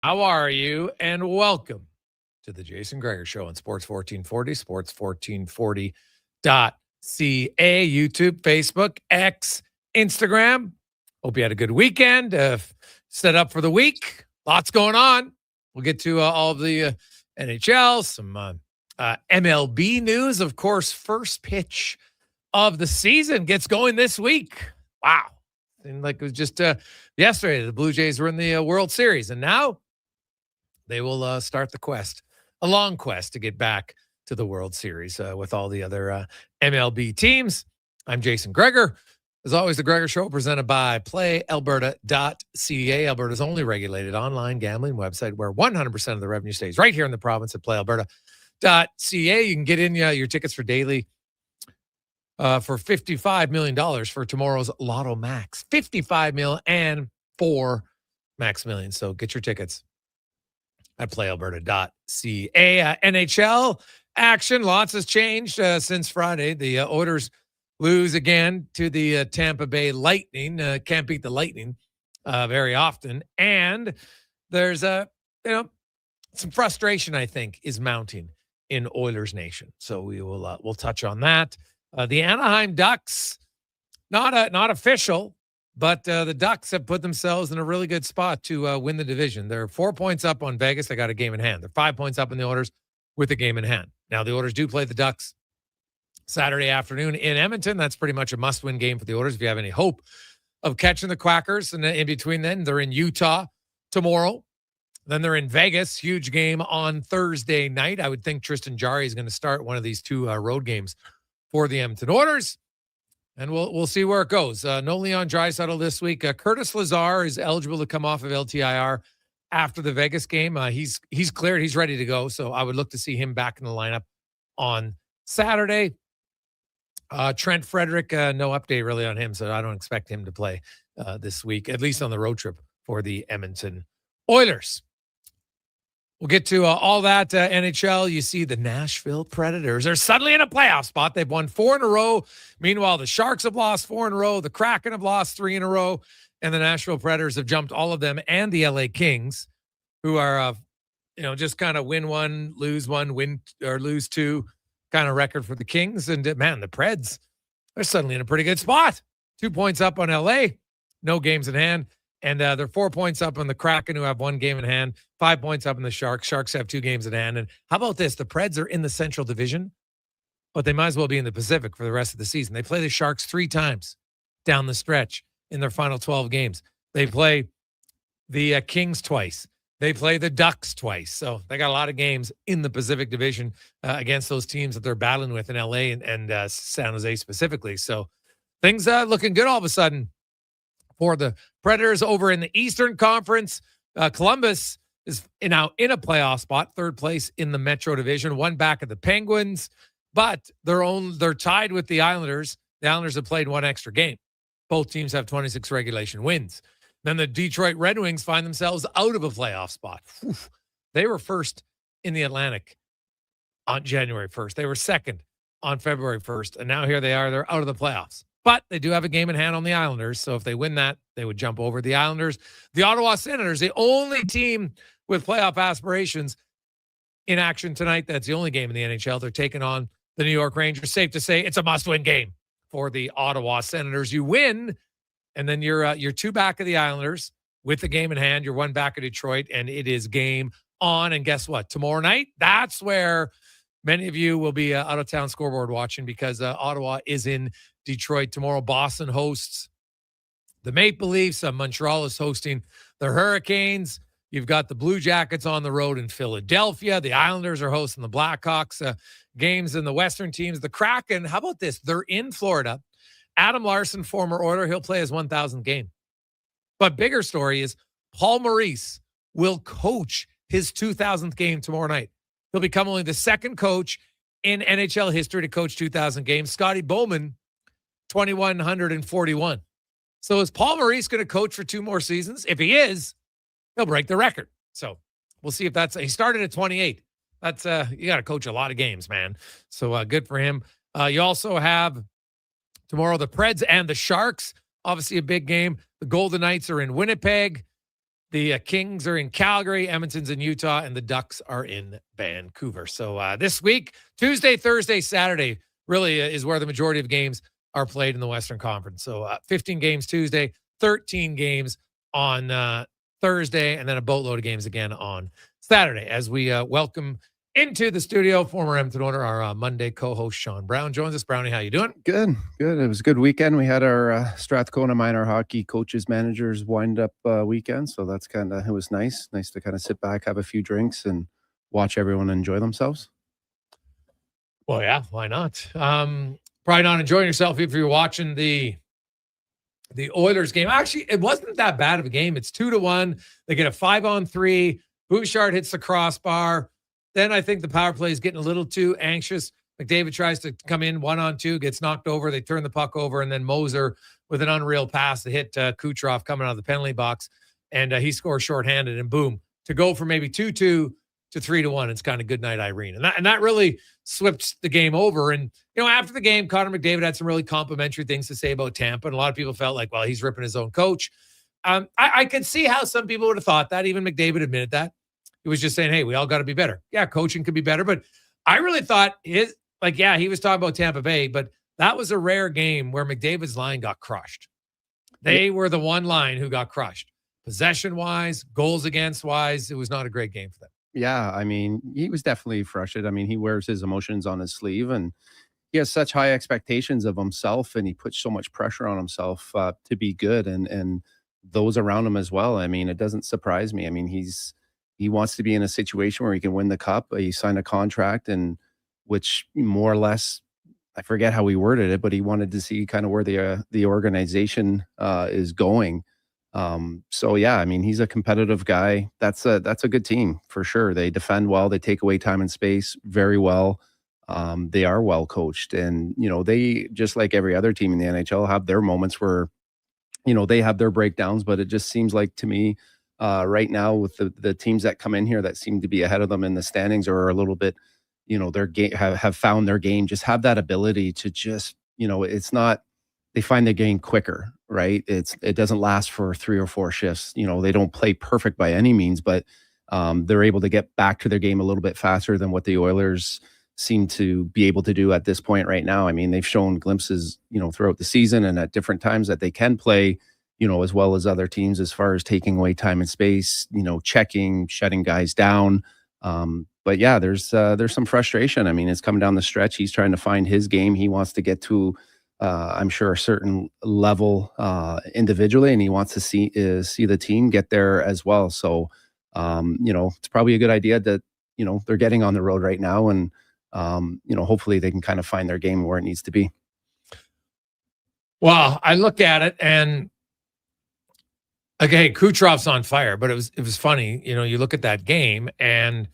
How are you? And welcome to the Jason Gregor Show on Sports 1440, sports1440.ca, YouTube, Facebook, X, Instagram. Hope you had a good weekend. Set up for the week. Lots going on. We'll get to all of the NHL, some MLB news. Of course, first pitch of the season gets going this week. Wow. Seemed like it was just yesterday. The Blue Jays were in the World Series, and now they will start the quest, a long quest to get back to the World Series with all the other MLB teams. I'm Jason Gregor. As always, the Gregor Show presented by PlayAlberta.ca, Alberta's only regulated online gambling website where 100% of the revenue stays right here in the province at PlayAlberta.ca. You can get in your tickets for daily for $55 million for tomorrow's Lotto Max. $55 million and 4 Max Millions. So get your tickets at playalberta.ca. NHL action. Lots has changed since Friday. The Oilers lose again to the Tampa Bay Lightning. Can't beat the Lightning very often. And there's some frustration, I think, is mounting in Oilers Nation. So we'll touch on that. The Anaheim Ducks, not official, but the Ducks have put themselves in a really good spot to win the division. They're 4 points up on Vegas. They got a game in hand. They're 5 points up in the Oilers with a game in hand. Now, the Oilers do play the Ducks Saturday afternoon in Edmonton. That's pretty much a must-win game for the Oilers if you have any hope of catching the Quackers. And in between then, they're in Utah tomorrow. Then they're in Vegas. Huge game on Thursday night. I would think Tristan Jarry is going to start one of these two road games for the Edmonton Oilers. And we'll see where it goes. No Leon Draisaitl this week. Curtis Lazar is eligible to come off of LTIR after the Vegas game. He's cleared. He's ready to go. So I would look to see him back in the lineup on Saturday. Trent Frederick, no update really on him. So I don't expect him to play this week, at least on the road trip for the Edmonton Oilers. We'll get to all that NHL. You see the Nashville Predators are suddenly in a playoff spot. They've won 4 in a row. Meanwhile, the Sharks have lost 4 in a row. The Kraken have lost 3 in a row. And the Nashville Predators have jumped all of them and the LA Kings, who are, just kind of win 1, lose 1, win or lose 2 kind of record for the Kings. And, man, the Preds, they're suddenly in a pretty good spot. 2 points up on LA, no games in hand. And they're 4 points up on the Kraken, who have 1 game in hand, 5 points up on the Sharks. Sharks have 2 games in hand. And how about this? The Preds are in the Central Division, but they might as well be in the Pacific for the rest of the season. They play the Sharks 3 times down the stretch in their final 12 games. They play the Kings twice. They play the Ducks twice. So they got a lot of games in the Pacific Division against those teams that they're battling with in LA and San Jose specifically. So things looking good all of a sudden for the Predators over in the Eastern Conference. Columbus is now in a playoff spot, 3rd place in the Metro Division, 1 back of the Penguins, but they're tied with the Islanders. The Islanders have played 1 extra game. Both teams have 26 regulation wins. Then the Detroit Red Wings find themselves out of a playoff spot. Whew. They were first in the Atlantic on January 1st. They were second on February 1st, and now here they are. They're out of the playoffs. But they do have a game in hand on the Islanders, so if they win that, they would jump over the Islanders. The Ottawa Senators, the only team with playoff aspirations in action tonight. That's the only game in the NHL. They're taking on the New York Rangers. Safe to say it's a must-win game for the Ottawa Senators. You win, and then you're 2 back of the Islanders with the game in hand. You're 1 back of Detroit, and it is game on. And guess what? Tomorrow night, that's where many of you will be out of town scoreboard watching, because Ottawa is in Detroit tomorrow. Boston hosts the Maple Leafs. Montreal is hosting the Hurricanes. You've got the Blue Jackets on the road in Philadelphia. The Islanders are hosting the Blackhawks. Games in the Western teams. The Kraken, how about this? They're in Florida. Adam Larson, former Oiler, he'll play his 1,000th game. But bigger story is Paul Maurice will coach his 2,000th game tomorrow night. He'll become only the 2nd coach in NHL history to coach 2,000 games. Scotty Bowman, 2,141. So is Paul Maurice going to coach for 2 more seasons? If he is, he'll break the record. So we'll see if that's, he started at 28. That's, you got to coach a lot of games, man. So good for him. You also have tomorrow the Preds and the Sharks. Obviously a big game. The Golden Knights are in Winnipeg. The Kings are in Calgary, Edmonton's in Utah, and the Ducks are in Vancouver. So this week, Tuesday, Thursday, Saturday, really is where the majority of games are played in the Western Conference. So 15 games Tuesday, 13 games on Thursday, and then a boatload of games again on Saturday. As we welcome into the studio, former Edmonton owner, our Monday co-host Sean Brown joins us. Brownie, how you doing? Good. It was a good weekend. We had our Strathcona minor hockey coaches, managers wind-up weekend, so that's it was nice. Nice to kind of sit back, have a few drinks, and watch everyone enjoy themselves. Well, yeah, why not? Probably not enjoying yourself if you're watching the Oilers game. Actually, it wasn't that bad of a game. It's 2-1. They get a 5-on-3. Bouchard hits the crossbar. Then I think the power play is getting a little too anxious. McDavid tries to come in 1-on-2, gets knocked over. They turn the puck over, and then Moser with an unreal pass to hit Kucherov coming out of the penalty box, and he scores shorthanded, and boom, to go from maybe 2-2 to 3-1. It's kind of good night, Irene. And that really swept the game over. And, after the game, Connor McDavid had some really complimentary things to say about Tampa, and a lot of people felt like, well, he's ripping his own coach. I could see how some people would have thought that. Even McDavid admitted that. He was just saying, hey, we all got to be better. Yeah, coaching could be better. But I really thought he was talking about Tampa Bay, but that was a rare game where McDavid's line got crushed. They were the one line who got crushed. Possession-wise, goals against-wise, it was not a great game for them. Yeah, I mean, he was definitely frustrated. I mean, he wears his emotions on his sleeve, and he has such high expectations of himself, and he puts so much pressure on himself to be good, and those around him as well. I mean, it doesn't surprise me. I mean, he wants to be in a situation where he can win the cup. He signed a contract, and which more or less, I forget how he worded it, but he wanted to see kind of where the organization is going. So yeah, I mean, he's a competitive guy. That's a good team for sure. They defend well. They take away time and space very well. They are well coached, and they, just like every other team in the NHL, have their moments where they have their breakdowns. But it just seems like to me, right now, with the teams that come in here that seem to be ahead of them in the standings, or are a little bit, their game have found their game, just have that ability to just, it's not, they find the game quicker, right? It doesn't last for 3 or 4 shifts. They don't play perfect by any means, but they're able to get back to their game a little bit faster than what the Oilers seem to be able to do at this point right now. I mean, they've shown glimpses, throughout the season and at different times that they can play, as well as other teams, as far as taking away time and space, checking, shutting guys down. But yeah, there's some frustration. I mean, it's coming down the stretch. He's trying to find his game. He wants to get to, I'm sure, a certain level individually, and he wants to see the team get there as well. So, it's probably a good idea that, they're getting on the road right now, and, hopefully they can kind of find their game where it needs to be. Well, I look at it, and okay, Kucherov's on fire, but it was funny. You look at that game, and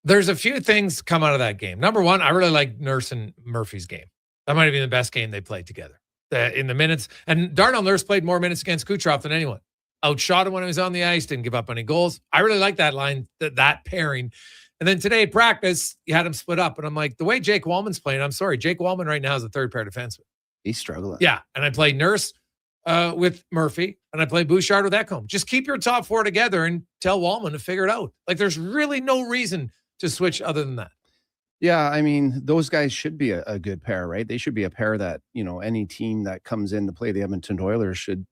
there's a few things come out of that game. Number one, I really like Nurse and Murphy's game. That might have been the best game they played together in the minutes. And Darnell Nurse played more minutes against Kucherov than anyone. Outshot him when he was on the ice, didn't give up any goals. I really like that line, that pairing. And then today at practice, you had him split up. And I'm like, the way Jake Wallman's playing, I'm sorry, Jake Wallman right now is a third pair defenseman. He's struggling. Yeah. And I played Nurse with Murphy, and I played Bouchard with Ekholm. Just keep your top 4 together and tell Wallman to figure it out. Like, there's really no reason to switch other than that. Yeah, I mean, those guys should be a good pair, right? They should be a pair that, any team that comes in to play the Edmonton Oilers should,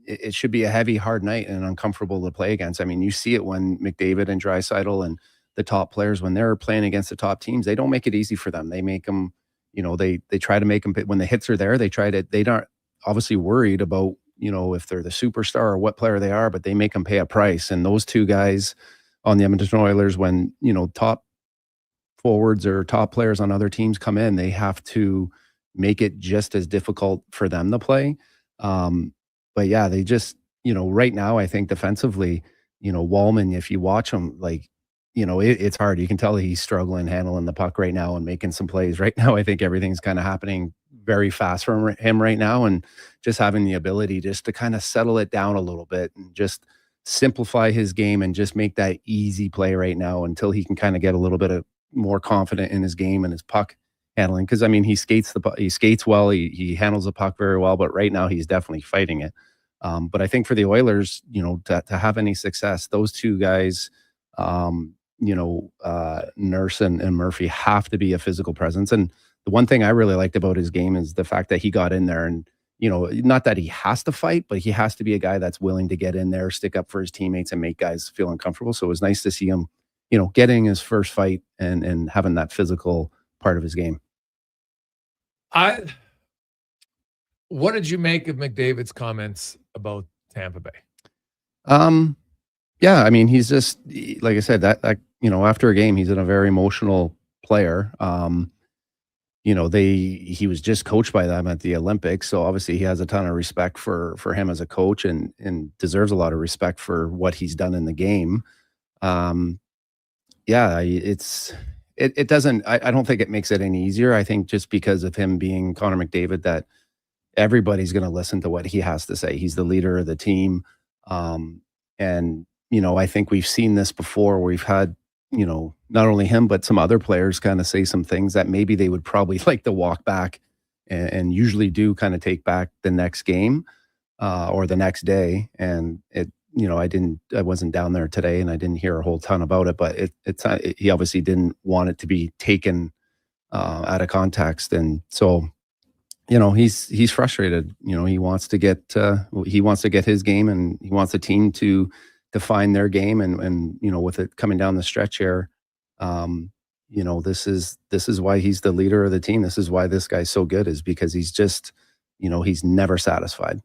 it should be a heavy, hard night and uncomfortable to play against. I mean, you see it when McDavid and Draisaitl and the top players, when they're playing against the top teams, they don't make it easy for them. They make them, they try to make them, when the hits are there, they aren't obviously worried about, if they're the superstar or what player they are, but they make them pay a price. And those two guys on the Edmonton Oilers, when, top forwards or top players on other teams come in, they have to make it just as difficult for them to play. But yeah, they just, right now, I think defensively, Wallman, if you watch him, like, it's hard. You can tell he's struggling handling the puck right now and making some plays. Right now, I think everything's kind of happening very fast for him right now, and just having the ability just to kind of settle it down a little bit and just simplify his game and just make that easy play right now until he can kind of get a little bit more confident in his game and his puck handling. Because I mean, he skates well, he handles the puck very well, but right now he's definitely fighting it. But I think for the Oilers, to have any success, those two guys, Nurse and Murphy have to be a physical presence. And the one thing I really liked about his game is the fact that he got in there and, not that he has to fight, but he has to be a guy that's willing to get in there, stick up for his teammates and make guys feel uncomfortable. So it was nice to see him, getting his first fight and having that physical part of his game. What did you make of McDavid's comments about Tampa Bay? Yeah, I mean, he's just like I said, that after a game, he's a very emotional player. He was just coached by them at the Olympics, so obviously he has a ton of respect for him as a coach and deserves a lot of respect for what he's done in the game. Yeah, it doesn't. I don't think it makes it any easier. I think just because of him being Connor McDavid, that everybody's going to listen to what he has to say. He's the leader of the team, and I think we've seen this before. Where we've had not only him, but some other players kind of say some things that maybe they would probably like to walk back and usually do kind of take back the next game or the next day. And I wasn't down there today and I didn't hear a whole ton about it, but he obviously didn't want it to be taken out of context. And so, he's frustrated. He wants to get his game and he wants the team to find their game and with it coming down the stretch here, this is why he's the leader of the team. This is why this guy's so good, is because he's just, he's never satisfied.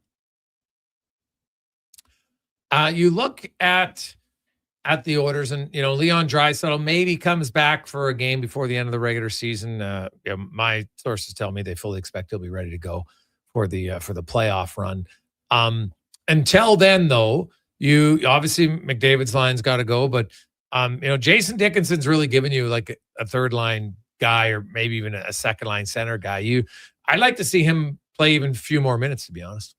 You look at the orders and, Leon Draisaitl maybe comes back for a game before the end of the regular season. My sources tell me they fully expect he'll be ready to go for the playoff run. Until then, though, you obviously McDavid's line's got to go, but Jason Dickinson's really given you like a third line guy or maybe even a second line center guy. I'd like to see him play even a few more minutes, to be honest.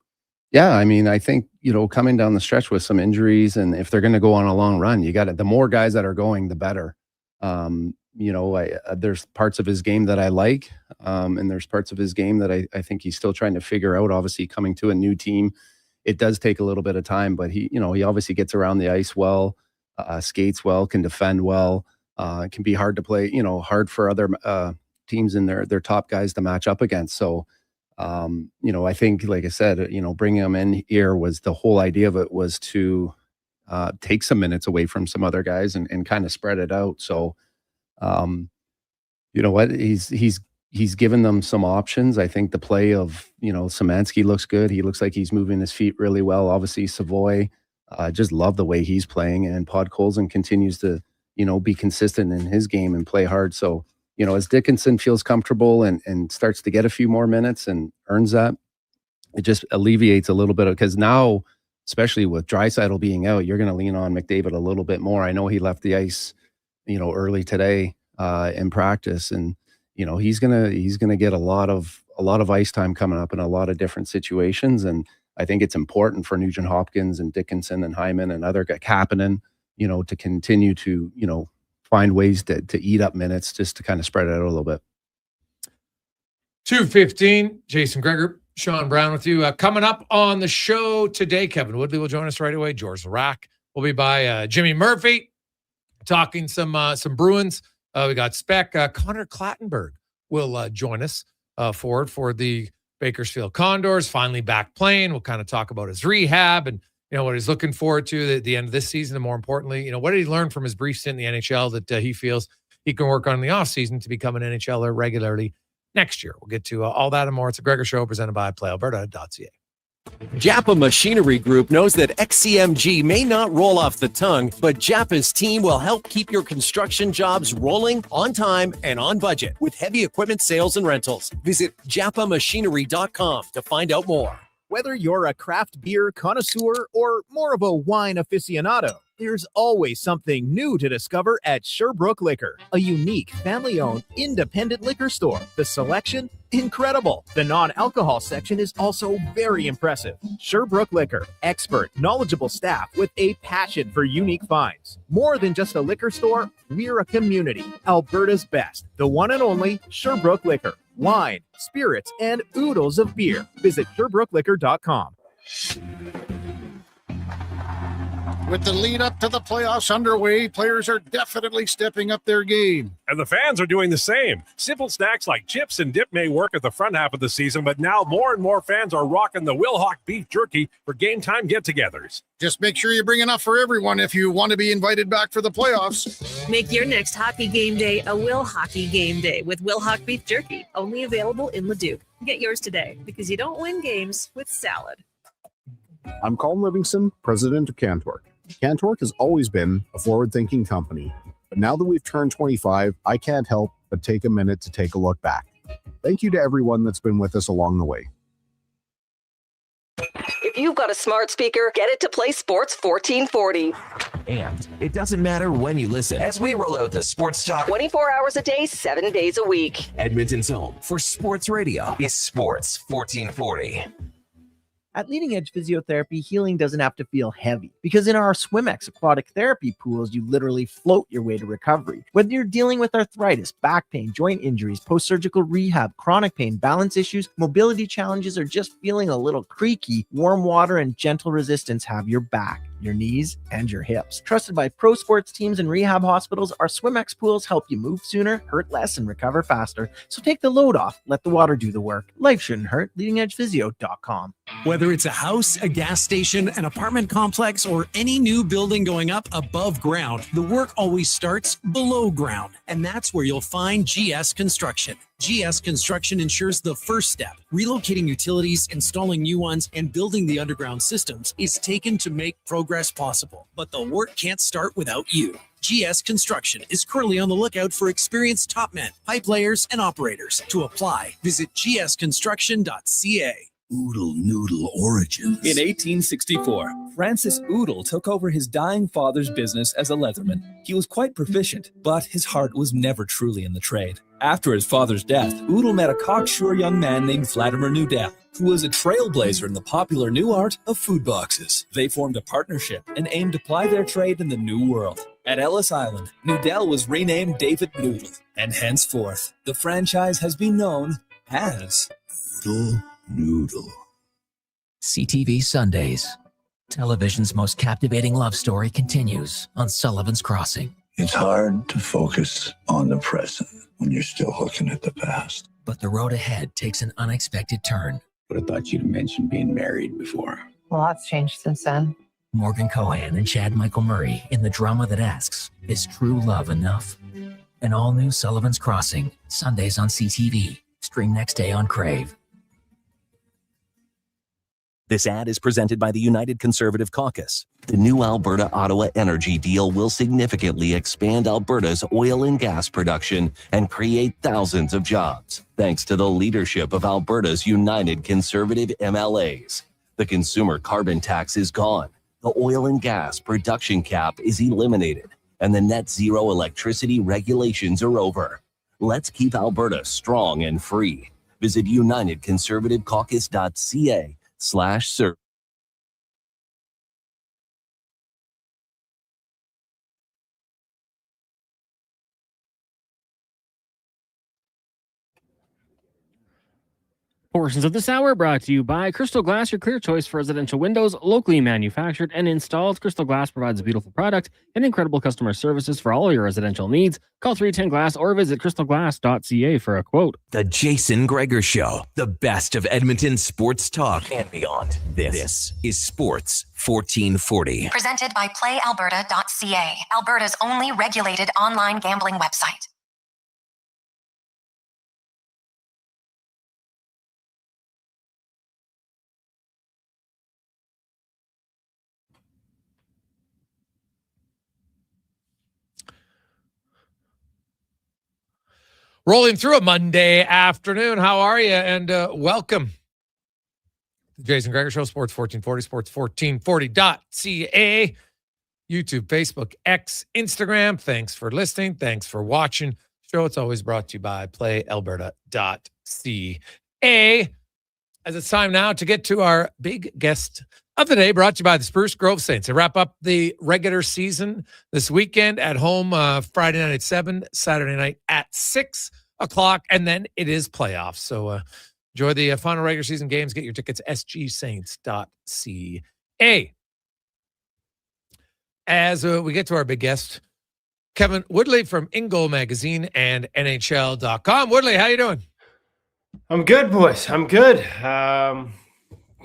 Yeah, I mean, I think coming down the stretch with some injuries, and if they're going to go on a long run, the more guys that are going, the better. There's parts of his game that I like, and there's parts of his game that I think he's still trying to figure out. Obviously, coming to a new team, it does take a little bit of time, but he obviously gets around the ice well, skates well, can defend well. It can be hard to play, hard for other teams and their top guys to match up against. So, I think, like I said, bringing him in here was the whole idea of it was to take some minutes away from some other guys and kind of spread it out. So, he's given them some options. I think the play of, Szymanski looks good. He looks like he's moving his feet really well. Obviously, Savoy, just love the way he's playing, and Podkolzin continues to, be consistent in his game and play hard. So, as Dickinson feels comfortable and starts to get a few more minutes and earns that, it just alleviates a little bit because now, especially with Draisaitl being out, you're going to lean on McDavid a little bit more. I know he left the ice, early today in practice, and he's gonna get a lot of ice time coming up in a lot of different situations. And I think it's important for Nugent Hopkins and Dickinson and Hyman and other Kapanen, to continue to, find ways to eat up minutes just to kind of spread it out a little bit. 2:15, Jason Gregor, Sean Brown with you. Coming up on the show today, Kevin Woodley will join us right away. George Larac will be by. Jimmy Murphy talking some Bruins. We got Spec. Connor Clattenburg will join us forward for the Bakersfield Condors. Finally back playing. We'll kind of talk about his rehab and what he's looking forward to at the end of this season. And more importantly, what did he learn from his brief stint in the NHL that he feels he can work on in the offseason to become an NHLer regularly next year. We'll get to all that and more. It's a Gregor Show presented by PlayAlberta.ca. Japa Machinery Group knows that XCMG may not roll off the tongue, but Japa's team will help keep your construction jobs rolling on time and on budget with heavy equipment sales and rentals. Visit japamachinery.com to find out more. Whether you're a craft beer connoisseur or more of a wine aficionado, there's always something new to discover at Sherbrooke Liquor, a unique family-owned independent liquor store. The selection, incredible. The non-alcohol section is also very impressive. Sherbrooke Liquor, expert, knowledgeable staff with a passion for unique finds. More than just a liquor store, we're a community. Alberta's best, the one and only Sherbrooke Liquor. Wine, spirits, and oodles of beer. Visit SherbrookeLiquor.com. With the lead up to the playoffs underway, players are definitely stepping up their game. And the fans are doing the same. Simple snacks like chips and dip may work at the front half of the season, but now more and more fans are rocking the Wilhauk beef jerky for game time get-togethers. Just make sure you bring enough for everyone if you want to be invited back for the playoffs. Make your next hockey game day a Will Hockey game day with Wilhauk beef jerky, only available in Leduc. Get yours today because you don't win games with salad. I'm Colin Livingston, president of CanTorque. CanTorque has always been a forward-thinking company, but now that we've turned 25, I can't help but take a minute to take a look back. Thank you to everyone that's been with us along the way. If you've got a smart speaker, get it to play Sports 1440. And it doesn't matter when you listen, as we roll out the Sports Talk 24 hours a day, 7 days a week. Edmonton's home for sports radio is Sports 1440. At Leading Edge Physiotherapy, healing doesn't have to feel heavy because in our SwimX aquatic therapy pools, you literally float your way to recovery. Whether you're dealing with arthritis, back pain, joint injuries, post-surgical rehab, chronic pain, balance issues, mobility challenges, or just feeling a little creaky, warm water and gentle resistance have your back, your knees, and your hips. Trusted by pro sports teams and rehab hospitals, our SwimX pools help you move sooner, hurt less, and recover faster. So take the load off. Let the water do the work. Life shouldn't hurt. LeadingEdgePhysio.com. Whether it's a house, a gas station, an apartment complex, or any new building going up above ground, the work always starts below ground. And that's where you'll find GS Construction. GS Construction ensures the first step, relocating utilities, installing new ones, and building the underground systems is taken to make progress possible. But the work can't start without you. GS Construction is currently on the lookout for experienced top men, pipe layers, and operators. To apply, visit gsconstruction.ca. Oodle Noodle origins. In 1864, Francis Oodle took over his dying father's business as a leatherman. He was quite proficient, but his heart was never truly in the trade. After his father's death, Oodle met a cocksure young man named Vladimir Nudel, who was a trailblazer in the popular new art of food boxes. They formed a partnership and aimed to ply their trade in the new world. At Ellis Island, Nudel was renamed David Noodle, and henceforth, the franchise has been known as Oodle Noodle. CTV Sundays. Television's most captivating love story continues on Sullivan's Crossing. It's hard to focus on the present when you're still looking at the past. But the road ahead takes an unexpected turn. But I thought you'd mentioned being married before. Well, that's changed since then. Morgan Cohan and Chad Michael Murray in the drama that asks, is true love enough? An all-new Sullivan's Crossing, Sundays on CTV. Stream next day on Crave. This ad is presented by the United Conservative Caucus. The new Alberta-Ottawa energy deal will significantly expand Alberta's oil and gas production and create thousands of jobs, thanks to the leadership of Alberta's United Conservative MLAs. The consumer carbon tax is gone, the oil and gas production cap is eliminated, and the net zero electricity regulations are over. Let's keep Alberta strong and free. Visit unitedconservativecaucus.ca/serve. Portions of this hour brought to you by Crystal Glass, your clear choice for residential windows, locally manufactured and installed. Crystal Glass provides a beautiful product and incredible customer services for all your residential needs. Call 310 Glass or visit crystalglass.ca for a quote. The Jason Gregor Show, the best of Edmonton sports talk and beyond. This is Sports 1440. Presented by PlayAlberta.ca, Alberta's only regulated online gambling website. Rolling through a Monday afternoon. How are you? And welcome to the Jason Gregor Show, Sports 1440, sports1440.ca, YouTube, Facebook, X, Instagram. Thanks for listening. Thanks for watching. Show it's always brought to you by PlayAlberta.ca. As it's time now to get to our big guest of the day, brought to you by the Spruce Grove Saints. They wrap up the regular season this weekend at home, Friday night at 7, Saturday night at 6 o'clock, and then it is playoffs. So Enjoy the final regular season games. Get your tickets, sgsaints.ca. As we get to our big guest, Kevin Woodley from In Goal Magazine and NHL.com. Woodley, how you doing? I'm good, boys. I'm good.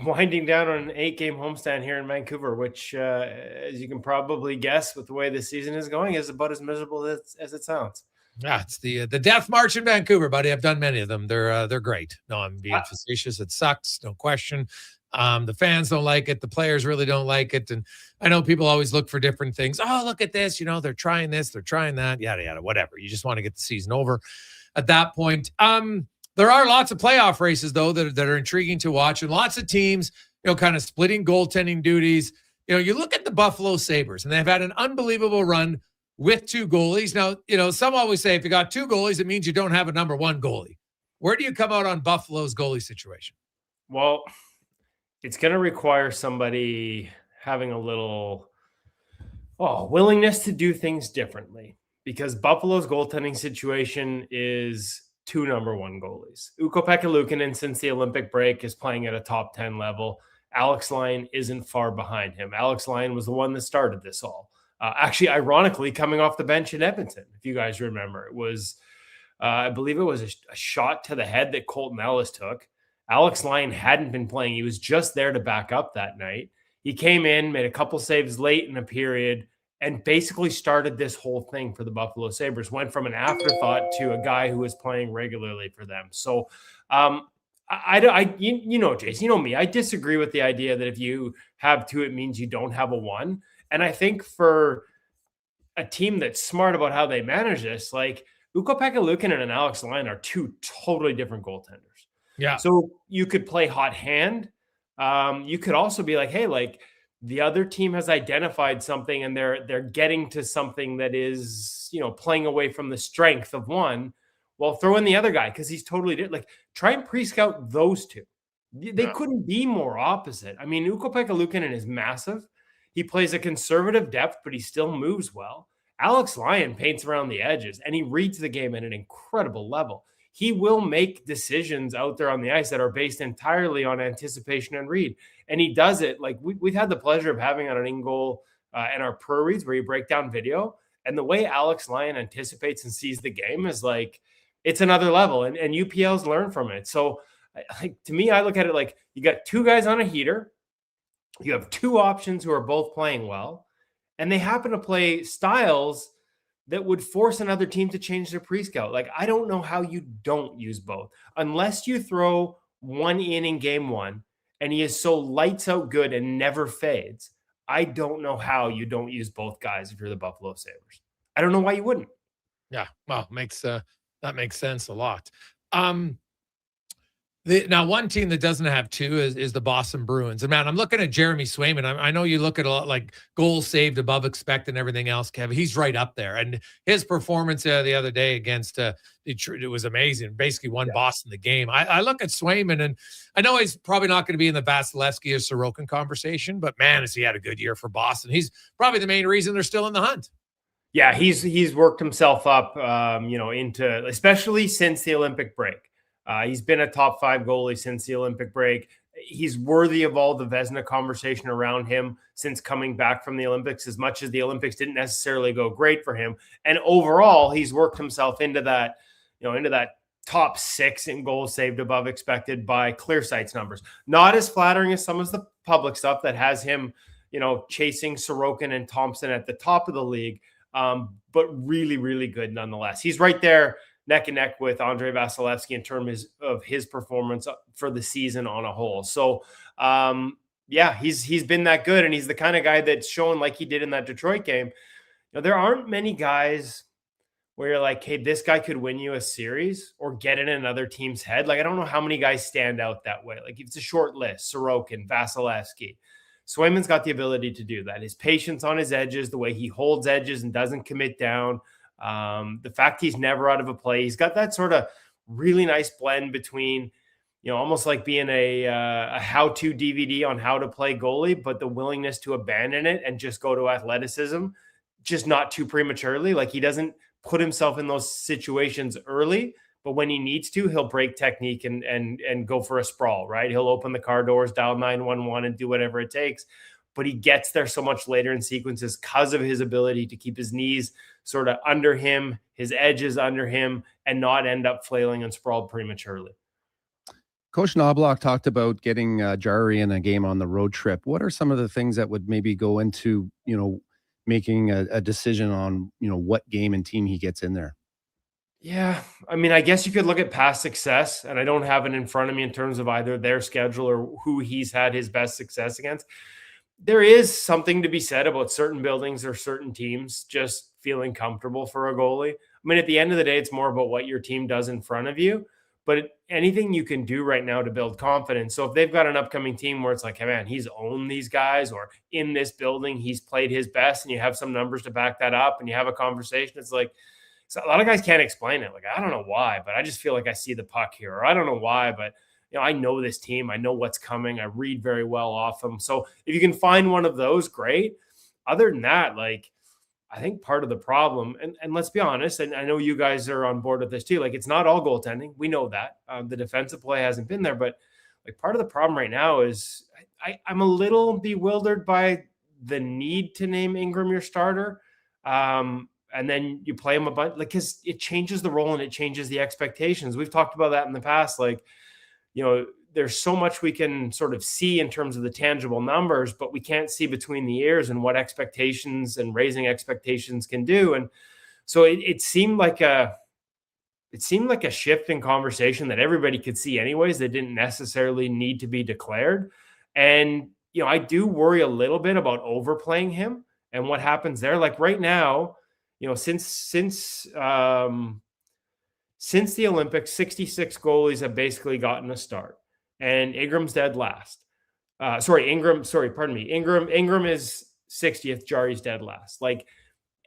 Winding down on an 8-game homestand here in Vancouver, which, as you can probably guess, with the way this season is going, is about as miserable as it sounds. Yeah, it's the death march in Vancouver, buddy. I've done many of them. They're great. No, I'm being facetious. It sucks, no question. The fans don't like it. The players really don't like it. And I know people always look for different things. Oh, look at this. They're trying this, they're trying that, yada, yada, whatever. You just want to get the season over at that point. There are lots of playoff races, though, that are intriguing to watch, and lots of teams, kind of splitting goaltending duties. You look at the Buffalo Sabres, and they've had an unbelievable run with 2 goalies. Now, some always say if you got 2 goalies, it means you don't have a number 1 goalie. Where do you come out on Buffalo's goalie situation? Well, it's going to require somebody having a little willingness to do things differently, because Buffalo's goaltending situation is 2 number 1 goalies. Ukko-Pekka Luukkonen, since the Olympic break, is playing at a top 10 level. Alex Lyon isn't far behind him. Alex Lyon was the one that started this all. Actually, ironically, coming off the bench in Edmonton, if you guys remember. It was, I believe it was a shot to the head that Colton Ellis took. Alex Lyon hadn't been playing. He was just there to back up that night. He came in, made a couple saves late in a period, and basically started this whole thing for the Buffalo Sabres. Went from an afterthought to a guy who was playing regularly for them. So, Jace, you know me. I disagree with the idea that if you have 2, it means you don't have a 1. And I think for a team that's smart about how they manage this, like Ukko-Pekka Luukkonen and Alex Lyon are 2 totally different goaltenders. Yeah. So you could play hot hand. You could also be like, hey, like the other team has identified something and they're getting to something that is, playing away from the strength of one. Well, throw in the other guy because he's totally different. Like try and pre-scout those 2. They couldn't be more opposite. I mean, Ukko-Pekka Luukkonen is massive. He plays a conservative depth, but he still moves well. Alex Lyon paints around the edges, and he reads the game at an incredible level. He will make decisions out there on the ice that are based entirely on anticipation and read. And he does it. Like we've had the pleasure of having on an In Goal and our pro reads where you break down video. And the way Alex Lyon anticipates and sees the game is like, it's another level. And UPL's learn from it. So to me, I look at it like you got 2 guys on a heater. You have 2 options who are both playing well, and they happen to play styles that would force another team to change their pre-scout. Like, I don't know how you don't use both. Unless you throw one in game 1, and he is so lights out good and never fades, I don't know how you don't use both guys if you're the Buffalo Sabres. I don't know why you wouldn't. Yeah, well, that makes sense a lot. Now, one team that doesn't have 2 is the Boston Bruins. And, man, I'm looking at Jeremy Swayman. I know you look at a lot like goals saved above expected and everything else, Kevin. He's right up there. And his performance the other day against Detroit, it was amazing. Basically won Boston the game. I look at Swayman, and I know he's probably not going to be in the Vasilevsky or Sorokin conversation, but, man, has he had a good year for Boston. He's probably the main reason they're still in the hunt. Yeah, he's worked himself up, into, especially since the Olympic break. He's been a top 5 goalie since the Olympic break. He's worthy of all the Vezina conversation around him since coming back from the Olympics, as much as the Olympics didn't necessarily go great for him. And overall, he's worked himself into that top 6 in goals saved above expected by ClearSight's numbers. Not as flattering as some of the public stuff that has him, chasing Sorokin and Thompson at the top of the league, but really, really good nonetheless. He's right there neck and neck with Andrei Vasilevsky in terms of his performance for the season on a whole. So, he's been that good, and he's the kind of guy that's shown like he did in that Detroit game. There aren't many guys where you're like, hey, this guy could win you a series or get in another team's head. Like, I don't know how many guys stand out that way. Like, it's a short list. Sorokin, Vasilevsky. Swayman's got the ability to do that. His patience on his edges, the way he holds edges and doesn't commit down. The fact he's never out of a play, he's got that sort of really nice blend between, almost like being a how-to DVD on how to play goalie, but the willingness to abandon it and just go to athleticism, just not too prematurely. Like he doesn't put himself in those situations early, but when he needs to, he'll break technique and go for a sprawl, right? He'll open the car doors, dial 911 and do whatever it takes. But he gets there so much later in sequences because of his ability to keep his knees sort of under him, his edges under him, and not end up flailing and sprawled prematurely. Coach Knobloch talked about getting Jarry in a game on the road trip. What are some of the things that would maybe go into, making a decision on, what game and team he gets in there? Yeah. I mean, I guess you could look at past success, and I don't have it in front of me in terms of either their schedule or who he's had his best success against. There is something to be said about certain buildings or certain teams just feeling comfortable for a goalie. I mean, at the end of the day, it's more about what your team does in front of you, but anything you can do right now to build confidence. So if they've got an upcoming team where it's like, hey man, he's owned these guys, or in this building, he's played his best, and you have some numbers to back that up, and you have a conversation, it's like, so a lot of guys can't explain it. Like, I don't know why, but I just feel like I see the puck here, or I don't know why, but I know this team. I know what's coming. I read very well off them. So if you can find one of those, great. Other than that, like, I think part of the problem, and let's be honest, and I know you guys are on board with this too, like, it's not all goaltending. We know that. The defensive play hasn't been there, but like, part of the problem right now is I'm a little bewildered by the need to name Ingram your starter. And then you play him a bunch, like, because it changes the role and it changes the expectations. We've talked about that in the past. Like, there's so much we can sort of see in terms of the tangible numbers, but we can't see between the ears and what expectations and raising expectations can do. And so it seemed like a shift in conversation that everybody could see anyways, that didn't necessarily need to be declared. And, I do worry a little bit about overplaying him and what happens there. Like right now, since the Olympics, 66 goalies have basically gotten a start, and Ingram's dead last. Ingram is 60th, Jarry's dead last. Like,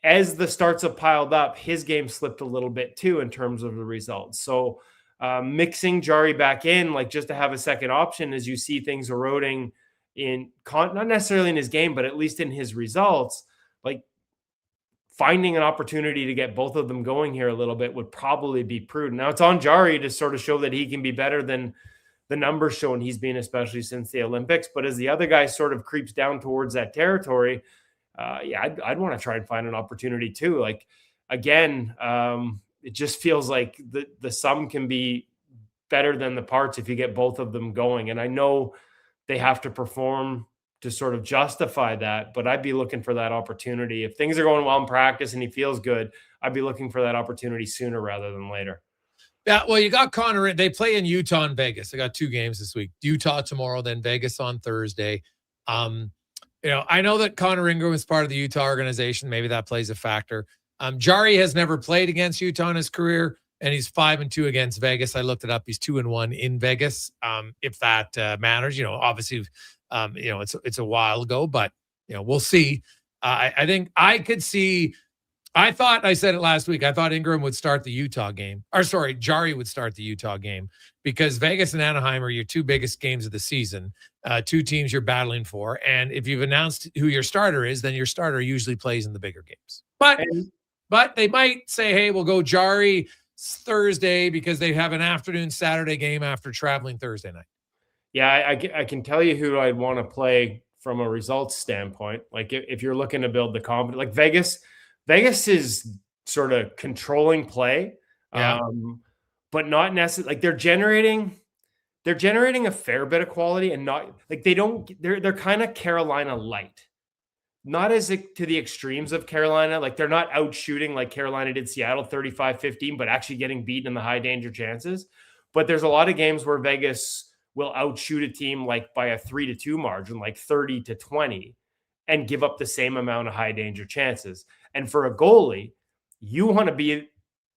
as the starts have piled up, his game slipped a little bit too in terms of the results. So mixing Jarry back in, like, just to have a second option as you see things eroding not necessarily in his game, but at least in his results, like, finding an opportunity to get both of them going here a little bit would probably be prudent. Now it's on Jarry to sort of show that he can be better than the numbers showing he's been, especially since the Olympics. But as the other guy sort of creeps down towards that territory, I'd want to try and find an opportunity too. Like, again, it just feels like the sum can be better than the parts if you get both of them going. And I know they have to perform to sort of justify that, but I'd be looking for that opportunity. If things are going well in practice and he feels good, I'd be looking for that opportunity sooner rather than later. Yeah, well, you got Connor. They play in Utah and Vegas. They got 2 games this week. Utah tomorrow, then Vegas on Thursday. I know that Connor Ingram is part of the Utah organization. Maybe that plays a factor. Jarry has never played against Utah in his career, and he's 5-2 against Vegas. I looked it up. He's 2-1 in Vegas. If that matters, obviously. It's a while ago, but we'll see. I think I could see. I said it last week. I thought Ingram would start the Utah game, Jarry would start the Utah game, because Vegas and Anaheim are your 2 biggest games of the season. 2 teams you're battling for, and if you've announced who your starter is, then your starter usually plays in the bigger games. But they might say, hey, we'll go Jarry Thursday because they have an afternoon Saturday game after traveling Thursday night. Yeah, I can tell you who I'd want to play from a results standpoint. Like, if you're looking to build the confidence, like Vegas is sort of controlling play, but not necessarily. Like, they're generating a fair bit of quality, and not like they're kind of Carolina light, not as to the extremes of Carolina. Like, they're not out shooting like Carolina did Seattle 35-15, but actually getting beaten in the high danger chances. But there's a lot of games where Vegas will outshoot a team like by a 3-2 margin, like 30-20, and give up the same amount of high danger chances. And for a goalie, you want to be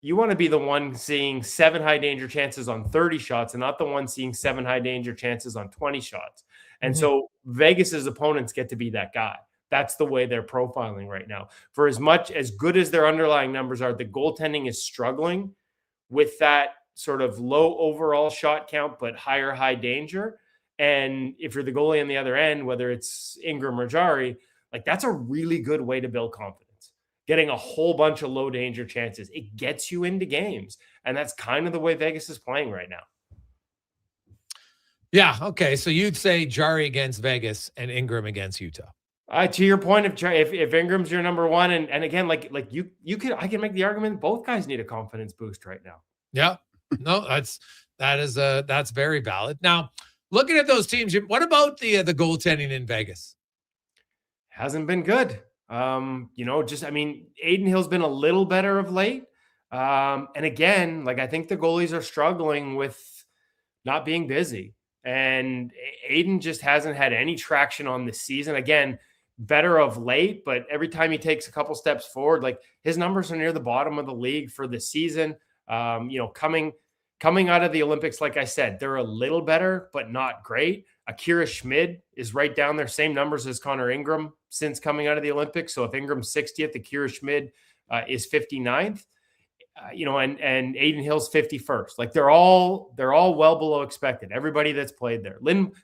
the one seeing 7 high danger chances on 30 shots, and not the one seeing 7 high danger chances on 20 shots. And so Vegas's opponents get to be that guy. That's the way they're profiling right now. For as much as good as their underlying numbers are, the goaltending is struggling with that sort of low overall shot count, but high danger. And if you're the goalie on the other end, whether it's Ingram or Jarry, like, that's a really good way to build confidence. getting a whole bunch of low danger chances. It gets you into games. And that's kind of the way Vegas is playing right now. Yeah. Okay. So you'd say Jari against Vegas and Ingram against Utah. To your point, if Ingram's your number one, and again, like I can make the argument both guys need a confidence boost right now. Yeah. No, that's very valid. Now, looking at those teams, what about the goaltending in Vegas? Hasn't been good. Aiden Hill's been a little better of late. And again, like I think the goalies are struggling with not being busy. And Aiden just hasn't had any traction on this season. Again, better of late, but every time he takes a couple steps forward, like his numbers are near the bottom of the league for the season. Coming out of the Olympics, like I said, they're a little better, but not great. Akira Schmid is right down there, same numbers as Connor Ingram since coming out of the Olympics. So if Ingram's 60th, Akira Schmid is 59th. And Aiden Hill's 51st. Like they're all well below expected. Everybody that's played there.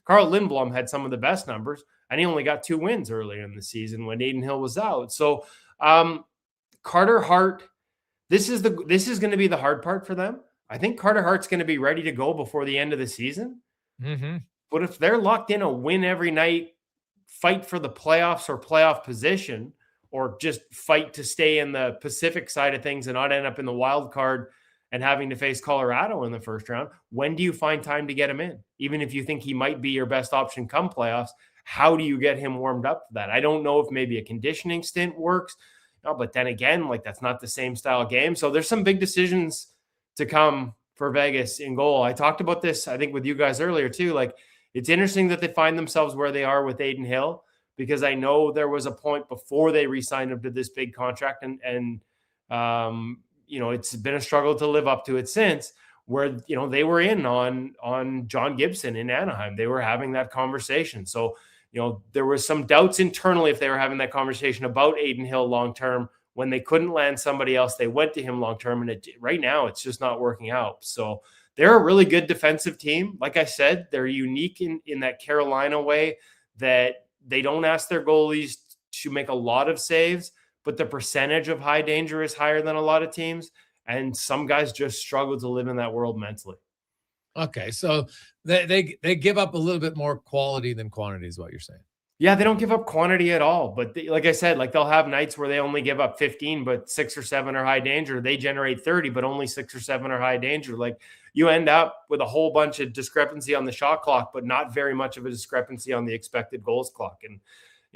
Carl Lindblom had some of the best numbers, and he only got 2 wins earlier in the season when Aiden Hill was out. So Carter Hart, this is going to be the hard part for them. I think Carter Hart's going to be ready to go before the end of the season. Mm-hmm. But if they're locked in a win every night, fight for the playoffs or playoff position, or just fight to stay in the Pacific side of things and not end up in the wild card and having to face Colorado in the first round, when do you find time to get him in? Even if you think he might be your best option come playoffs, how do you get him warmed up for that? I don't know if maybe a conditioning stint works, but then again, like that's not the same style game. So there's some big decisions to come for Vegas in goal. I talked about this, I think, with you guys earlier too. Like it's interesting that they find themselves where they are with Aiden Hill, because I know there was a point before they re-signed him to this big contract, and it's been a struggle to live up to it since, where they were in on John Gibson in Anaheim. They were having that conversation. So there was some doubts internally if they were having that conversation about Aiden Hill long term. When they couldn't land somebody else, they went to him long term, and right now it's just not working out. So they're a really good defensive team. Like I said, they're unique in that Carolina way that they don't ask their goalies to make a lot of saves, but the percentage of high danger is higher than a lot of teams. And some guys just struggle to live in that world mentally. Okay. So they give up a little bit more quality than quantity is what you're saying. Yeah, they don't give up quantity at all. But like I said, like they'll have nights where they only give up 15, but 6 or 7 are high danger. They generate 30, but only 6 or 7 are high danger. Like you end up with a whole bunch of discrepancy on the shot clock, but not very much of a discrepancy on the expected goals clock. And,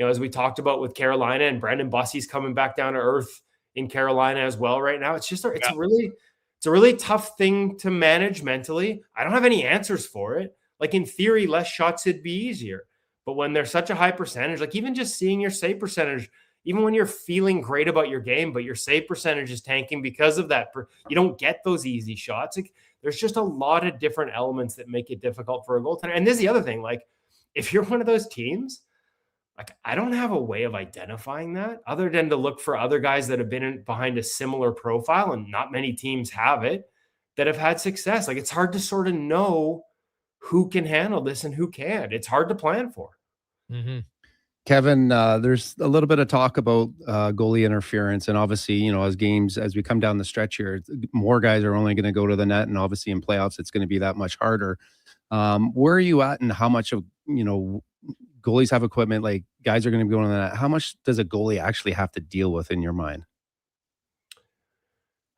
as we talked about with Carolina, and Brendan Bussey's coming back down to earth in Carolina as well right now. It's a really tough thing to manage mentally. I don't have any answers for it. Like in theory, less shots would be easier. But when there's such a high percentage, like even just seeing your save percentage, even when you're feeling great about your game, but your save percentage is tanking because of that, you don't get those easy shots. Like there's just a lot of different elements that make it difficult for a goaltender. And this is the other thing, like if you're one of those teams, like I don't have a way of identifying that other than to look for other guys that have been behind a similar profile, and not many teams have it, that have had success. Like it's hard to sort of know who can handle this and who can't. It's hard to plan for. Mm-hmm. Kevin, there's a little bit of talk about goalie interference, and obviously, as we come down the stretch here, more guys are only going to go to the net, and obviously in playoffs, it's going to be that much harder. Where are you at, and how much of goalies have equipment? Like guys are going to be going to the net. How much does a goalie actually have to deal with in your mind?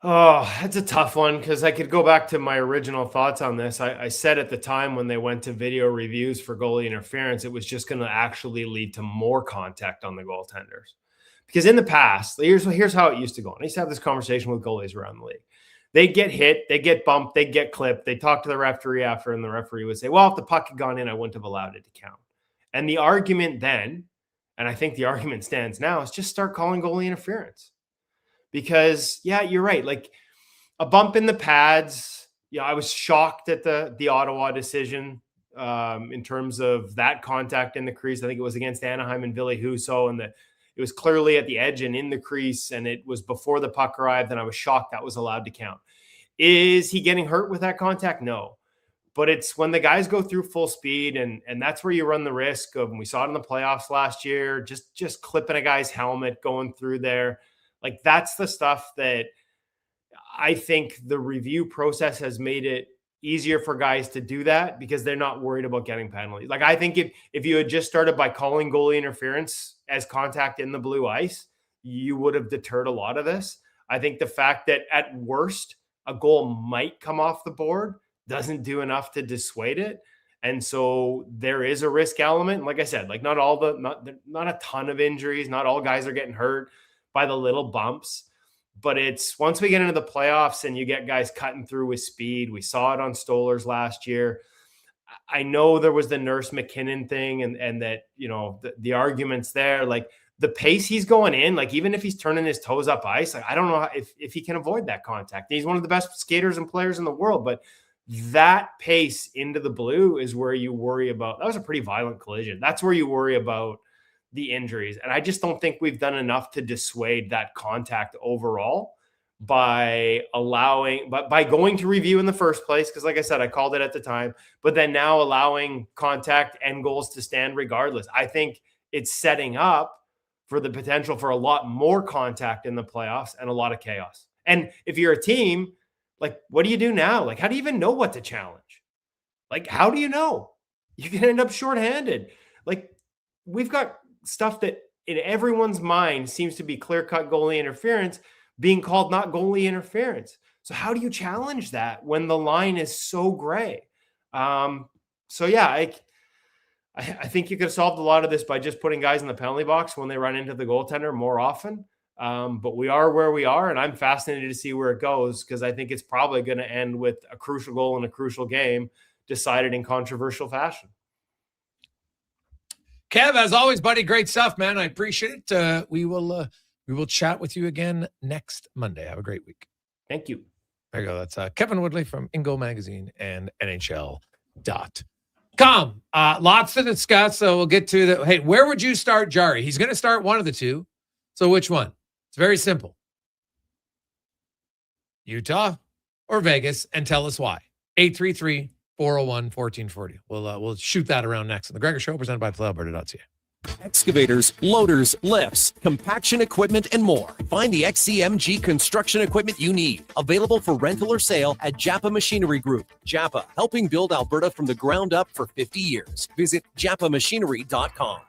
Oh, that's a tough one, because I could go back to my original thoughts on this. I said at the time when they went to video reviews for goalie interference, it was just going to actually lead to more contact on the goaltenders. Because in the past, here's how it used to go. And I used to have this conversation with goalies around the league. They'd get hit, they'd get bumped, they'd get clipped. They'd talk to the referee after, and the referee would say, well, if the puck had gone in, I wouldn't have allowed it to count. And the argument then, and I think the argument stands now, is just start calling goalie interference. Because, yeah, you're right. Like a bump in the pads. I was shocked at the Ottawa decision in terms of that contact in the crease. I think it was against Anaheim and Ville Husso, and it was clearly at the edge and in the crease, and it was before the puck arrived, and I was shocked that was allowed to count. Is he getting hurt with that contact? No. But it's when the guys go through full speed, and that's where you run the risk of, and we saw it in the playoffs last year, just clipping a guy's helmet going through there. Like, that's the stuff that I think the review process has made it easier for guys to do that because they're not worried about getting penalties. Like, I think if you had just started by calling goalie interference as contact in the blue ice, you would have deterred a lot of this. I think the fact that at worst a goal might come off the board doesn't do enough to dissuade it. And so there is a risk element. Like I said, like not a ton of injuries, not all guys are getting hurt by the little bumps. But it's once we get into the playoffs and you get guys cutting through with speed. We saw it on Stolarz last year. I know there was the Nurse McKinnon thing and that, you know, the arguments there, like the pace he's going in, like even if he's turning his toes up ice, like I don't know if he can avoid that contact. He's one of the best skaters and players in the world, but that pace into the blue is where you worry about. That was a pretty violent collision. That's where you worry about the injuries. And I just don't think we've done enough to dissuade that contact overall by going to review in the first place. Because like I said, I called it at the time, but then now allowing contact and goals to stand regardless. I think it's setting up for the potential for a lot more contact in the playoffs and a lot of chaos. And if you're a team, like, what do you do now? Like, how do you even know what to challenge? Like, how do you know? You can end up shorthanded. Like, we've got stuff that in everyone's mind seems to be clear-cut goalie interference being called not goalie interference. So how do you challenge that when the line is so gray? So yeah, I think you could have solved a lot of this by just putting guys in the penalty box when they run into the goaltender more often. But we are where we are, and I'm fascinated to see where it goes because I think it's probably going to end with a crucial goal in a crucial game decided in controversial fashion. Kev, as always, buddy, great stuff, man. I appreciate it. We will chat with you again next Monday. Have a great week. Thank you. There you go. That's Kevin Woodley from Ingo Magazine and NHL.com. Lots to discuss, so we'll get to the. Hey, where would you start Jari? He's going to start one of the two. So which one? It's very simple. Utah or Vegas, and tell us why. 833-401-1440. We'll shoot that around next on the Gregor Show, presented by PlayAlberta.ca. Excavators, loaders, lifts, compaction equipment, and more. Find the XCMG construction equipment you need. Available for rental or sale at Japa Machinery Group. Japa, helping build Alberta from the ground up for 50 years. Visit japamachinery.com.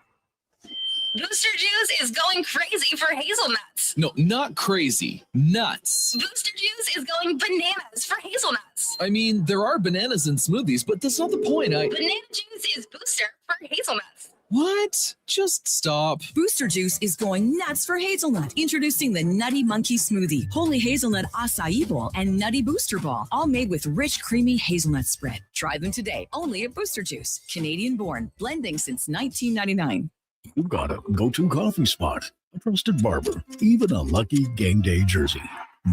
Booster Juice is going crazy for hazelnuts. No, not crazy. Nuts. Booster Juice is going bananas for hazelnuts. I mean, there are bananas in smoothies, but that's not the point. Banana juice is booster for hazelnuts. What? Just stop. Booster Juice is going nuts for hazelnut. Introducing the Nutty Monkey Smoothie, Holy Hazelnut Acai Bowl, and Nutty Booster Ball, all made with rich, creamy hazelnut spread. Try them today, only at Booster Juice. Canadian born, blending since 1999. You've got a go-to coffee spot, a trusted barber, even a lucky game day jersey.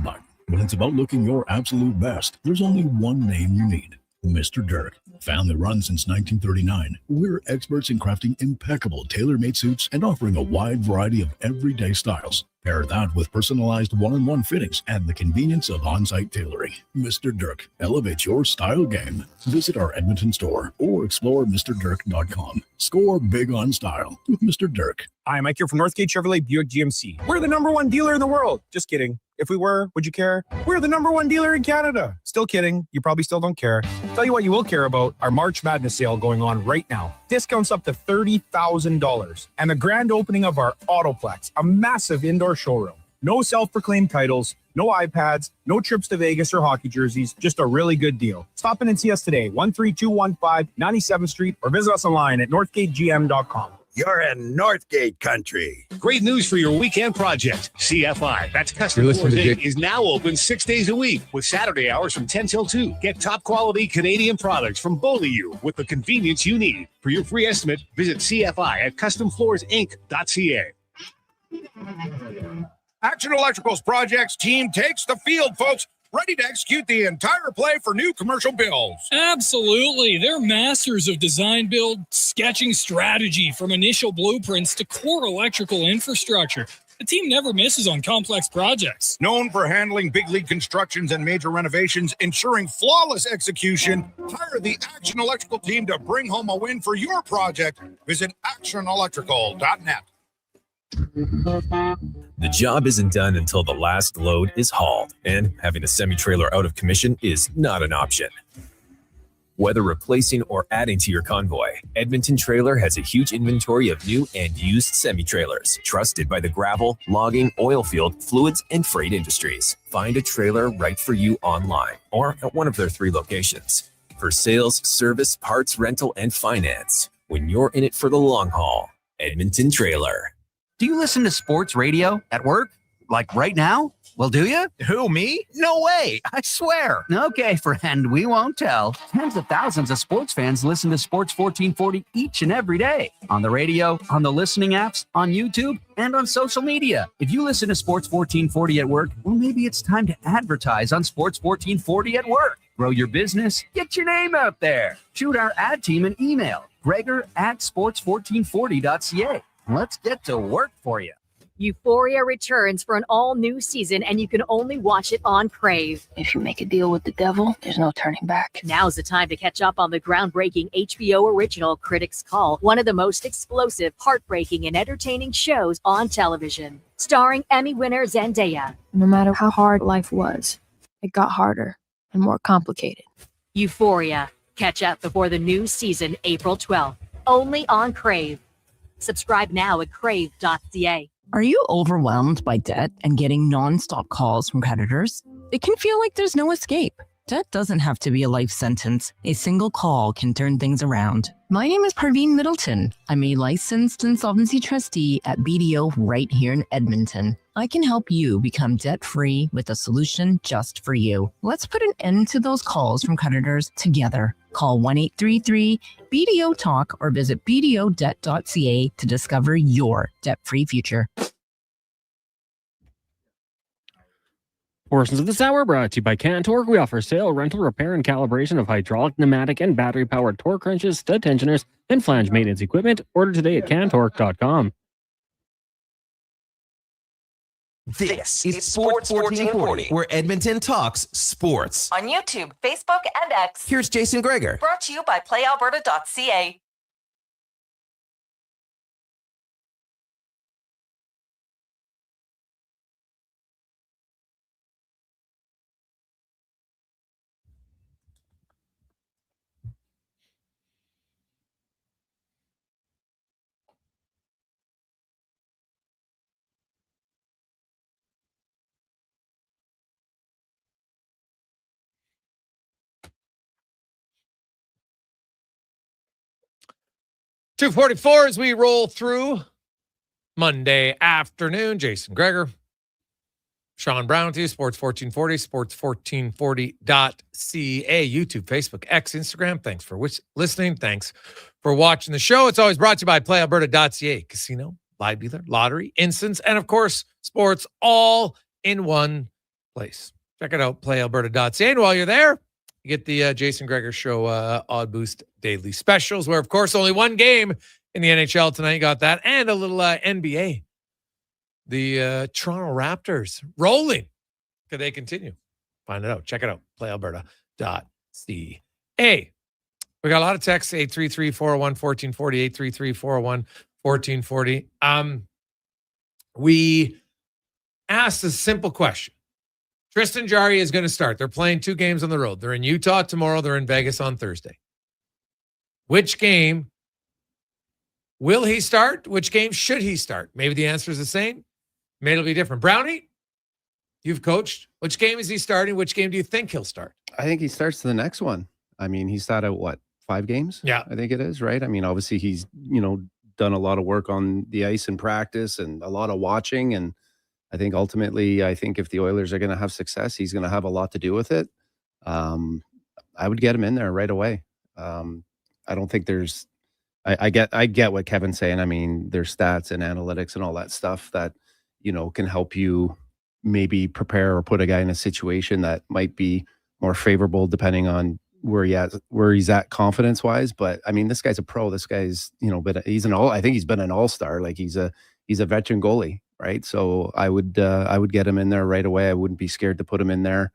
But when it's about looking your absolute best, there's only one name you need. Mr. Dirk. Family run since 1939, we're experts in crafting impeccable tailor-made suits and offering a wide variety of everyday styles. Pair that with personalized one-on-one fittings and the convenience of on-site tailoring. Mr. Dirk, elevate your style game. Visit our Edmonton store or explore MrDirk.com. Score big on style with Mr. Dirk. Hi, Mike here from Northgate Chevrolet Buick GMC. We're the #1 dealer in the world. Just kidding. If we were, would you care? We're the #1 dealer in Canada. Still kidding. You probably still don't care. Tell you what you will care about, our March Madness sale going on right now. Discounts up to $30,000. And the grand opening of our Autoplex, a massive indoor showroom. No self-proclaimed titles, no iPads, no trips to Vegas or hockey jerseys, just a really good deal. Stop in and see us today, 13215 97th Street, or visit us online at northgategm.com. You're in Northgate country. Great news for your weekend project. CFI, that's Custom Floors Inc., is now open 6 days a week with Saturday hours from 10 till 2. Get top quality Canadian products from Beaulieu with the convenience you need. For your free estimate, visit CFI at customfloorsinc.ca. Action Electrical's projects team takes the field, folks. Ready to execute the entire play for new commercial builds. Absolutely. They're masters of design build, sketching strategy from initial blueprints to core electrical infrastructure. The team never misses on complex projects. Known for handling big league constructions and major renovations, ensuring flawless execution, hire the Action Electrical team to bring home a win for your project. Visit actionelectrical.net. The job isn't done until the last load is hauled, and having a semi-trailer out of commission is not an option. Whether replacing or adding to your convoy, Edmonton Trailer has a huge inventory of new and used semi-trailers, trusted by the gravel, logging, oil field, fluids, and freight industries. Find a trailer right for you online or at one of their 3 locations. For sales, service, parts, rental, and finance, when you're in it for the long haul, Edmonton Trailer. Do you listen to sports radio at work? Like right now? Well, do you? Who, me? No way. I swear. Okay, friend, we won't tell. Tens of thousands of sports fans listen to Sports 1440 each and every day. On the radio, on the listening apps, on YouTube, and on social media. If you listen to Sports 1440 at work, well, maybe it's time to advertise on Sports 1440 at work. Grow your business. Get your name out there. Shoot our ad team an email. Gregor at sports1440.ca. Let's get to work for you. Euphoria returns for an all-new season, and you can only watch it on Crave. If you make a deal with the devil, there's no turning back. Now's the time to catch up on the groundbreaking HBO original Critics' Call, one of the most explosive, heartbreaking, and entertaining shows on television. Starring Emmy winner Zendaya. No matter how hard life was, it got harder and more complicated. Euphoria. Catch up before the new season, April 12th. Only on Crave. Subscribe now at crave.ca. Are you overwhelmed by debt and getting nonstop calls from creditors? It can feel like there's no escape. Debt doesn't have to be a life sentence. A single call can turn things around. My name is Parveen Middleton. I'm a licensed insolvency trustee at BDO right here in Edmonton. I can help you become debt-free with a solution just for you. Let's put an end to those calls from creditors together. Call 1-833-BDO-TALK or visit bdodebt.ca to discover your debt-free future. Portions of this hour brought to you by CanTorque. We offer sale, rental, repair, and calibration of hydraulic, pneumatic, and battery-powered torque wrenches, stud tensioners, and flange maintenance equipment. Order today at CanTorque.com. This is Sports 1440, where Edmonton talks sports. On YouTube, Facebook, and X. Here's Jason Gregor. Brought to you by PlayAlberta.ca. .244 as we roll through Monday afternoon. Jason Gregor, Sean Brown to you, Sports 1440, sports1440.ca, YouTube, Facebook, X, Instagram. Thanks for listening. Thanks for watching the show. It's always brought to you by PlayAlberta.ca, casino, live dealer, lottery, instance, and of course, sports all in one place. Check it out, PlayAlberta.ca. And while you're there, you get the Jason Gregor Show Odd Boost Daily Specials, where, of course, only one game in the NHL tonight. You got that. And a little NBA. The Toronto Raptors rolling. Could they continue? Find it out. Check it out. PlayAlberta.ca. We got a lot of texts. 833-401-1440. 833-401-1440. We asked a simple question. Tristan Jarry is going to start. They're playing 2 games on the road. They're in Utah tomorrow. They're in Vegas on Thursday. Which game will he start? Which game should he start? Maybe the answer is the same. Maybe it'll be different. Brownie, you've coached. Which game is he starting? Which game do you think he'll start? I think he starts the next one. I mean, he's sat out, 5 games? Yeah. I think it is, right? I mean, obviously he's, done a lot of work on the ice in practice and a lot of watching, and I think ultimately, if the Oilers are going to have success, he's going to have a lot to do with it. I would get him in there right away. I don't think there's. I get what Kevin's saying. I mean, there's stats and analytics and all that stuff that can help you maybe prepare or put a guy in a situation that might be more favorable depending on where he's at confidence wise. But I mean, this guy's a pro. This guy's he's I think he's been an all-star. Like he's a veteran goalie. Right. So I would get him in there right away. I wouldn't be scared to put him in there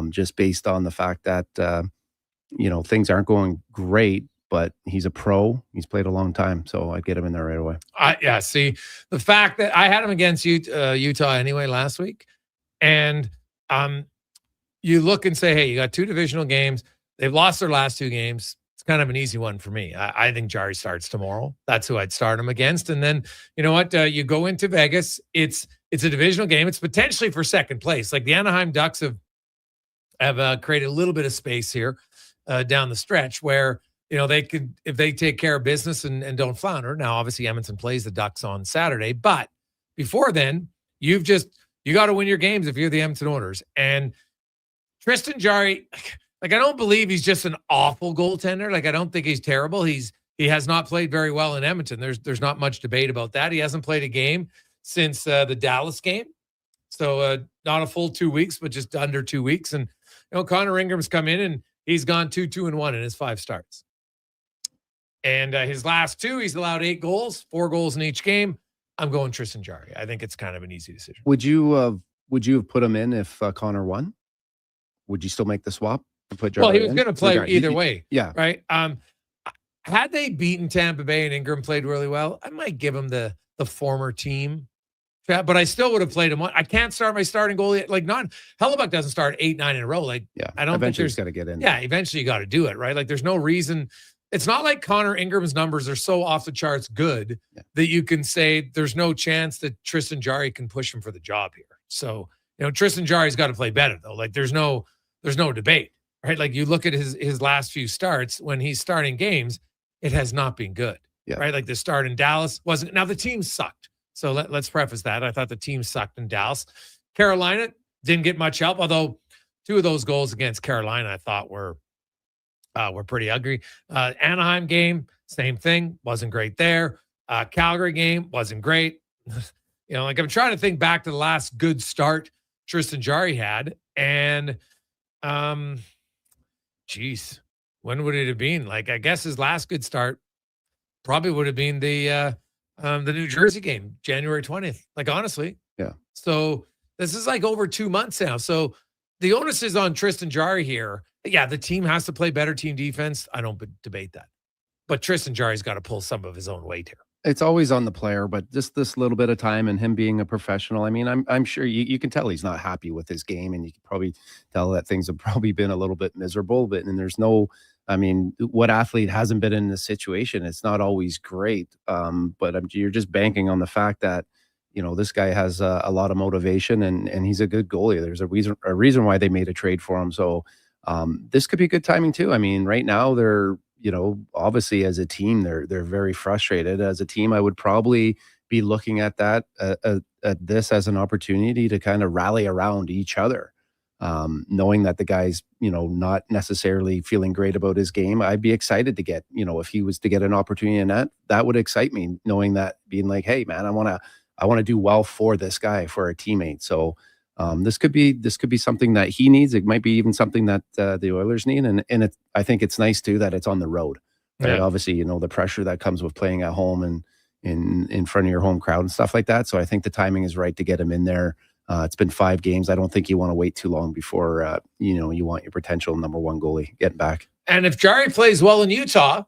just based on the fact that, things aren't going great but he's a pro. He's played a long time, so I'd get him in there right away. Yeah, see, the fact that I had him against Utah anyway last week, and you look and say, hey, you got 2 divisional games. They've lost their last 2 games. It's kind of an easy one for me. I think Jari starts tomorrow. That's who I'd start him against. And then, you know what? You go into Vegas. It's a divisional game. It's potentially for second place. Like the Anaheim Ducks have created a little bit of space here down the stretch where, you know, they could, if they take care of business and don't flounder. Now, obviously, Edmonton plays the Ducks on Saturday. But before then, you got to win your games if you're the Edmonton Oilers. And Tristan Jarry, like, I don't believe he's just an awful goaltender. Like, I don't think he's terrible. He has not played very well in Edmonton. There's not much debate about that. He hasn't played a game since the Dallas game. So not a full 2 weeks, but just under 2 weeks. And, you know, Connor Ingram's come in and he's gone 2-2-1 in his 5 starts. And his last 2, he's allowed 8 goals, 4 goals in each game. I'm going Tristan Jarry. I think it's kind of an easy decision. Would you have put him in if Connor won? Would you still make the swap? Well, he was going to play either way. Yeah. Right. Had they beaten Tampa Bay and Ingram played really well, I might give him the former team. But I still would have played him. I can't start my starting goalie. Like, Hellebuck doesn't start 8-9 in a row. Like, yeah, I don't eventually think he's got to get in. Yeah, eventually you got to do it, right? Like, there's no reason. It's not like Connor Ingram's numbers are so off the charts good that you can say there's no chance that Tristan Jarry can push him for the job here. So, you know, Tristan Jarry's got to play better though. Like, there's no debate, right? Like, you look at his last few starts when he's starting games, it has not been good, right? Like the start in Dallas wasn't. Now the team sucked, so let's preface that. I thought the team sucked in Dallas. Carolina didn't get much help, although 2 of those goals against Carolina I thought were pretty ugly. Anaheim game, same thing, wasn't great there. Calgary game wasn't great. You know, like, I'm trying to think back to the last good start Tristan Jarry had, and when would it have been? Like, I guess his last good start probably would have been the New Jersey game, January 20th. Like, honestly. Yeah. So this is like over 2 months now. So the onus is on Tristan Jarry here. Yeah, the team has to play better team defense. I don't debate that. But Tristan Jarry's got to pull some of his own weight here. It's always on the player, but just this little bit of time and him being a professional. I mean, I'm sure you can tell he's not happy with his game, and you can probably tell that things have probably been a little bit miserable. And there's no, I mean, what athlete hasn't been in this situation? It's not always great, but you're just banking on the fact that, you know, this guy has a lot of motivation and he's a good goalie. There's a reason why they made a trade for him. So this could be good timing too. I mean, right now they're, you know, obviously as a team, they're very frustrated. As a team, I would probably be looking at that at this as an opportunity to kind of rally around each other, knowing that the guy's, you know, not necessarily feeling great about his game. I'd be excited to get, you know, if he was to get an opportunity in that would excite me, knowing that, being like, hey man, I want to do well for this guy, for a teammate. So this could be something that he needs. It might be even something that the Oilers need. And I think it's nice too that it's on the road. Right? Yeah. Obviously, you know, the pressure that comes with playing at home and in front of your home crowd and stuff like that. So I think the timing is right to get him in there. It's been 5 games. I don't think you want to wait too long before you know, you want your potential number 1 goalie getting back. And if Jarry plays well in Utah,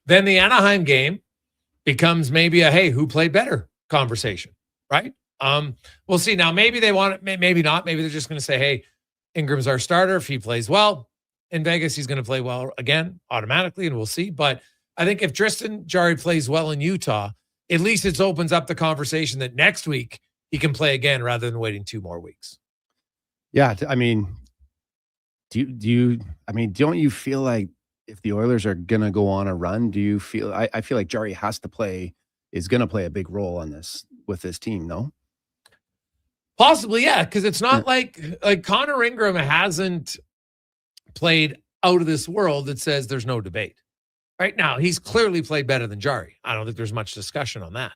then the Anaheim game becomes maybe a, hey, who played better conversation, right? We'll see. Now, maybe they want it, maybe not. Maybe they're just going to say, hey, Ingram's our starter. If he plays well in Vegas, he's going to play well again automatically, and we'll see. But I think if Tristan Jarry plays well in Utah, at least it opens up the conversation that next week he can play again rather than waiting 2 more weeks. Yeah. I mean, don't you feel like if the Oilers are going to go on a run, do you feel, I feel like Jarry is going to play a big role on this with this team, no? Possibly, yeah, because it's not like Connor Ingram hasn't played out of this world that says there's no debate. Right now, he's clearly played better than Jarry. I don't think there's much discussion on that.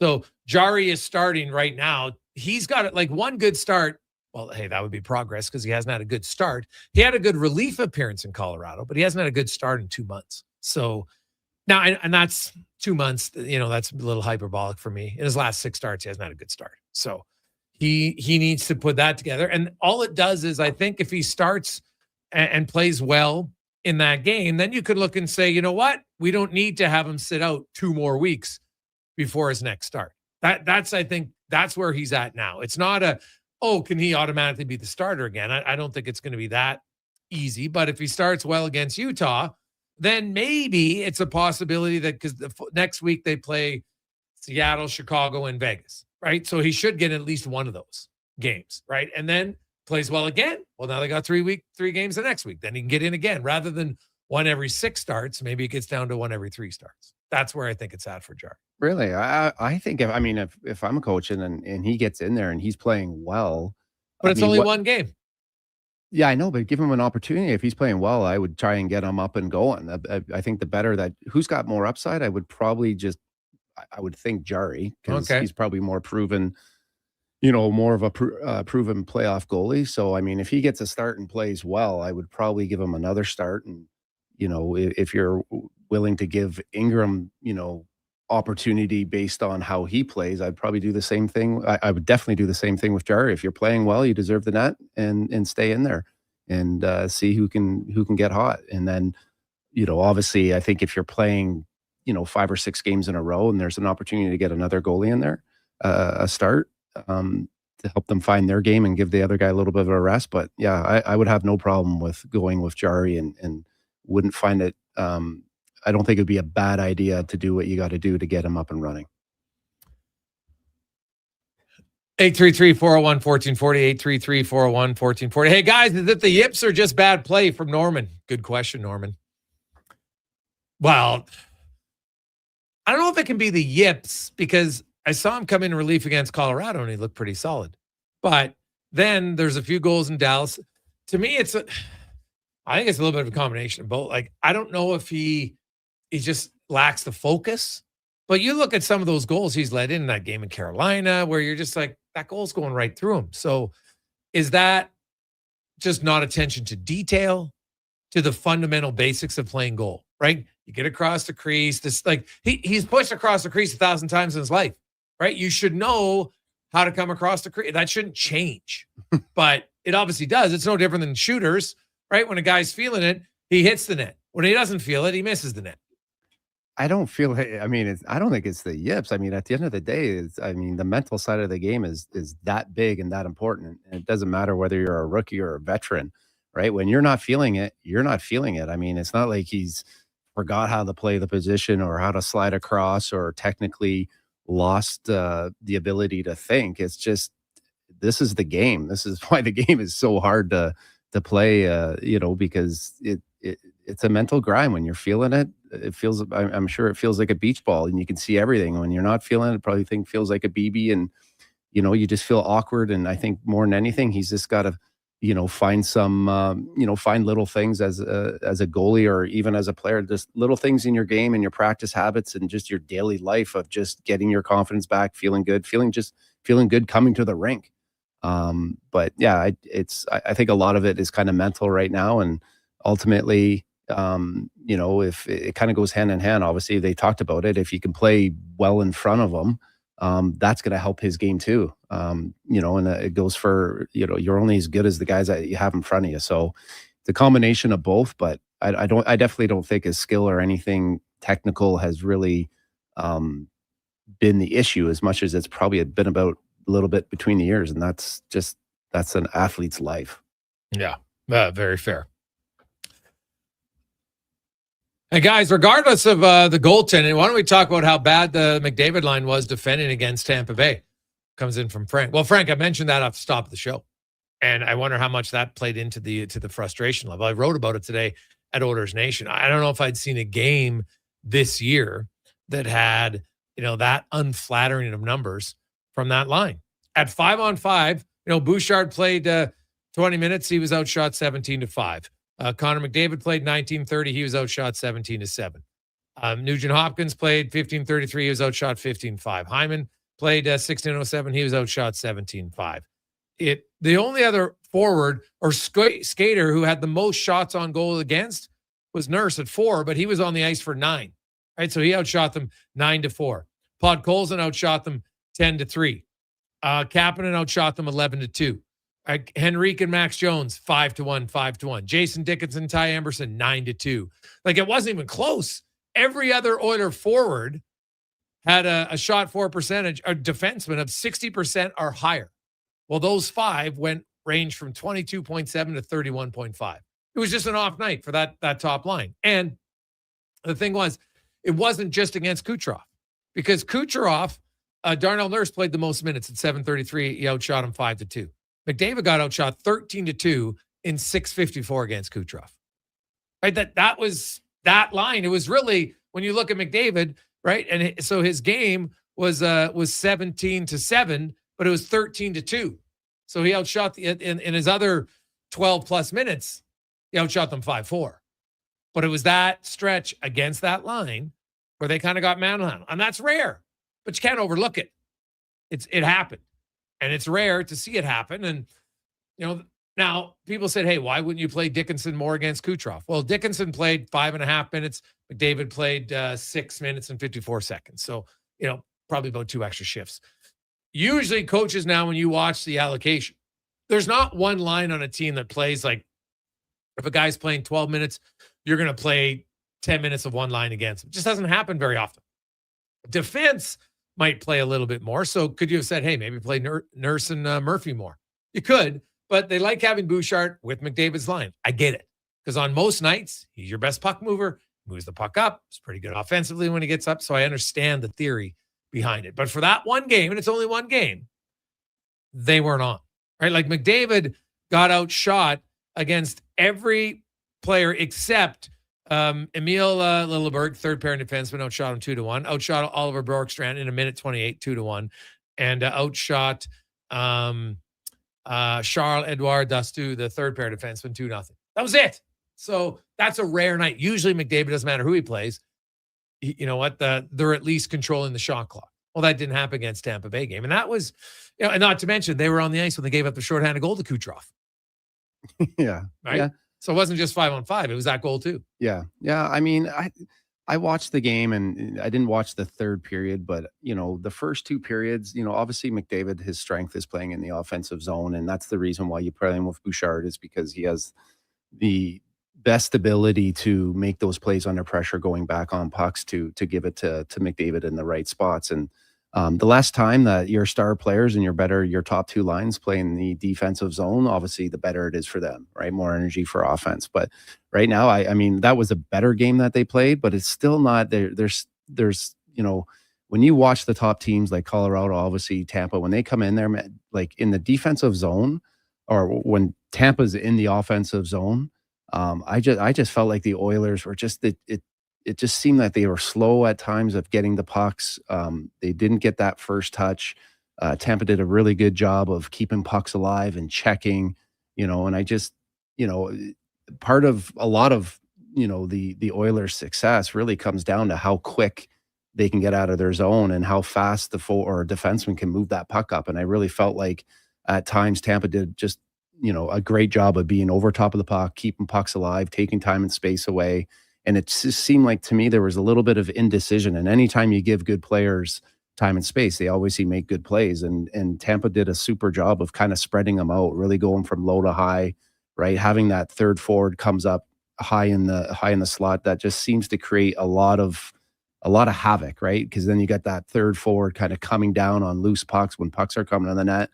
So Jarry is starting right now. He's got it like 1 good start. Well, hey, that would be progress because he hasn't had a good start. He had a good relief appearance in Colorado, but he hasn't had a good start in 2 months. So now, and that's 2 months, you know, that's a little hyperbolic for me. In his last 6 starts, he hasn't had a good start. So he needs to put that together. And all it does is, I think if he starts and plays well in that game, then you could look and say, you know what? We don't need to have him sit out 2 more weeks before his next start. I think that's where he's at now. It's not can he automatically be the starter again? I don't think it's going to be that easy, but if he starts well against Utah, then maybe it's a possibility that because next week they play Seattle, Chicago, and Vegas, right? So he should get at least one of those games, right? And then plays well again. Well, now they got 3 games the next week. Then he can get in again rather than 1 every 6 starts. Maybe it gets down to 1 every 3 starts. That's where I think it's at for Jar. Really, I think if I'm a coach and he gets in there and he's playing well, but it's only 1 game. Yeah, I know, but give him an opportunity. If he's playing well, I would try and get him up and going. I think the better that who's got more upside, I would probably I would think Jari, because he's probably more proven, more of a proven playoff goalie. So, if he gets a start and plays well, I would probably give him another start. And, if you're willing to give Ingram, opportunity based on how he plays, I'd probably do the same thing. I would definitely do the same thing with Jari. If you're playing well, you deserve the net and stay in there and see who can get hot. And then, obviously, I think if you're playing, 5 or 6 games in a row and there's an opportunity to get another goalie in there, a start to help them find their game and give the other guy a little bit of a rest. But yeah, I would have no problem with going with Jari and wouldn't find it. I don't think it'd be a bad idea to do what you got to do to get him up and running. 833-401-1440, 833-401-1440. Hey, guys, is it the yips or just bad play from Norman? Good question, Norman. Well, I don't know if it can be the yips because I saw him come in relief against Colorado and he looked pretty solid. But then there's a few goals in Dallas. To me, I think it's a little bit of a combination of both. Like, I don't know if he just lacks the focus. But you look at some of those goals he's led in that game in Carolina where you're just like, that goal's going right through him. So is that just not attention to detail, to the fundamental basics of playing goal, right? You get across the crease. He's pushed across the crease 1,000 times in his life, right? You should know how to come across the crease. That shouldn't change, but it obviously does. It's no different than shooters, right? When a guy's feeling it, he hits the net. When he doesn't feel it, he misses the net. I don't feel. I don't think it's the yips. At the end of the day, the mental side of the game is that big and that important. And it doesn't matter whether you're a rookie or a veteran, right? When you're not feeling it, you're not feeling it. It's not like he's forgot how to play the position or how to slide across or technically lost the ability to think. It's just, this is the game. This is why the game is so hard to play, because it's a mental grind. When you're feeling it, it feels, I'm sure it feels like a beach ball and you can see everything. When you're not feeling it, probably feels like a BB and, you just feel awkward. And I think more than anything, he's just got to, find some, find little things as a goalie or even as a player, just little things in your game and your practice habits and just your daily life of just getting your confidence back, feeling good coming to the rink. But yeah, I think a lot of it is kind of mental right now. And ultimately, if it kind of goes hand in hand, obviously they talked about it. If you can play well in front of them, that's going to help his game too. And it goes for, you're only as good as the guys that you have in front of you. So it's a combination of both, but I definitely don't think his skill or anything technical has really, been the issue as much as it's probably been about a little bit between the years. And that's an athlete's life. Yeah. Very fair. And guys, regardless of the goaltending, why don't we talk about how bad the McDavid line was defending against Tampa Bay? Comes in from Frank. Well, Frank, I mentioned that off the top of the show, and I wonder how much that played into the frustration level. I wrote about it today at Oilers Nation. I don't know if I'd seen a game this year that had that unflattering of numbers from that line. At 5-on-5, Bouchard played 20 minutes. He was outshot 17-5. Connor McDavid played 19-30. He was outshot 17-7. Nugent Hopkins played 15-33. He was outshot 15-5. Hyman played 16-07. He was outshot 17-5. The only other forward or skater who had the most shots on goal against was Nurse at 4, but he was on the ice for 9. Right, so he outshot them 9-4. Podkolzin outshot them 10-3. Kapanen outshot them 11-2. Henrique and Max Jones, 5-1, 5-1. Jason Dickinson, Ty Emberson, 9-2. Like, it wasn't even close. Every other Oiler forward had a shot for percentage, a defenseman of 60% or higher. Well, those 5 ranged from 22.7 to 31.5. It was just an off night for that top line. And the thing was, it wasn't just against Kucherov, because Kucherov, Darnell Nurse played the most minutes at 7:33. He outshot him 5-2. McDavid got outshot 13-2 in 6:54 against Kucherov. Right? That was that line. It was really, when you look at McDavid, right? And so his game was 17-7, but it was 13-2. So he outshot in his other 12 plus minutes, he outshot them 5-4. But it was that stretch against that line where they kind of got manhandled. And that's rare, but you can't overlook it. It happened. And it's rare to see it happen. And, now people said, hey, why wouldn't you play Dickinson more against Kucherov? Well, Dickinson played 5.5 minutes. McDavid played 6 minutes and 54 seconds. So, probably about 2 extra shifts. Usually coaches now, when you watch the allocation, there's not one line on a team that plays like, if a guy's playing 12 minutes, you're going to play 10 minutes of one line against him. It just doesn't happen very often. Defense might play a little bit more. So could you have said, hey, maybe play Nurse and Murphy more? You could, but they like having Bouchard with McDavid's line. I get it. Because on most nights, he's your best puck mover, moves the puck up. He's pretty good offensively when he gets up. So I understand the theory behind it. But for that one game, and it's only one game, they weren't on. Right? Like, McDavid got outshot against every player except Emil Lilleberg, third pairing defenseman, outshot him 2-1. Outshot Oliver Bjorkstrand in 1:28, 2-1. And outshot Charles-Edouard Dastu, the third pair defenseman, 2-0. That was it. So that's a rare night. Usually McDavid, doesn't matter who he plays, you know what, they're at least controlling the shot clock. Well, that didn't happen against Tampa Bay game. And that was, and not to mention, they were on the ice when they gave up the shorthanded goal to Kucherov. Yeah. Right? Yeah. So it wasn't just 5-on-5. It was that goal too. Yeah. Yeah. I mean, I watched the game, and I didn't watch the third period, but the first 2 periods, obviously McDavid, his strength is playing in the offensive zone. And that's the reason why you play him with Bouchard, is because he has the best ability to make those plays under pressure, going back on pucks to give it to McDavid in the right spots. And the less time that your star players and your top 2 lines play in the defensive zone, obviously the better it is for them, right? More energy for offense. But right now, I mean, that was a better game that they played, but it's still not there. There's when you watch the top teams like Colorado, obviously Tampa, when they come in there, like in the defensive zone, or when Tampa's in the offensive zone, I just felt like the Oilers were just it just seemed like they were slow at times of getting the pucks. They didn't get that first touch. Tampa did a really good job of keeping pucks alive and checking, and I just, part of a lot of, the Oilers' success really comes down to how quick they can get out of their zone and how fast the defenseman can move that puck up. And I really felt like at times Tampa did just, a great job of being over top of the puck, keeping pucks alive, taking time and space away. And it just seemed like to me there was a little bit of indecision. And anytime you give good players time and space, they always make good plays. And Tampa did a super job of kind of spreading them out, really going from low to high, right? Having that third forward comes up high in the slot, that just seems to create a lot of havoc, right? Because then you got that third forward kind of coming down on loose pucks when pucks are coming on the net.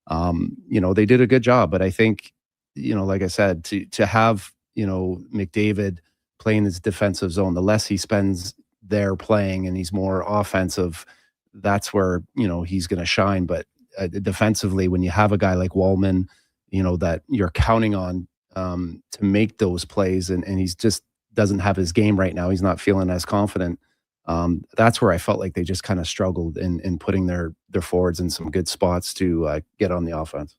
They did a good job, but I think, like I said, to have, McDavid playing his defensive zone, the less he spends there playing and he's more offensive, that's where, he's going to shine. But defensively, when you have a guy like Wallman, that you're counting on to make those plays, and he's just doesn't have his game right now, he's not feeling as confident. That's where I felt like they just kind of struggled in putting their forwards in some good spots to get on the offense.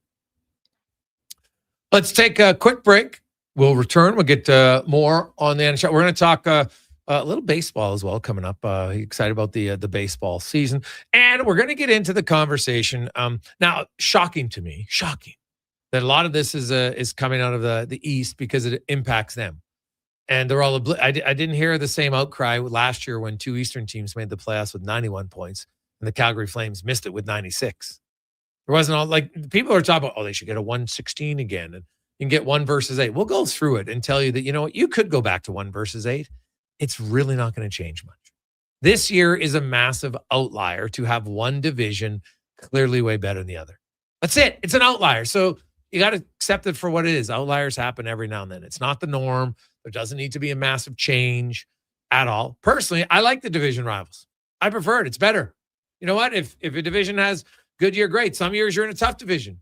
Let's take a quick break. We'll return. We'll get more on the NHL. We're going to talk a little baseball as well coming up. Excited about the baseball season. And we're going to get into the conversation. Now, shocking to me, that a lot of this is coming out of the East because it impacts them. And they're all I didn't hear the same outcry last year when 2 Eastern teams made the playoffs with 91 points and the Calgary Flames missed it with 96. There wasn't all like people are talking about, they should get a 116 again and you can get 1 versus 8. We'll go through it and tell you that, you know what, you could go back to 1 versus 8. It's really not going to change much. This year is a massive outlier to have one division clearly way better than the other. That's it. It's an outlier. So you got to accept it for what it is. Outliers happen every now and then. It's not the norm. There doesn't need to be a massive change at all. Personally, I like the division rivals. I prefer it. It's better. You know what? If a division has good year, great. Some years you're in a tough division.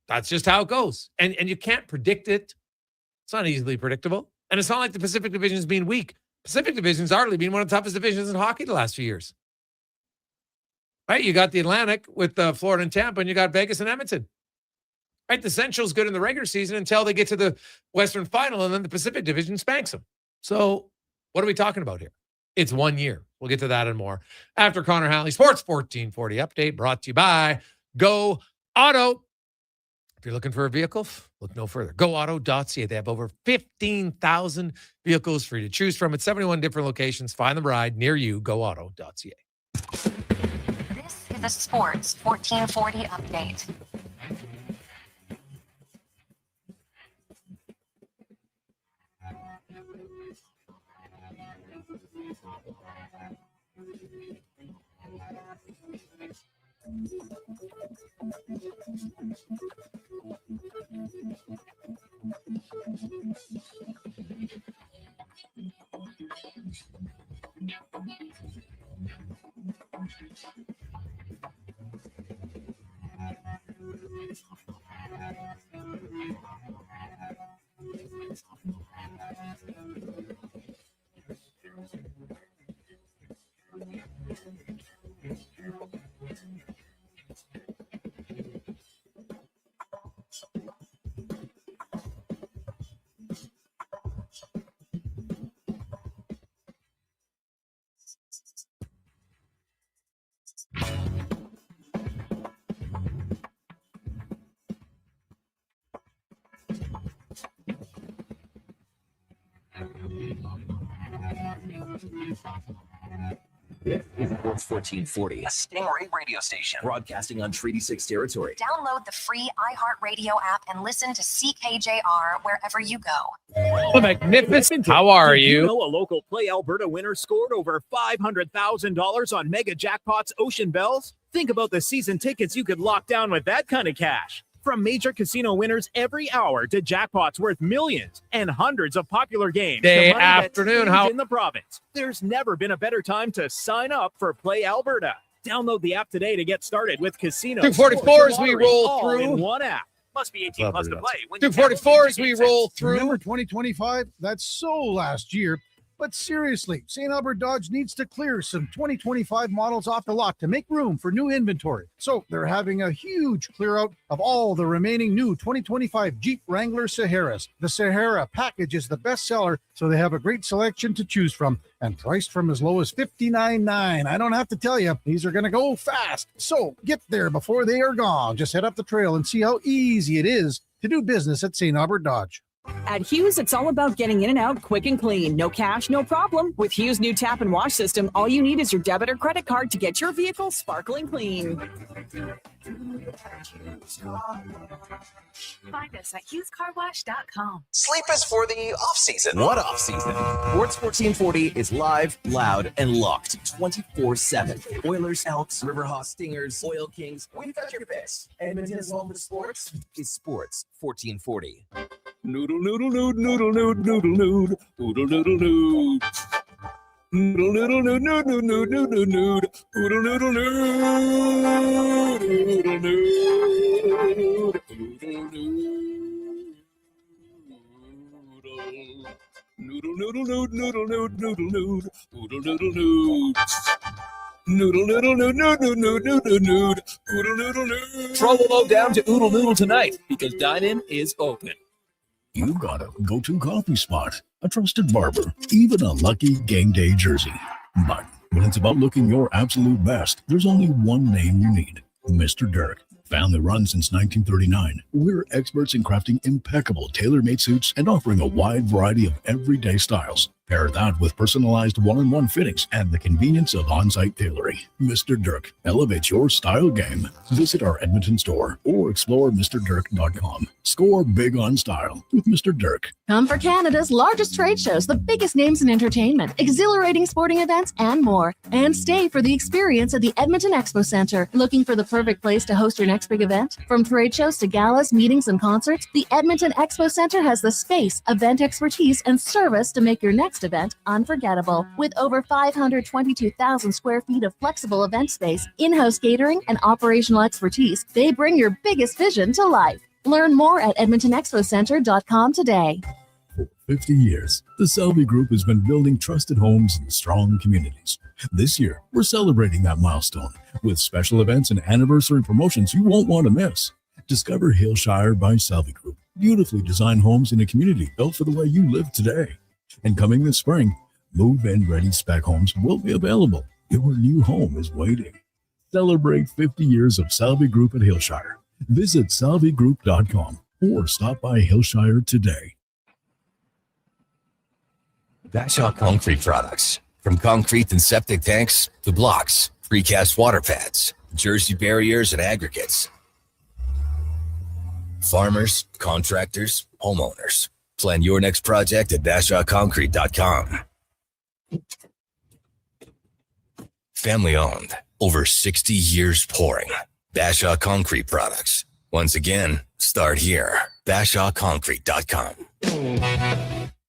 That's just how it goes. And you can't predict it. It's not easily predictable. And it's not like the Pacific Division is being weak. Pacific Division's hardly been one of the toughest divisions in hockey the last few years. Right? You got the Atlantic with Florida and Tampa, and you got Vegas and Edmonton. Right? The Central's good in the regular season until they get to the Western Final, and then the Pacific Division spanks them. So what are we talking about here? It's 1 year. We'll get to that and more after Connor Halley Sports 1440 update brought to you by Go Auto. If you're looking for a vehicle, look no further. GoAuto.ca. They have over 15,000 vehicles for you to choose from at 71 different locations. Find the ride near you. GoAuto.ca. This is the Sports 1440 update. This is Sports 1440, a Stingray radio station broadcasting on Treaty 6 territory. Download the free iHeartRadio app and listen to CKJR wherever you go. Oh, magnificent. How are Did you? know a local Play Alberta winner scored over $500,000 on Mega Jackpots Ocean Bells? Think about the season tickets you could lock down with that kind of cash. From major casino winners every hour to jackpots worth millions and hundreds of popular games. Day the money that afternoon, stays how- in the province. There's never been a better time to sign up for Play Alberta. Download the app today to get started with casinos. 244 as we lottery, roll all through. in one app. Must be 18 plus to play. When you 244 as download we the roll through. Remember 2025? That's so last year. But seriously, St. Albert Dodge needs to clear some 2025 models off the lot to make room for new inventory. So they're having a huge clear out of all the remaining new 2025 Jeep Wrangler Saharas. The Sahara package is the best seller, so they have a great selection to choose from and priced from as low as $59,900. I don't have to tell you, these are going to go fast. So get there before they are gone. Just head up the trail and see how easy it is to do business at St. Albert Dodge. At Hughes, it's all about getting in and out quick and clean. No cash, no problem. With Hughes' new tap and wash system, all you need is your debit or credit card to get your vehicle sparkling clean. Find us at HughesCarWash.com. Sleep is for the off-season. What off-season? Sports 1440 is live, loud, and locked 24/7. Oilers, Elks, Riverhawks, Stingers, Oil Kings. We've got your picks. Edmonton's home for sports is Sports 1440. Noodle, noodle, noodle, noodle, noodle, noodle, noodle, noodle, noodle, noodle. Noodle, noodle, noodle, noodle, noodle, noodle, noodle, noodle, noodle, noodle, noodle, noodle, noodle, noodle, noodle, noodle, noodle, noodle, noodle. Noodle, noodle, noodle, noodle, noodle, noodle, noodle, noodle, noodle, noodle. Trouble low down to Oodle Noodle tonight because dine-in is open. You've got a go-to coffee spot, a trusted barber, even a lucky game day jersey. But when it's about looking your absolute best, there's only one name you need, Mr. Dirk. Family run since 1939, we're experts in crafting impeccable tailor-made suits and offering a wide variety of everyday styles. Pair that with personalized one-on-one fittings and the convenience of on-site tailoring. Mr. Dirk, elevate your style game. Visit our Edmonton store or explore MrDirk.com. Score big on style with Mr. Dirk. Come for Canada's largest trade shows, the biggest names in entertainment, exhilarating sporting events, and more. And stay for the experience at the Edmonton Expo Centre. Looking for the perfect place to host your next big event? From trade shows to galas, meetings, and concerts, the Edmonton Expo Centre has the space, event expertise, and service to make your next event unforgettable. With over 522,000 square feet of flexible event space, in-house catering, and operational expertise, they bring your biggest vision to life. Learn more at edmontonexpocentre.com today. For 50 years, the Selby Group has been building trusted homes and strong communities. This year, we're celebrating that milestone with special events and anniversary promotions you won't want to miss. Discover Hillshire by Selby Group, beautifully designed homes in a community built for the way you live today. And coming this spring, move-in ready spec homes will be available. Your new home is waiting. Celebrate 50 years of Selby Group at Hillshire. Visit selvygroup.com or stop by Hillshire today. Bashaw Concrete Products. From concrete and septic tanks to blocks, precast water pads, jersey barriers, and aggregates. Farmers, contractors, homeowners. Plan your next project at BashawConcrete.com. Family owned, over 60 years pouring. Bashaw Concrete Products. Once again, start here. BashawConcrete.com.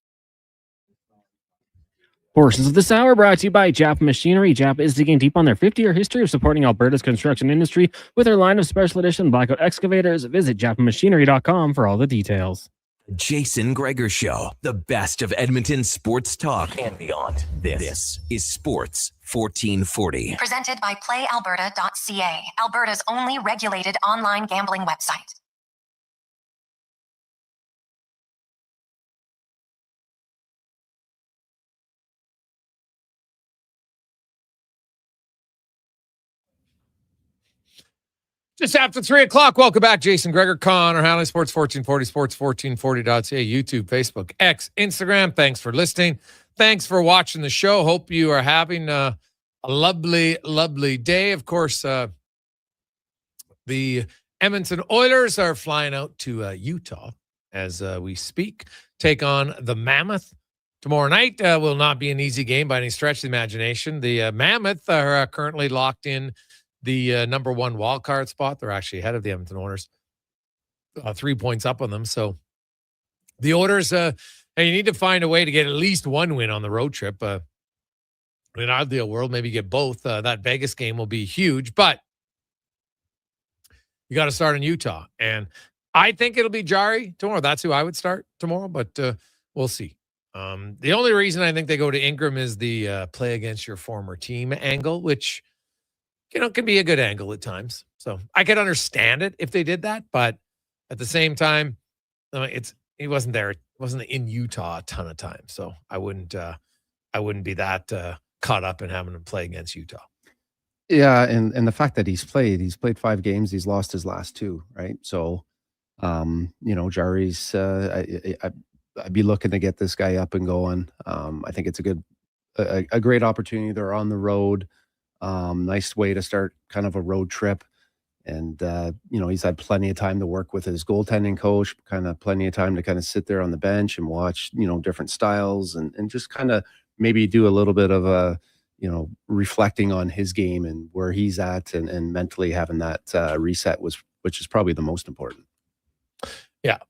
Portions of this hour brought to you by Japa Machinery. Japa is digging deep on their 50-year history of supporting Alberta's construction industry with their line of special edition blackout excavators. Visit japamachinery.com for all the details. Jason Gregor Show, the best of Edmonton sports talk and beyond. This is Sports 1440. Presented by PlayAlberta.ca, Alberta's only regulated online gambling website. Just after 3 o'clock. Welcome back, Jason Gregor, Connor Clattenburg, Sports 1440, sports1440.ca, YouTube, Facebook, X, Instagram. Thanks for listening. Thanks for watching the show. Hope you are having a lovely, lovely day. Of course, the Edmonton Oilers are flying out to Utah as we speak, take on the Mammoth. Tomorrow night will not be an easy game by any stretch of the imagination. The Mammoth are currently locked in the number one wild card spot. They're actually ahead of the Edmonton Oilers, 3 points up on them. So the Oilers, you need to find a way to get at least one win on the road trip. In an ideal world, maybe get both. That Vegas game will be huge, but you got to start in Utah. And I think it'll be Jari tomorrow. That's who I would start tomorrow, but we'll see. The only reason I think they go to Ingram is the play against your former team angle, which can be a good angle at times. So I could understand it if they did that, but at the same time, he wasn't there. It wasn't in Utah a ton of times. So I wouldn't be that caught up in having him play against Utah. Yeah, and the fact that he's played 5 games, he's lost his last 2, right? So, Jari's, I'd be looking to get this guy up and going. I think it's a great opportunity. They're on the road. Nice way to start kind of a road trip. And, he's had plenty of time to work with his goaltending coach, kind of plenty of time to kind of sit there on the bench and watch, different styles and just kind of maybe do a little bit of a, reflecting on his game and where he's at and mentally having that reset which is probably the most important. Yeah.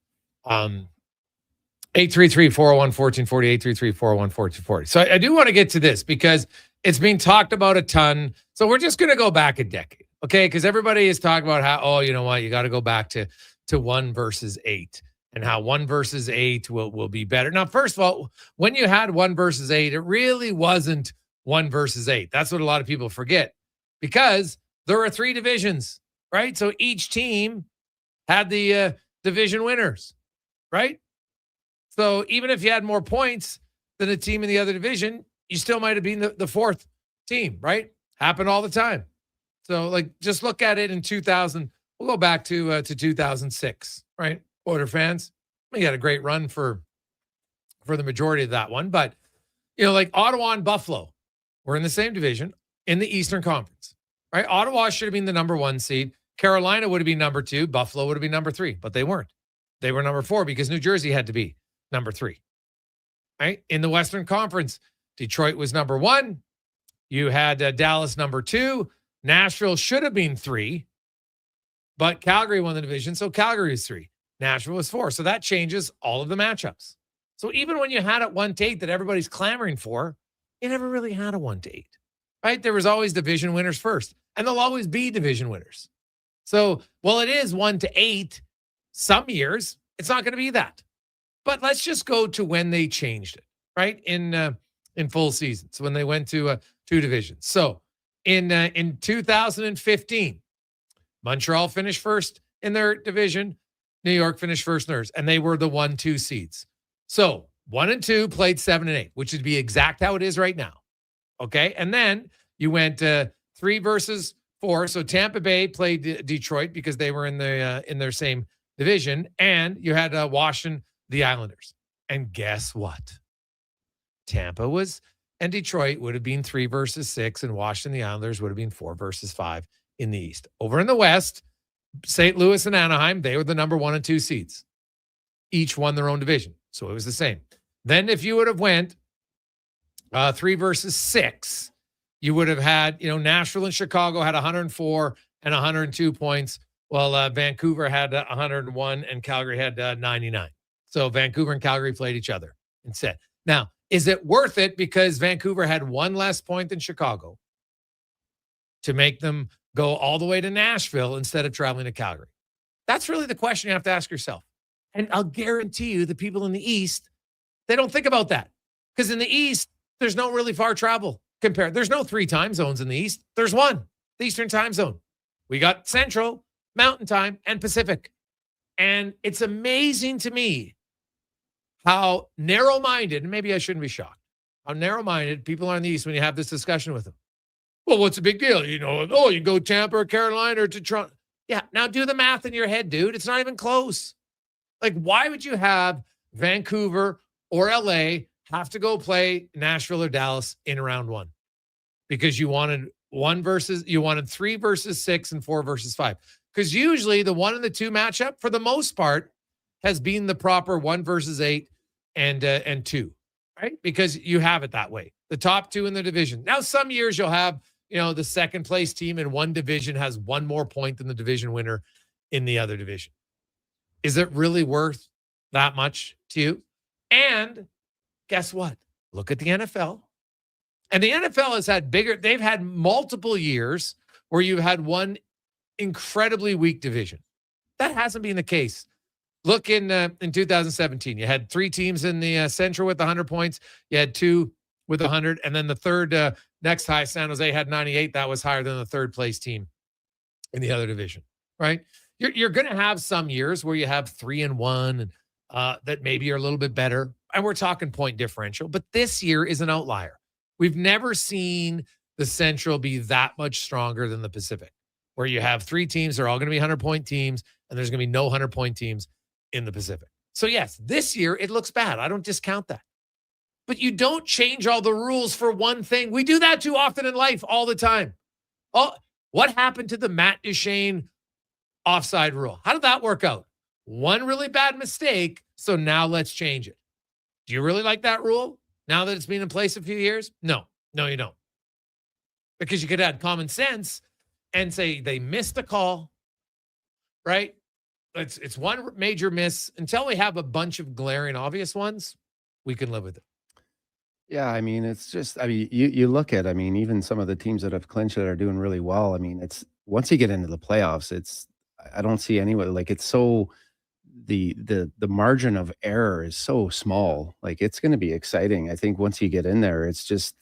833-401-1440, 833-401-1440. So I do want to get to this because it's being talked about a ton. So we're just going to go back a decade, okay? Because everybody is talking about how, you know what, you got to go back to 1 versus 8 and how 1 versus 8 will be better. Now, first of all, when you had 1 versus 8, it really wasn't 1 versus 8. That's what a lot of people forget because there are 3 divisions, right? So each team had the division winners, right? So even if you had more points than a team in the other division, you still might have been the 4th team, right? Happened all the time. So just look at it in 2000. We'll go back to 2006, right? Oilers fans, we had a great run for the majority of that one, but like Ottawa and Buffalo were in the same division in the Eastern Conference, right? Ottawa should have been the number 1 seed. Carolina would have been number 2. Buffalo would have been number 3, but they weren't. They were number 4 because New Jersey had to be number 3, right? In the Western Conference, Detroit was number 1. You had Dallas number 2. Nashville should have been 3, but Calgary won the division, so Calgary is 3. Nashville was 4. So that changes all of the matchups. So even when you had it 1-8 that everybody's clamoring for, you never really had a 1-8, right? There was always division winners first, and there'll always be division winners. So, well, it is 1-8. Some years, it's not going to be that. But let's just go to when they changed it, right? In full seasons, when they went to 2 divisions. So in 2015, Montreal finished first in their division. New York finished first in theirs, and they were the 1-2 seeds. So 1 and 2 played 7 and 8, which would be exact how it is right now. Okay. And then you went 3 versus 4. So Tampa Bay played Detroit because they were in their same division, and you had Washington, the Islanders. And guess what? Tampa and Detroit would have been 3 versus 6, and Washington, the Islanders would have been 4 versus 5 in the East. Over in the West, St. Louis and Anaheim, they were the number 1 and 2 seeds. Each won their own division. So it was the same. Then if you would have went 3 versus 6, you would have had, Nashville and Chicago had 104 and 102 points, while Vancouver had 101 and Calgary had 99. So Vancouver and Calgary played each other instead. Now, is it worth it because Vancouver had 1 less point than Chicago to make them go all the way to Nashville instead of traveling to Calgary? That's really the question you have to ask yourself. And I'll guarantee you the people in the East, they don't think about that. Because in the East, there's no really far travel compared. There's no 3 time zones in the East. There's 1, the Eastern time zone. We got Central, Mountain Time, and Pacific. And it's amazing to me how narrow-minded, and maybe I shouldn't be shocked, how narrow-minded people are in the East when you have this discussion with them. Well, what's the big deal? You go Tampa or Carolina or to Toronto. Yeah, now do the math in your head, dude. It's not even close. Like, why would you have Vancouver or LA have to go play Nashville or Dallas in round 1? Because you wanted 3 versus 6 and 4 versus 5. Because usually the 1 and the 2 matchup, for the most part, has been the proper 1 versus 8 and 2, right? Because you have it that way. The top 2 in the division. Now, some years you'll have, the second place team in one division has 1 more point than the division winner in the other division. Is it really worth that much to you? And guess what? Look at the NFL. And the NFL has had they've had multiple years where you've had one incredibly weak division. That hasn't been the case. Look in 2017, you had 3 teams in the Central with 100 points. You had 2 with 100. And then the third next high, San Jose, had 98. That was higher than the third place team in the other division, right? You're going to have some years where you have 3 and 1 and that maybe are a little bit better. And we're talking point differential, but this year is an outlier. We've never seen the Central be that much stronger than the Pacific, where you have 3 teams. They're all going to be 100-point teams, and there's going to be no 100-point teams in the Pacific. So yes, this year it looks bad. I don't discount that. But you don't change all the rules for one thing. We do that too often in life all the time. Oh, what happened to the Matt Duchene offside rule? How did that work out? One really bad mistake, so now let's change it. Do you really like that rule now that it's been in place a few years? No, you don't. Because you could add common sense and say they missed the call, right? It's one major miss. Until we have a bunch of glaring obvious ones, we can live with it. Yeah, I mean, it's just, you look at, even some of the teams that have clinched that are doing really well. It's once you get into the playoffs, I don't see anyone, like, it's so, the margin of error is so small. Like, it's going to be exciting. I think once you get in there, it's just,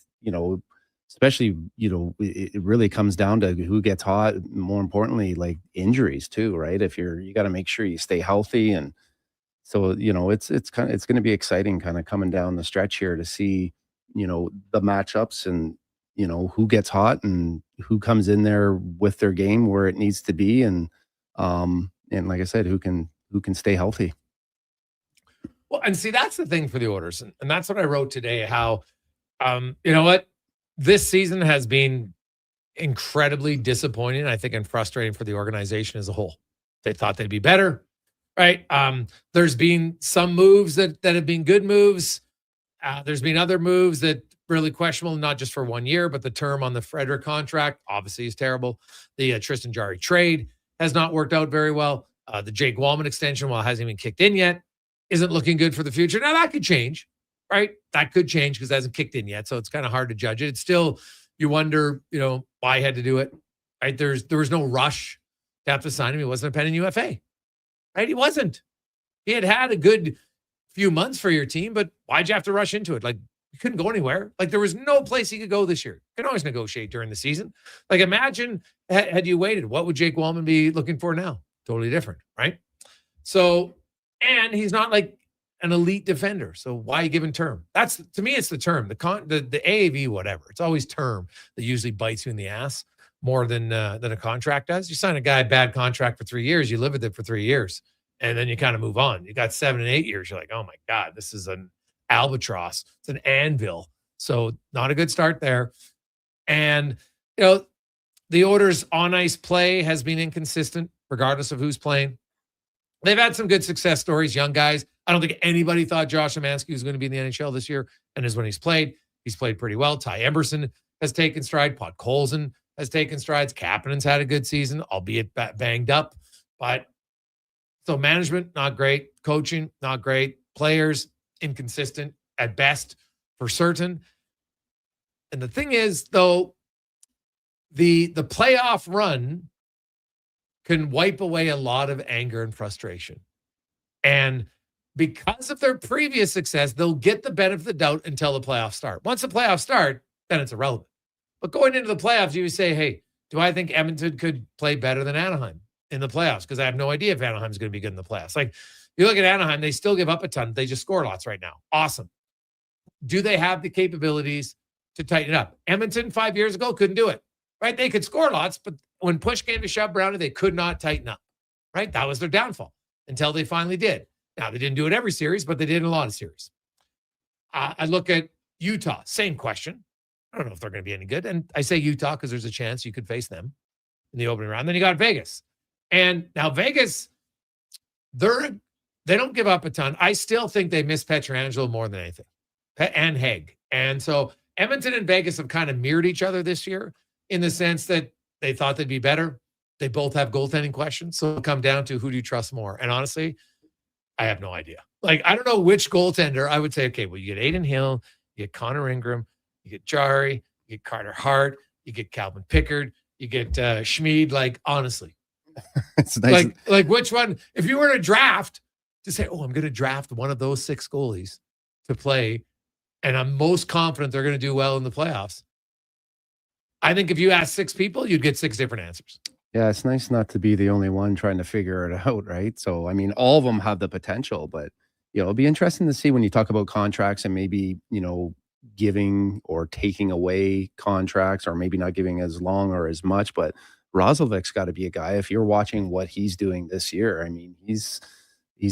especially, it really comes down to who gets hot. More importantly, like injuries too, right? If you got to make sure you stay healthy. And so, it's going to be exciting kind of coming down the stretch here to see, the matchups and, who gets hot and who comes in there with their game where it needs to be. And like I said, who can stay healthy. Well, and see, that's the thing for the Oilers. And that's what I wrote today, how You know what? This season has been incredibly disappointing, I think, and frustrating for the organization as a whole. They thought they'd be better, right? There's been some moves that have been good moves. There's been other moves that really questionable, not just for 1 year, but the term on the Frederick contract obviously is terrible. The Tristan Jarry trade has not worked out very well. The Jake Wallman extension, while it hasn't even kicked in yet, isn't looking good for the future. Now that could change, right? That could change because it hasn't kicked in yet. So it's kind of hard to judge it. It's still, you wonder, why he had to do it, right? There was no rush to have to sign him. He wasn't a pen in UFA, right? He wasn't. He had a good few months for your team, but why'd you have to rush into it? Like, you couldn't go anywhere. Like, there was no place he could go this year. You can always negotiate during the season. Like, imagine had you waited, what would Jake Wallman be looking for now? Totally different, right? So, and he's not like an elite defender. So why give him term? That's, to me, it's the term, the AAV, whatever. It's always term that usually bites you in the ass more than a contract does. You sign a guy a bad contract for 3 years, you live with it for 3 years, and then you kind of move on. You got 7 and 8 years. You're like, oh my God, this is an albatross. It's an anvil. So not a good start there. And, the Oilers' on-ice play has been inconsistent, regardless of who's playing. They've had some good success stories, young guys. I don't think anybody thought Josh Szymanski was going to be in the NHL this year. And as when he's played pretty well. Ty Emberson has taken stride. Pod Colson has taken strides. Kapanen's had a good season, albeit banged up. But so management, not great. Coaching, not great. Players, inconsistent at best for certain. And the thing is, though, the playoff run can wipe away a lot of anger and frustration. And because of their previous success, they'll get the benefit of the doubt until the playoffs start. Once the playoffs start, then it's irrelevant. But going into the playoffs, you would say, hey, do I think Edmonton could play better than Anaheim in the playoffs? Because I have no idea if Anaheim's going to be good in the playoffs. Like, you look at Anaheim, they still give up a ton. They just score lots right now. Awesome. Do they have the capabilities to tighten it up? Edmonton 5 years ago couldn't do it, right? They could score lots, but when push came to shove, Brownie, they could not tighten up, right? That was their downfall until they finally did. Now, they didn't do it every series, but they did in a lot of series. I look at Utah, same question. I don't know if they're going to be any good. And I say Utah because there's a chance you could face them in the opening round. Then you got Vegas. And now Vegas, they don't give up a ton. I still think they miss Pietrangelo more than anything, and Haig. And so Edmonton and Vegas have kind of mirrored each other this year in the sense that they thought they'd be better. They both have goaltending questions. So it'll come down to who do you trust more? And honestly, I have no idea. Like, I don't know which goaltender I would say, okay, well, you get Aiden Hill, you get Connor Ingram, you get Jari, you get Carter Hart, you get Calvin Pickard, you get Schmid. Like, honestly, it's nice. Like which one? If you were to draft, to say, oh, I'm going to draft one of those 6 goalies to play, and I'm most confident they're going to do well in the playoffs. I think if you ask 6 people, you'd get 6 different answers. Yeah, it's nice not to be the only one trying to figure it out, right? So, I mean, all of them have the potential, but, it'll be interesting to see when you talk about contracts and maybe, giving or taking away contracts or maybe not giving as long or as much. But Roslovic's got to be a guy, if you're watching what he's doing this year, I mean, he's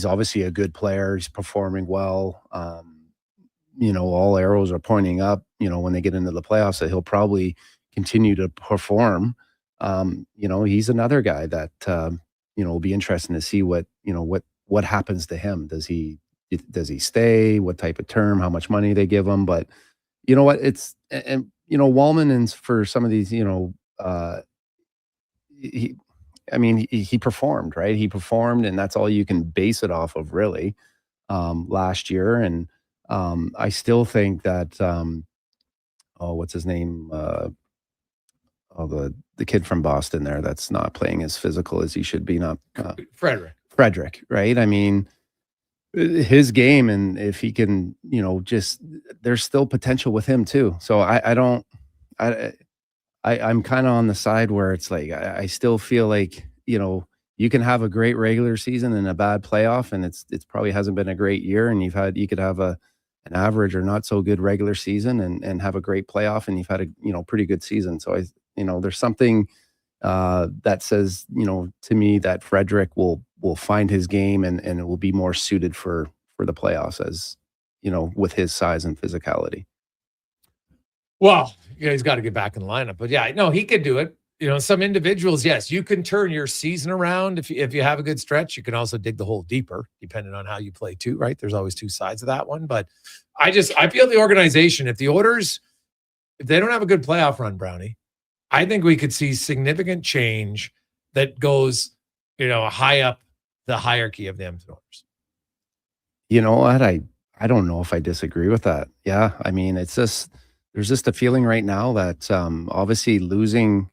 obviously a good player. He's performing well. All arrows are pointing up, when they get into the playoffs, that he'll probably continue to perform. He's another guy that, will be interesting to see what happens to him. Does he stay? What type of term? How much money they give him? But you know what? Wallman, and for some of these, he performed, right? He performed, and that's all you can base it off of, really, last year. And I still think that, what's his name? The kid from Boston there that's not playing as physical as he should be. Not Frederick, right? I mean, his game, and if he can, there's still potential with him too. So I'm kind of on the side where it's like, I still feel like, you can have a great regular season and a bad playoff, and it's probably hasn't been a great year, and you could have an average or not so good regular season and have a great playoff, and you've had a, pretty good season. So there's something that says, to me, that Frederick will find his game and it will be more suited for the playoffs, as with his size and physicality. Well, yeah, he's got to get back in the lineup. But yeah, no, he could do it. Some individuals, yes, you can turn your season around if you have a good stretch. You can also dig the hole deeper, depending on how you play too, right? There's always two sides of that one. But I feel the organization, if the Oilers, if they don't have a good playoff run, Brownie, I think we could see significant change that goes, high up the hierarchy of the Edmonton Oilers. You know what? I don't know if I disagree with that. Yeah, I mean, it's just there's just a feeling right now that obviously losing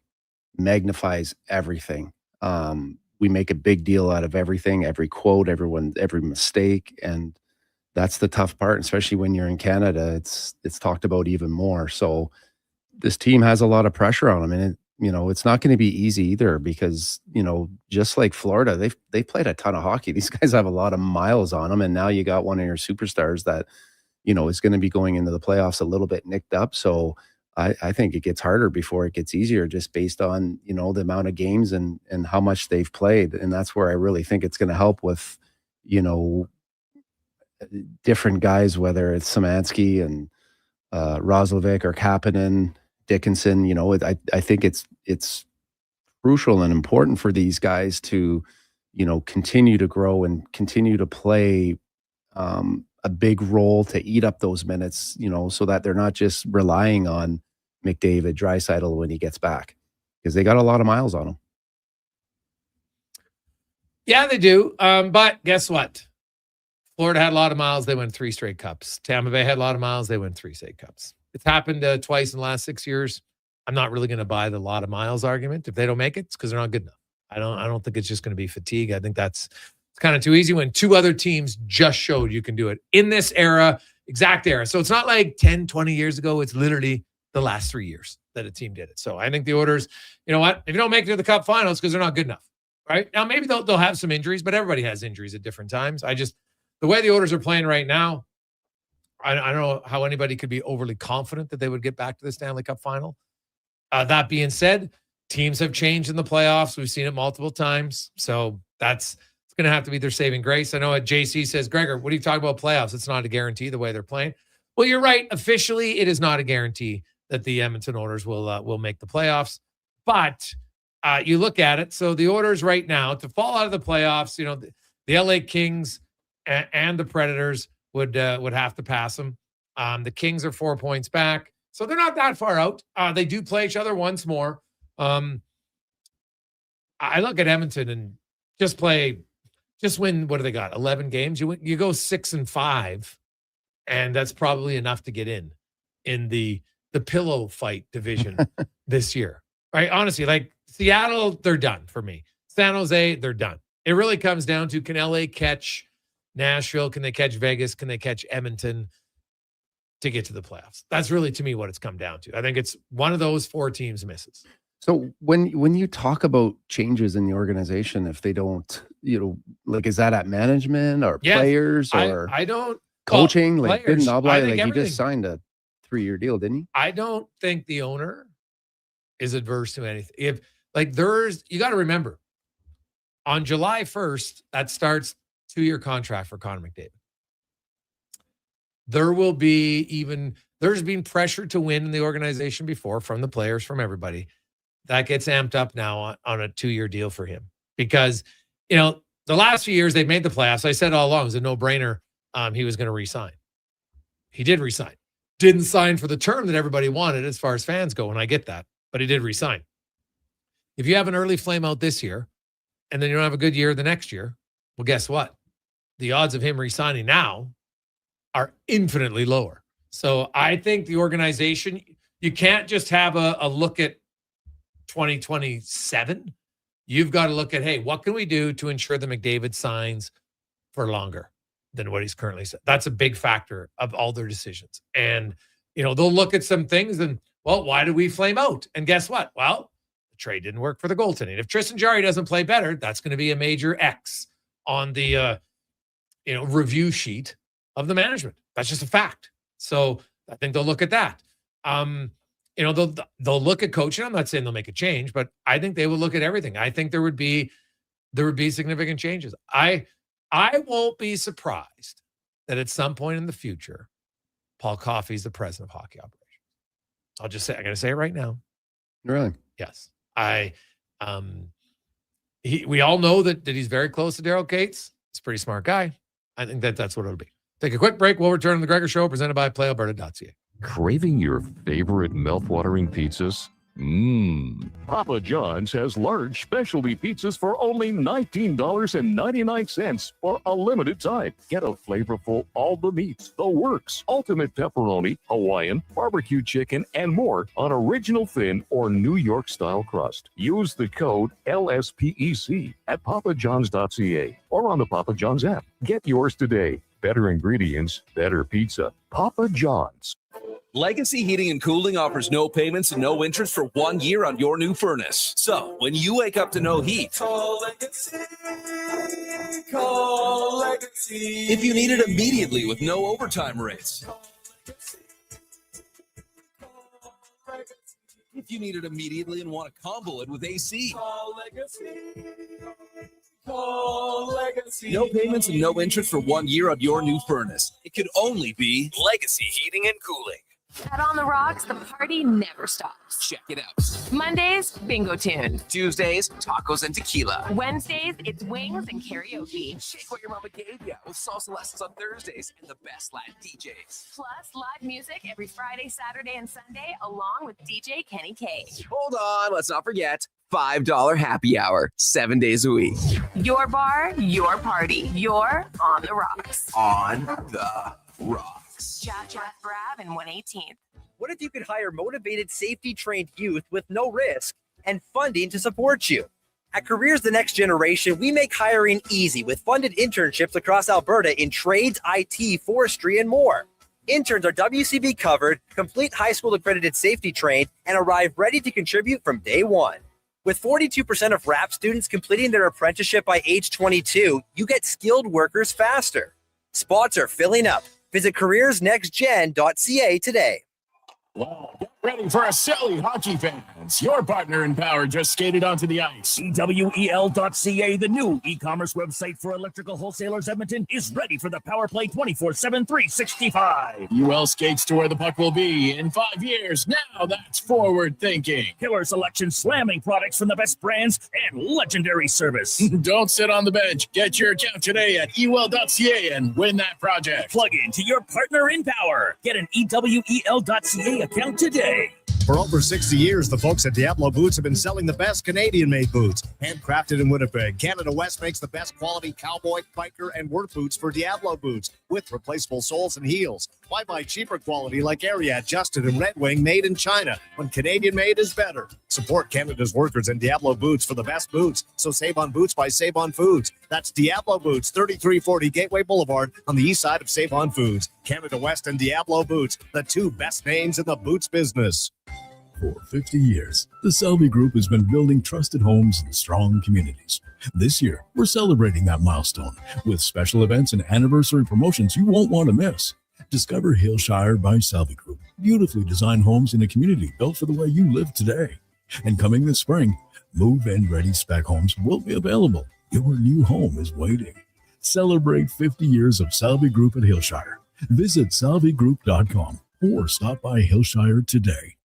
magnifies everything. We make a big deal out of everything, every quote, every mistake, and that's the tough part, especially when you're in Canada. It's talked about even more. So this team has a lot of pressure on them, and it's not going to be easy either because just like Florida, they played a ton of hockey. These guys have a lot of miles on them, and now you got one of your superstars that is going to be going into the playoffs a little bit nicked up. So I think it gets harder before it gets easier, just based on the amount of games and how much they've played, and that's where I really think it's going to help with different guys, whether it's Szymanski and Roslovic or Kapanen, Dickinson. I think it's crucial and important for these guys to continue to grow and continue to play a big role to eat up those minutes, so that they're not just relying on McDavid, Draisaitl when he gets back, because they got a lot of miles on them. Yeah, they do. But guess what? Florida had a lot of miles. They won 3 straight cups. Tampa Bay had a lot of miles. They won 3 straight cups. It's happened twice in the last 6 years. I'm not really going to buy the lot of miles argument. If they don't make it, it's because they're not good enough. I don't think it's just going to be fatigue. I think it's kind of too easy when 2 other teams just showed you can do it in this exact era. So it's not like 10, 20 years ago. It's literally the last 3 years that a team did it. So I think the Oilers, you know what? If you don't make it to the Cup finals, because they're not good enough, right? Now, maybe they'll have some injuries, but everybody has injuries at different times. The way the Oilers are playing right now, I don't know how anybody could be overly confident that they would get back to the Stanley Cup final. That being said, teams have changed in the playoffs. We've seen it multiple times. So it's going to have to be their saving grace. I know what JC says, Gregor, what are you talking about playoffs? It's not a guarantee the way they're playing. Well, you're right. Officially, it is not a guarantee that the Edmonton Oilers will make the playoffs. But you look at it. So the Oilers right now, to fall out of the playoffs, the LA Kings and the Predators would have to pass them. The Kings are 4 points back, so they're not that far out. They do play each other once more. I look at Edmonton and just win. What do they got? 11 games. You go 6-5, and that's probably enough to get in the pillow fight division this year. Right? Honestly, like Seattle, they're done for me. San Jose, they're done. It really comes down to, can LA catch Nashville? Can they catch Vegas? Can they catch Edmonton to get to the playoffs? That's really, to me, what it's come down to. I think it's one of those 4 teams misses. So when you talk about changes in the organization, if they don't, is that at management or players or I don't coaching? Well, like didn't Oblai, everything. he just signed a 3-year deal, didn't he? I don't think the owner is adverse to anything. You got to remember, on July 1st, that starts 2-year contract for Connor McDavid. There's been pressure to win in the organization before, from the players, from everybody. That gets amped up now on a 2-year deal for him, because, the last few years they've made the playoffs. I said all along, it was a no-brainer. He was going to re-sign. He did re-sign. Didn't sign for the term that everybody wanted as far as fans go, and I get that, but he did re-sign. If you have an early flame out this year and then you don't have a good year the next year, well, guess what? The odds of him re-signing now are infinitely lower. So I think the organization, you can't just have a look at 2027. You've got to look at, hey, what can we do to ensure that McDavid signs for longer than what he's currently said? That's a big factor of all their decisions. And, they'll look at some things and, well, why did we flame out? And guess what? Well, the trade didn't work for the goaltending. If Tristan Jarry doesn't play better, that's going to be a major X on the, review sheet of the management. That's just a fact. So I think they'll look at that. They'll look at coaching. I'm not saying they'll make a change, but I think they will look at everything. I think there would be significant changes. I won't be surprised that at some point in the future, Paul Coffey is the president of hockey operations. I'll just say, I'm going to say it right now. Really? Yes. We all know that he's very close to Daryl Cates. He's a pretty smart guy. I think that's what it'll be. Take a quick break. We'll return to the Gregor Show presented by PlayAlberta.ca. Craving your favorite mouth-watering pizzas? Papa John's has large specialty pizzas for only $19.99 for a limited time. Get a flavorful all the meats, the works, ultimate pepperoni, Hawaiian, barbecue chicken, and more on original thin or New York style crust. Use the code LSPEC at papajohns.ca or on the Papa John's app. Get yours today. Better ingredients, better pizza. Papa John's. Legacy Heating and Cooling offers no payments and no interest for 1 year on your new furnace. So, when you wake up to no heat, call Legacy. Call Legacy. If you need it immediately with no overtime rates. If you need it immediately and want to combo it with AC. Call Legacy. Call Legacy. No payments and no interest for 1 year on your new furnace. It could only be Legacy Heating and Cooling. At On the Rocks, the party never stops. Check it out. Mondays, bingo tune. Tuesdays, tacos and tequila. Wednesdays, it's wings and karaoke. Shake what your mama gave ya with salsa lessons on Thursdays and the best Latin DJs. Plus, live music every Friday, Saturday, and Sunday, along with DJ Kenny K. Hold on, let's not forget $5 happy hour, 7 days a week. Your bar, your party. You're On the Rocks. On the Rocks. Jeff Brav and 118th. What if you could hire motivated, safety-trained youth with no risk and funding to support you? At Careers The Next Generation, we make hiring easy with funded internships across Alberta in trades, IT, forestry, and more. Interns are WCB covered, complete high school accredited safety trained, and arrive ready to contribute from day one. With 42% of RAP students completing their apprenticeship by age 22, you get skilled workers faster. Spots are filling up. Visit careersnextgen.ca today. Wow. Get ready for a silly hockey fans. Your partner in power just skated onto the ice. EWEL.ca, the new e-commerce website for electrical wholesalers Edmonton, is ready for the power play 24/7, 365. UL skates to where the puck will be in 5 years. Now that's forward thinking. Killer selection, slamming products from the best brands, and legendary service. Don't sit on the bench. Get your account today at EWEL.ca and win that project. Plug into your partner in power. Get an EWEL.ca account today. For over 60 years, the folks at Diablo Boots have been selling the best Canadian-made boots. Handcrafted in Winnipeg, Canada West makes the best quality cowboy, biker, and work boots for Diablo Boots with replaceable soles and heels. Why buy cheaper quality like Ariat, Justin, and Red Wing made in China when Canadian-made is better? Support Canada's workers and Diablo Boots for the best boots. So save on boots by Save On Foods. That's Diablo Boots, 3340 Gateway Boulevard on the east side of Save On Foods. Canada West and Diablo Boots, the two best names in the boots business. For 50 years, the Selby Group has been building trusted homes and strong communities. This year, we're celebrating that milestone with special events and anniversary promotions you won't want to miss. Discover Hillshire by Selby Group, beautifully designed homes in a community built for the way you live today. And coming this spring, move-in ready spec homes will be available. Your new home is waiting. Celebrate 50 years of Selby Group at Hillshire. Visit selvygroup.com or stop by Hillshire today.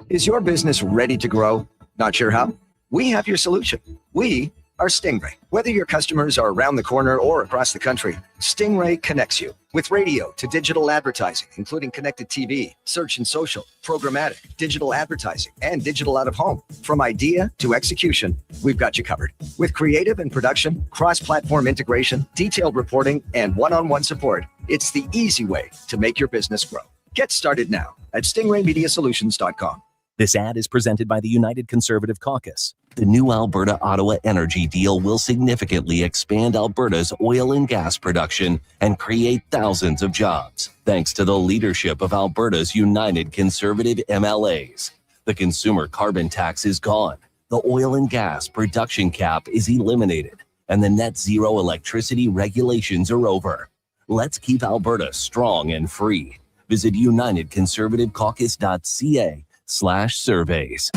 Is your business ready to grow? Not sure how? We have your solution. We are Stingray. Whether your customers are around the corner or across the country, Stingray connects you with radio to digital advertising, including connected TV, search and social, programmatic, digital advertising, and digital out of home. From idea to execution, we've got you covered. With creative and production, cross-platform integration, detailed reporting, and one-on-one support, it's the easy way to make your business grow. Get started now at stingraymediasolutions.com. This ad is presented by the United Conservative Caucus. The new Alberta-Ottawa energy deal will significantly expand Alberta's oil and gas production and create thousands of jobs, thanks to the leadership of Alberta's United Conservative MLAs. The consumer carbon tax is gone, the oil and gas production cap is eliminated, and the net zero electricity regulations are over. Let's keep Alberta strong and free. Visit unitedconservativecaucus.ca/surveys.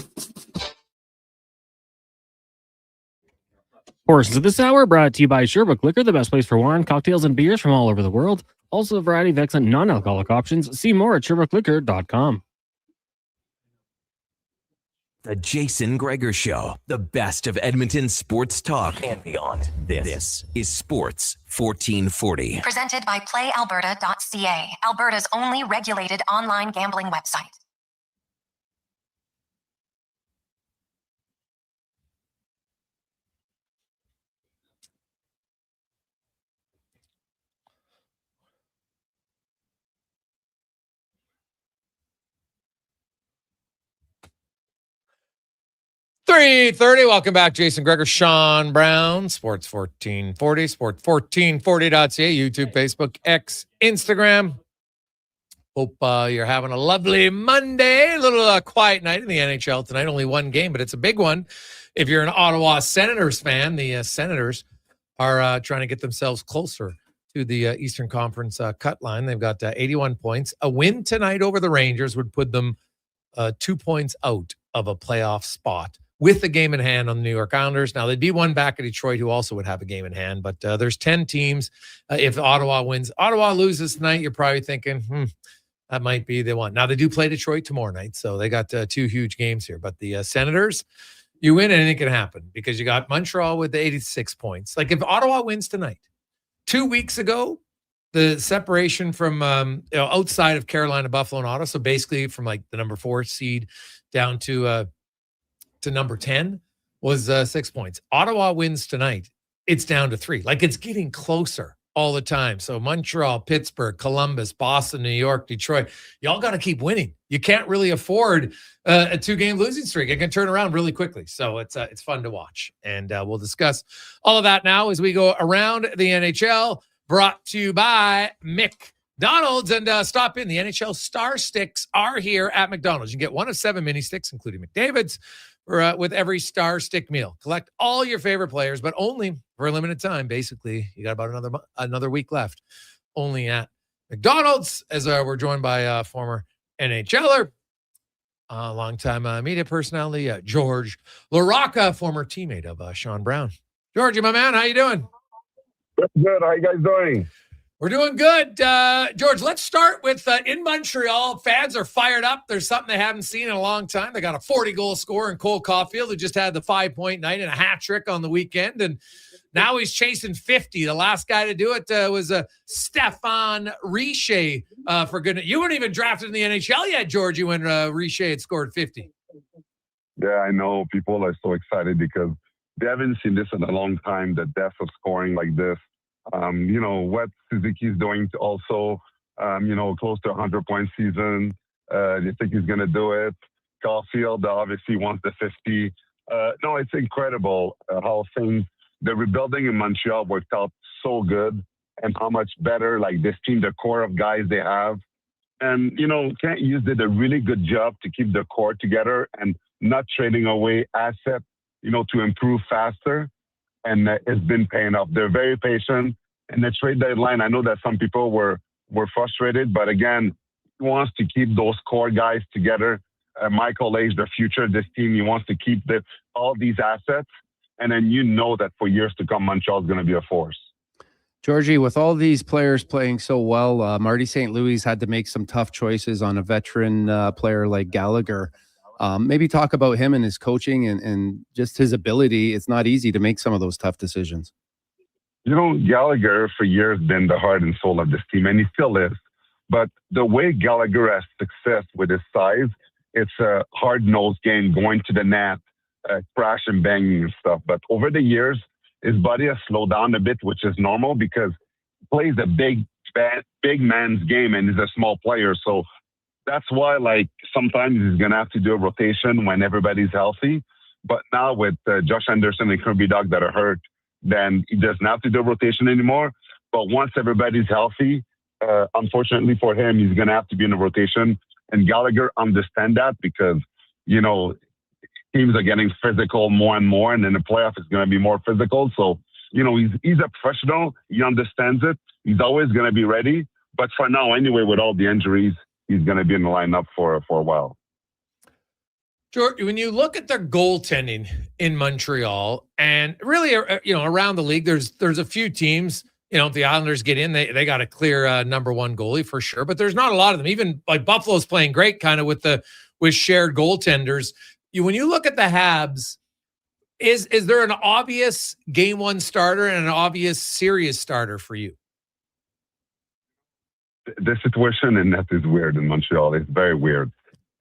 Portions of this hour brought to you by Sherbrooke Liquor, the best place for wine, cocktails, and beers from all over the world. Also a variety of excellent non-alcoholic options. See more at SherbrookeLiquor.com. The Jason Gregor Show, the best of Edmonton sports talk and beyond. This is Sports 1440. Presented by PlayAlberta.ca, Alberta's only regulated online gambling website. .330. Welcome back, Jason Gregor, Sean Brown, Sports 1440, sport1440.ca, YouTube, Facebook, X, Instagram. Hope you're having a lovely Monday. A little quiet night in the NHL tonight. Only one game, but it's a big one. If you're an Ottawa Senators fan, the Senators are trying to get themselves closer to the Eastern Conference cut line. They've got 81 points. A win tonight over the Rangers would put them 2 points out of a playoff spot, with the game in hand on the New York Islanders. Now, they'd be one back at Detroit, who also would have a game in hand, but there's 10 teams. If Ottawa wins, Ottawa loses tonight, you're probably thinking, that might be the one. Now, they do play Detroit tomorrow night, so they got two huge games here. But the Senators, you win, anything can happen, because you got Montreal with the 86 points. Like, if Ottawa wins tonight, 2 weeks ago, the separation from outside of Carolina, Buffalo, and Ottawa, so basically from like the number 4 seed down to number 10 was 6 points. Ottawa wins tonight, it's down to 3. Like, it's getting closer all the time. So Montreal, Pittsburgh, Columbus, Boston, New York, Detroit, y'all got to keep winning. You can't really afford a 2-game losing streak. It can turn around really quickly. So it's fun to watch. And we'll discuss all of that now as we go around the NHL, brought to you by McDonald's. And stop in. The NHL Star Sticks are here at McDonald's. You can get one of 7 mini sticks, including McDavid's, with every Star Stick meal. Collect all your favorite players, but only for a limited time. Basically, you got about another week left. Only at McDonald's, as we're joined by former NHLer, longtime media personality, George LaRocca, former teammate of Sean Brown. Georgie, my man, how you doing? Good. How you guys doing? We're doing good. George, let's start with in Montreal. Fans are fired up. There's something they haven't seen in a long time. They got a 40-goal scorer in Cole Caulfield, who just had the 5-point night and a hat trick on the weekend. And now he's chasing 50. The last guy to do it was Stefan Richer. For goodness, you weren't even drafted in the NHL yet, Georgie, when Richer had scored 50. Yeah, I know. People are so excited because they haven't seen this in a long time, the depth of scoring like this. What Suzuki's doing to also, close to 100-point season. They think he's going to do it. Caulfield obviously wants the 50. No, it's incredible how the rebuilding in Montreal worked out so good, and how much better, like, this team, the core of guys they have. And, Kent Hughes did a really good job to keep the core together and not trading away assets, to improve faster. And it's been paying off. They're very patient. And the trade deadline, I know that some people were frustrated, but again, he wants to keep those core guys together. Michael Age, the future of this team, he wants to keep all these assets. And then that for years to come, Montreal is going to be a force. Georgie, with all these players playing so well, Marty St. Louis had to make some tough choices on a veteran player like Gallagher. Maybe talk about him and his coaching and just his ability. It's not easy to make some of those tough decisions. Gallagher for years been the heart and soul of this team, and he still is. But the way Gallagher has success with his size, it's a hard-nosed game, going to the net, crash and banging and stuff. But over the years, his body has slowed down a bit, which is normal because he plays a big man's game and he's a small player. So that's why, sometimes he's going to have to do a rotation when everybody's healthy. But now with Josh Anderson and Kirby Dach that are hurt, then he doesn't have to do a rotation anymore. But once everybody's healthy, unfortunately for him, he's going to have to be in a rotation. And Gallagher understands that because, teams are getting physical more and more, and in the playoff, it's going to be more physical. So, he's a professional. He understands it. He's always going to be ready. But for now, anyway, with all the injuries, he's going to be in the lineup for a while. George, when you look at their goaltending in Montreal and really, around the league, there's a few teams, if the Islanders get in, they got a clear number 1 goalie for sure, but there's not a lot of them. Even like Buffalo's playing great kind of with shared goaltenders. when you look at the Habs, is there an obvious game one starter and an obvious series starter for you? The situation in net is weird in Montreal. It's very weird.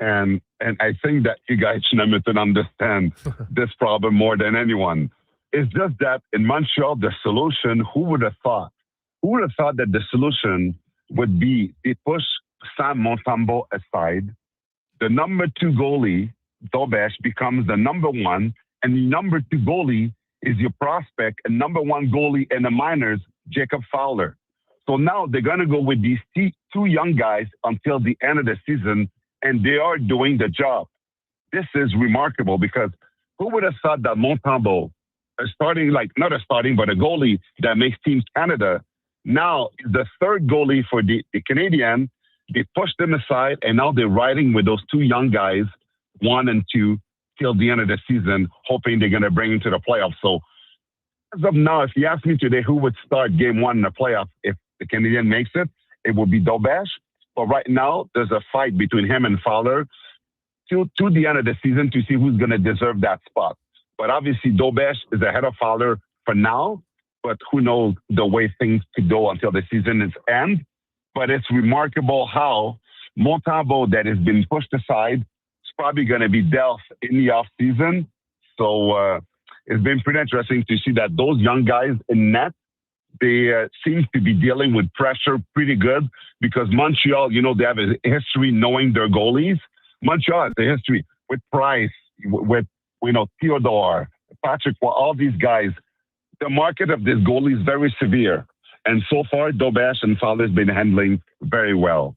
And I think that you guys in Edmonton understand this problem more than anyone. It's just that in Montreal, the solution, who would have thought? Who would have thought that the solution would be they push Sam Montembeault aside, the number 2 goalie, Dobesh, becomes the number 1, and the number 2 goalie is your prospect, and number 1 goalie in the minors, Jacob Fowler. So now they're going to go with these 2 young guys until the end of the season, and they are doing the job. This is remarkable because who would have thought that Montembeault, a goalie that makes Team Canada, now is the 3rd goalie for the Canadian. They pushed them aside, and now they're riding with those 2 young guys, 1 and 2, till the end of the season, hoping they're going to bring into the playoffs. So as of now, if you ask me today who would start game 1 in the playoffs if the Canadian makes it, it would be Dobesh. But right now, there's a fight between him and Fowler to the end of the season to see who's going to deserve that spot. But obviously, Dobesh is ahead of Fowler for now, but who knows the way things could go until the season is end. But it's remarkable how Montembeault, that has been pushed aside, is probably going to be dealt in the off season. So it's been pretty interesting to see that those young guys in net, they seem to be dealing with pressure pretty good because Montreal, they have a history knowing their goalies. Montreal has a history with Price, with Theodore, Patrick, all these guys. The market of this goalie is very severe. And so far, Dobesh and Fowler has been handling very well.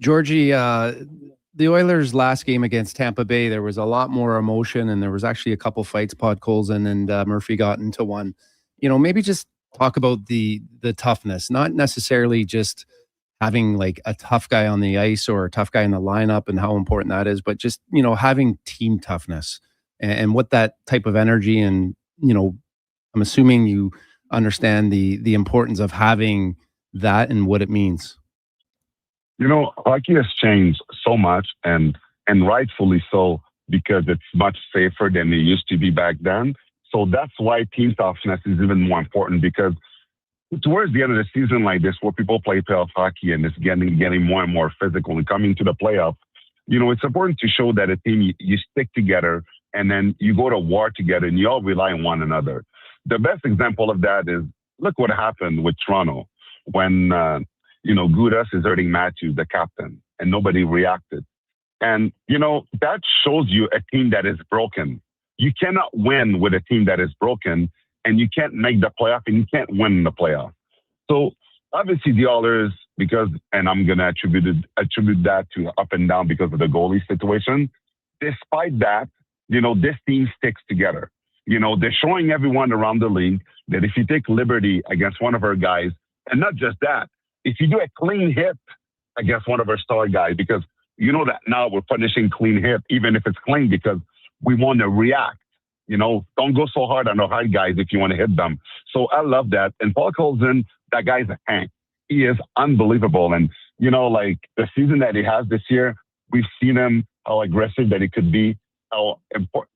Georgie, the Oilers' last game against Tampa Bay, there was a lot more emotion, and there was actually a couple fights. Podkolzin and Murphy got into one. Maybe just talk about the toughness, not necessarily just having like a tough guy on the ice or a tough guy in the lineup and how important that is, but just, having team toughness and what that type of energy and, I'm assuming you understand the importance of having that and what it means. Hockey has changed so much and rightfully so because it's much safer than it used to be back then. So that's why team toughness is even more important because towards the end of the season like this, where people play playoff hockey and it's getting more and more physical and coming to the playoff, it's important to show that a team, you stick together and then you go to war together and you all rely on one another. The best example of that is, look what happened with Toronto when, Gudas is hurting Matthews, the captain, and nobody reacted. And, that shows you a team that is broken. You cannot win with a team that is broken, and you can't make the playoff, and you can't win in the playoff. So, obviously, the Oilers, and I'm going to attribute that to up and down because of the goalie situation. Despite that, this team sticks together. They're showing everyone around the league that if you take liberty against one of our guys, and not just that, if you do a clean hit against one of our star guys, because that now we're punishing clean hit, even if it's clean, because we want to react. Don't go so hard on the hard guys if you want to hit them. So I love that. And Podkolzin, that guy's a tank. He is unbelievable. And, the season that he has this year, we've seen him, how aggressive that he could be, how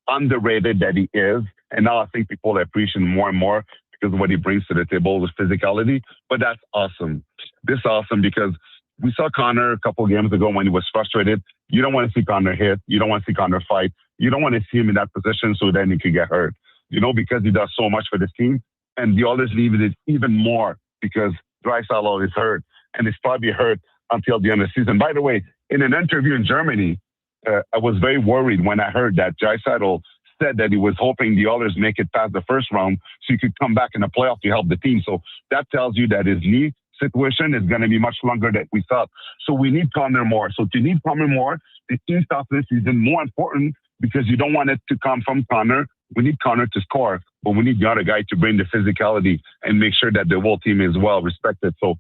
underrated that he is. And now I think people appreciate him more and more because of what he brings to the table with physicality. But that's awesome. This is awesome because we saw Connor a couple of games ago when he was frustrated. You don't want to see Connor hit. You don't want to see Connor fight. You don't want to see him in that position so then he could get hurt, because he does so much for this team. And the others needed it even more because Draisaitl is hurt and he's probably hurt until the end of the season. By the way, in an interview in Germany, I was very worried when I heard that Draisaitl said that he was hoping the Oilers make it past the first round so he could come back in the playoff to help the team. So that tells you that his knee situation is going to be much longer than we thought. So we need Connor more. So to need Connor more, the team toughness is even more important because you don't want it to come from Connor. We need Connor to score, but we need the other guy to bring the physicality and make sure that the whole team is well respected. So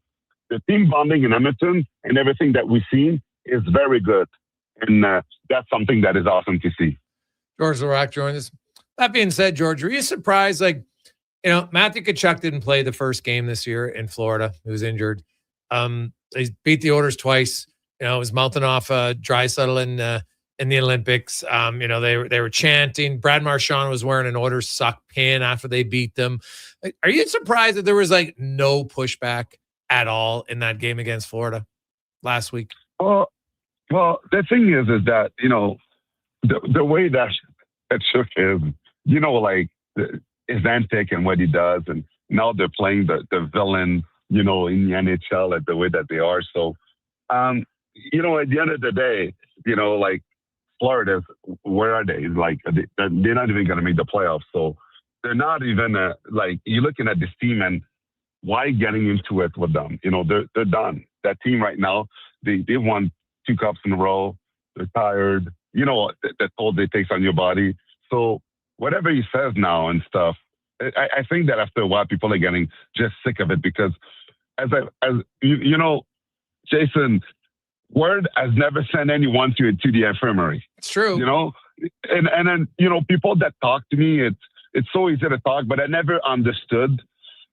the team bonding in Edmonton and everything that we've seen is very good. And that's something that is awesome to see. George Larac joined us. That being said, George, were you surprised? Matthew Tkachuk didn't play the first game this year in Florida. He was injured. He beat the Oilers twice. He was mounting off Draisaitl in the Olympics. They were chanting. Brad Marchand was wearing an "Order Suck" pin after they beat them. Are you surprised that there was like no pushback at all in that game against Florida last week? Well, the thing is that the way that shook is, like his antic and what he does, and now they're playing the villain, in the NHL at the way that they are. So, at the end of the day, like Florida, where are they? Like they're not even going to make the playoffs. So they're not even you're looking at this team and why getting into it with them? They're done. That team right now, they won 2 cups in a row. They're tired. That toll they takes on your body. So whatever he says now and stuff, I think that after a while people are getting just sick of it because as Jason, Word has never sent anyone to the infirmary. It's true. And then, people that talk to me, it's so easy to talk, but I never understood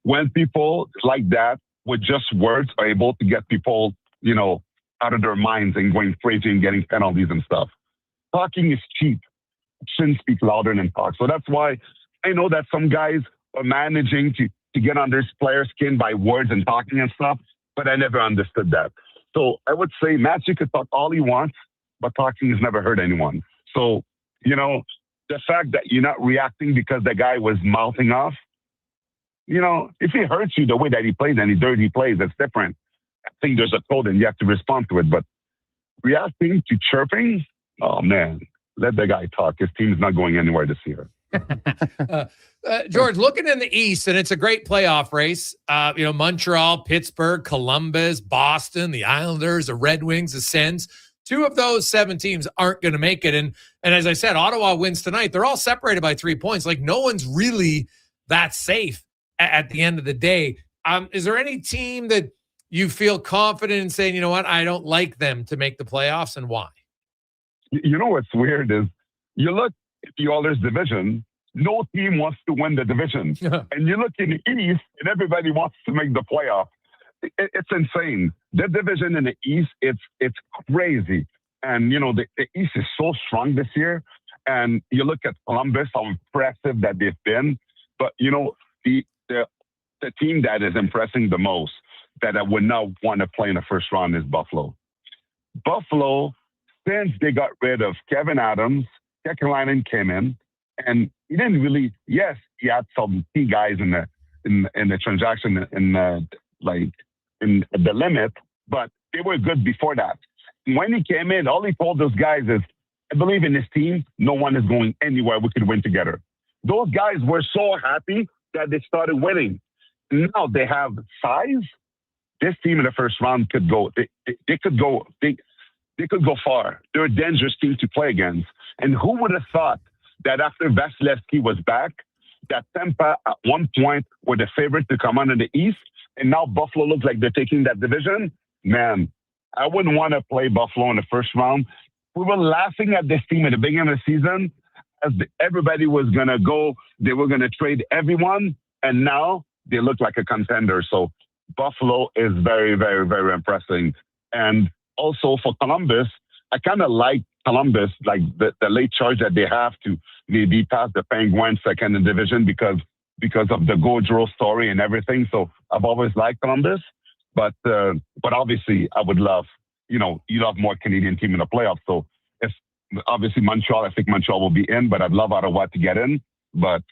when people like that with just words are able to get people, out of their minds and going crazy and getting penalties and stuff. Talking is cheap. Shouldn't speak louder than talk. So that's why I know that some guys are managing to get under players' skin by words and talking and stuff, but I never understood that. So I would say Matthew could talk all he wants, but talking has never hurt anyone. So, the fact that you're not reacting because the guy was mouthing off, if he hurts you the way that he plays and he dirty plays, that's different. I think there's a code and you have to respond to it. But reacting to chirping, oh man, let the guy talk. His team's not going anywhere this year. George, looking in the East, and it's a great playoff race. Montreal, Pittsburgh, Columbus, Boston, the Islanders, the Red Wings, the Sens. 2 of those 7 teams aren't going to make it. And as I said, Ottawa wins tonight. They're all separated by 3 points. Like no one's really that safe at the end of the day. Is there any team that you feel confident in saying, you know what, I don't like them to make the playoffs, and why? What's weird is you look at the Oilers division, no team wants to win the division. And you look in the East and everybody wants to make the playoff. It's insane. The division in the East, it's crazy. And, the East is so strong this year. And you look at Columbus, how impressive that they've been. But, the team that is impressing the most that I would not want to play in the first round is Buffalo. Buffalo, since they got rid of Kevin Adams, Kekalainen came in, and he didn't really. Yes, he had some key guys in the transaction in the limit, but they were good before that. When he came in, all he told those guys is, "I believe in this team. No one is going anywhere. We could win together." Those guys were so happy that they started winning. Now they have size. This team in the first round could go. They could go. They could go far. They're a dangerous team to play against. And who would have thought that after Vasilevsky was back, that Tampa at one point were the favorite to come on in the East, and now Buffalo looks like they're taking that division? Man, I wouldn't want to play Buffalo in the first round. We were laughing at this team at the beginning of the season as everybody was going to go. They were going to trade everyone, and now they look like a contender. So Buffalo is very, very, very impressive. And also for Columbus, I kind of like Columbus, like the late charge that they have to maybe pass the Penguins second in division because of the Gaudreau story and everything. So I've always liked Columbus, but obviously I would love, you love more Canadian team in the playoffs. So if obviously Montreal, I think Montreal will be in, but I'd love Ottawa to get in. But,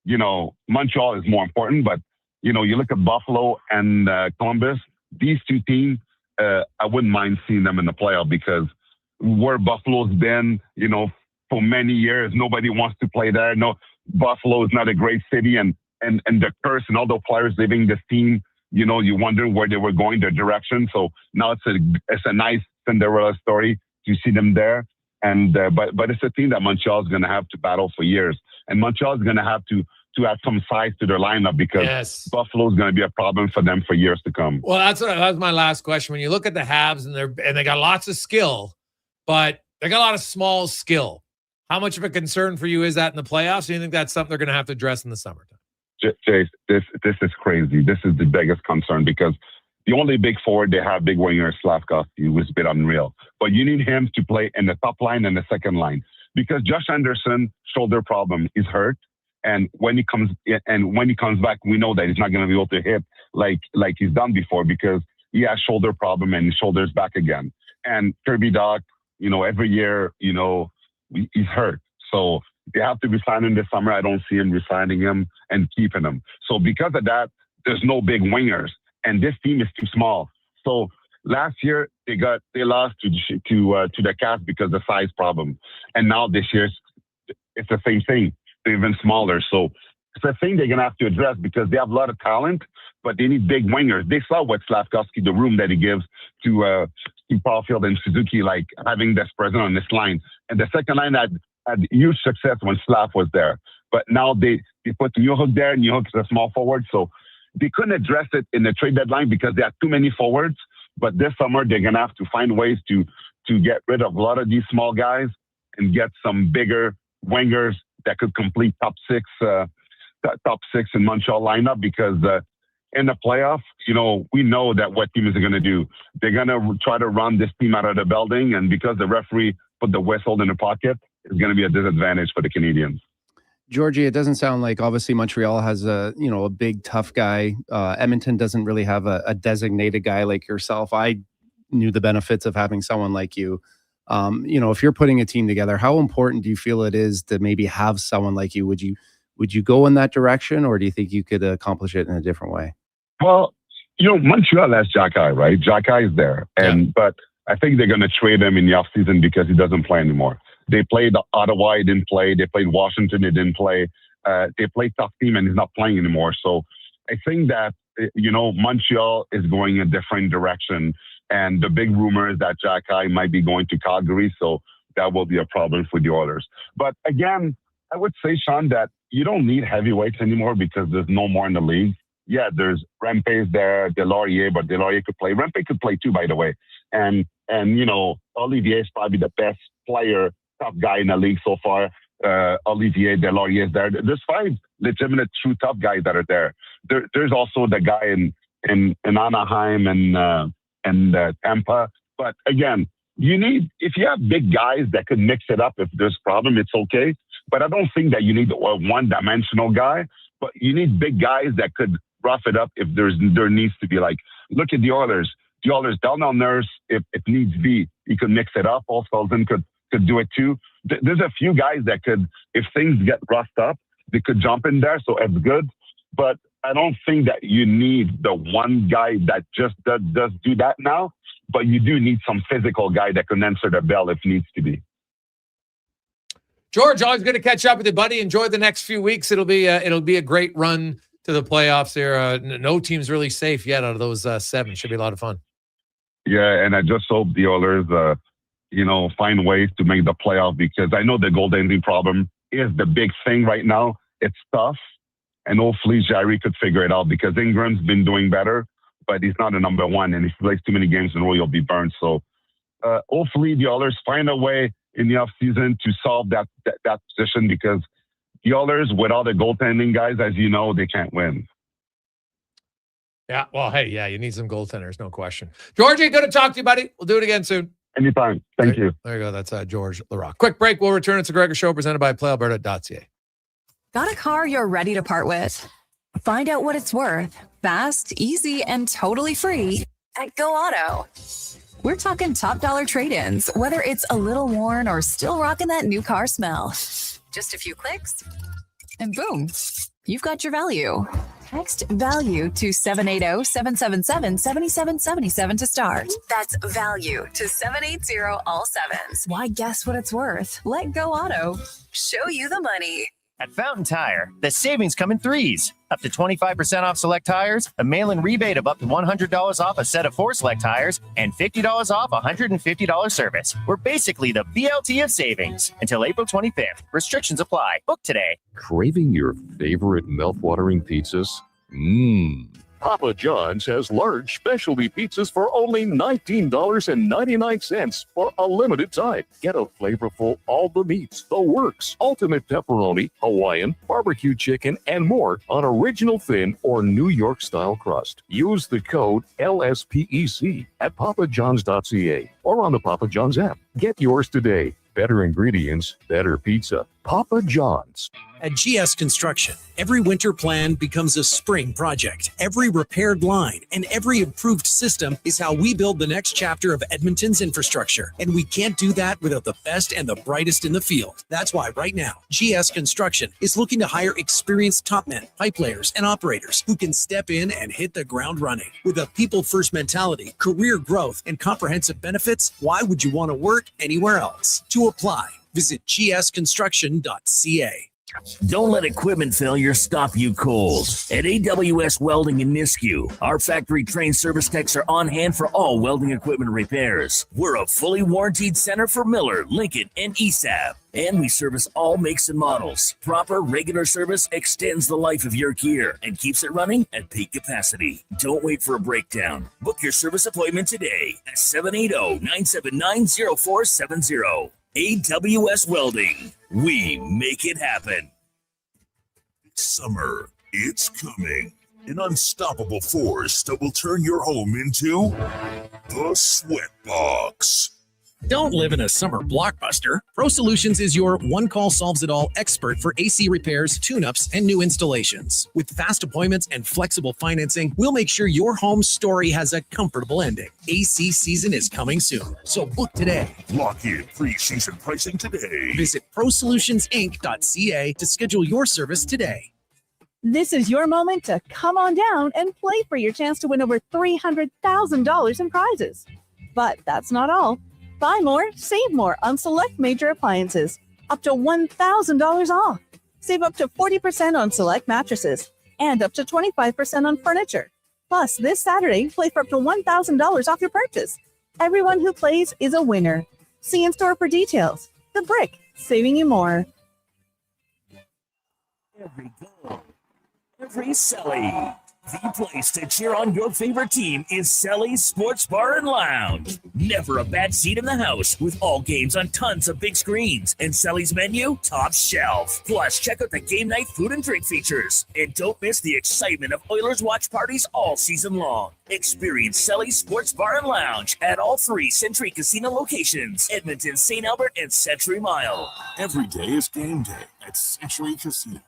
Montreal is more important. But, you look at Buffalo and Columbus, these 2 teams, I wouldn't mind seeing them in the playoff because where Buffalo's been, for many years, nobody wants to play there. No, Buffalo is not a great city, and the curse and all the players leaving this team, you wonder where they were going, their direction. So now it's a nice Cinderella story to see them there. And but it's a team that Montreal is going to have to battle for years, and Montreal is going to have to add some size to their lineup because Buffalo is going to be a problem for them for years to come. Well, that was my last question. When you look at the Habs and they got lots of skill, but they got a lot of small skill. How much of a concern for you is that in the playoffs? Do you think that's something they're going to have to address in the summertime? Chase, this is crazy. This is the biggest concern because, The only big forward they have, big winger, Slavkovsky, was a bit unreal. But you need him to play in the top line and the second line because Josh Anderson, shoulder problem, is hurt. And when he comes back, we know that he's not going to be able to hit like he's done before because he has shoulder problem and his shoulder's back again. And Kirby Dach, every year, he's hurt. So they have to resign him this summer. I don't see him resigning him and keeping him. So because of that, there's no big wingers. And this team is too small. So last year they lost to the Cats because of the size problem, and now this year it's the same thing. They're even smaller. So it's a thing they're gonna have to address because they have a lot of talent, but they need big wingers. They saw what Slavkovsky, the room that he gives to Caulfield and Suzuki, like having this presence on this line. And the second line had huge success when Slav was there, but now they put Newhook there. Newhook is a small forward, so they couldn't address it in the trade deadline because they had too many forwards. But this summer, they're going to have to find ways to get rid of a lot of these small guys and get some bigger wingers that could complete top six in Montreal lineup because in the playoff, we know that what team is going to do. They're going to try to run this team out of the building. And because the referee put the whistle in the pocket, it's going to be a disadvantage for the Canadiens. Georgie, it doesn't sound like obviously Montreal has a big tough guy. Edmonton doesn't really have a designated guy like yourself. I knew the benefits of having someone like you. If you're putting a team together, how important do you feel it is to maybe have someone like you? Would you go in that direction, or do you think you could accomplish it in a different way? Well, Montreal has Jacky, right? Jacky is there, but I think they're going to trade him in the offseason because he doesn't play anymore. They played Ottawa, he didn't play. They played Washington, he didn't play. They played tough team, and he's not playing anymore. So I think that, Montreal is going a different direction. And the big rumor is that Jacky might be going to Calgary. So that will be a problem for the Oilers. But again, I would say, Sean, that you don't need heavyweights anymore because there's no more in the league. Yeah, there's Rempe's there, Delorier, but Delorier could play. Rempe could play too, by the way. And Olivier is probably the best player, top guy in the league so far. Olivier, Delorier is there. There's 5 legitimate true top guys that are there. There's also the guy in Anaheim and Tampa. But again, if you have big guys that could mix it up if there's a problem, it's okay. But I don't think that you need a one-dimensional guy, but you need big guys that could rough it up if there needs to be. Like, look at the Oilers. The Oilers, Darnell Nurse, if needs be, he could mix it up. Paul Sullivan could do it too. There's a few guys that could, if things get roughed up, they could jump in there. So it's good. But I don't think that you need the one guy that just does do that now. But you do need some physical guy that can answer the bell if needs to be. George, always good to catch up with you, buddy. Enjoy the next few weeks. It'll be a great run to the playoffs here. No team's really safe yet out of those 7. Should be a lot of fun. Yeah, and I just hope the Oilers, find ways to make the playoff because I know the goaltending problem is the big thing right now. It's tough, and hopefully Jarry could figure it out because Ingram's been doing better, but he's not a number 1, and if he plays too many games in a row, he'll be burned. So hopefully the Oilers find a way in the offseason to solve that position because the Oilers, with all the goaltending guys, as you know, they can't win. Yeah, well, hey, you need some goaltenders, no question. Georgie, good to talk to you, buddy. We'll do it again soon. Anytime. Thank you. There you go. That's George Larocque. Quick break. We'll return. It's a Gregor Show presented by PlayAlberta.ca. Got a car you're ready to part with? Find out what it's worth. Fast, easy, and totally free at Go Auto. We're talking top dollar trade-ins, whether it's a little worn or still rocking that new car smell. Just a few clicks, and boom, you've got your value. Text value to 780-777-7777 to start. That's value to 780 all sevens. Why guess what it's worth? Let Go Auto show you the money. At Fountain Tire, the savings come in 3s. Up to 25% off select tires, a mail-in rebate of up to $100 off a set of 4 select tires, and $50 off $150 service. We're basically the BLT of savings. Until April 25th. Restrictions apply. Book today. Craving your favorite mouth-watering pizzas? Papa John's has large specialty pizzas for only $19.99 for a limited time. Get a flavorful all the meats, the works, ultimate pepperoni, Hawaiian, barbecue chicken, and more on original thin or New York style crust. Use the code LSPEC at papajohns.ca or on the Papa John's app. Get yours today. Better ingredients, better pizza. Papa John's. At GS Construction, every winter plan becomes a spring project. Every repaired line and every improved system is how we build the next chapter of Edmonton's infrastructure. And we can't do that without the best and the brightest in the field. That's why right now, GS Construction is looking to hire experienced top men, pipe layers, and operators who can step in and hit the ground running. With a people-first mentality, career growth, and comprehensive benefits, why would you want to work anywhere else? To apply, visit gsconstruction.ca. Don't let equipment failure stop you cold. At AWS Welding in Nisku, our factory-trained service techs are on hand for all welding equipment repairs. We're a fully warranted center for Miller, Lincoln, and ESAB. And we service all makes and models. Proper, regular service extends the life of your gear and keeps it running at peak capacity. Don't wait for a breakdown. Book your service appointment today at 780-979-0470. AWS Welding. We make it happen. Summer, it's coming. An unstoppable force that will turn your home into the Sweatbox. Don't live in a summer blockbuster. Pro Solutions is your one-call-solves-it-all expert for AC repairs, tune-ups, and new installations. With fast appointments and flexible financing, we'll make sure your home story has a comfortable ending. AC season is coming soon, so book today. Lock in pre-season pricing today. Visit prosolutionsinc.ca to schedule your service today. This is your moment to come on down and play for your chance to win over $300,000 in prizes. But that's not all. Buy more, save more on select major appliances. Up to $1,000 off. Save up to 40% on select mattresses and up to 25% on furniture. Plus, this Saturday, play for up to $1,000 off your purchase. Everyone who plays is a winner. See in store for details. The Brick, saving you more. Every goal, every Selly. The place to cheer on your favorite team is Selly's Sports Bar and Lounge. Never a bad seat in the house with all games on tons of big screens. And Selly's menu, top shelf. Plus, check out the game night food and drink features. And don't miss the excitement of Oilers watch parties all season long. Experience Selly's Sports Bar and Lounge at all 3 Century Casino locations. Edmonton, St. Albert, and Century Mile. Every day is game day at Century Casino.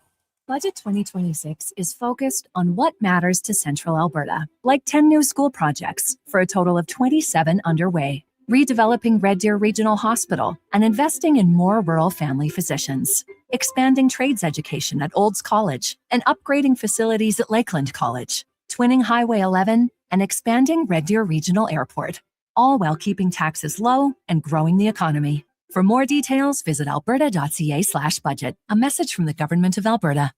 Budget 2026 is focused on what matters to Central Alberta, like 10 new school projects for a total of 27 underway, redeveloping Red Deer Regional Hospital and investing in more rural family physicians, expanding trades education at Olds College and upgrading facilities at Lakeland College, twinning Highway 11 and expanding Red Deer Regional Airport, all while keeping taxes low and growing the economy. For more details, visit alberta.ca/budget. A message from the Government of Alberta.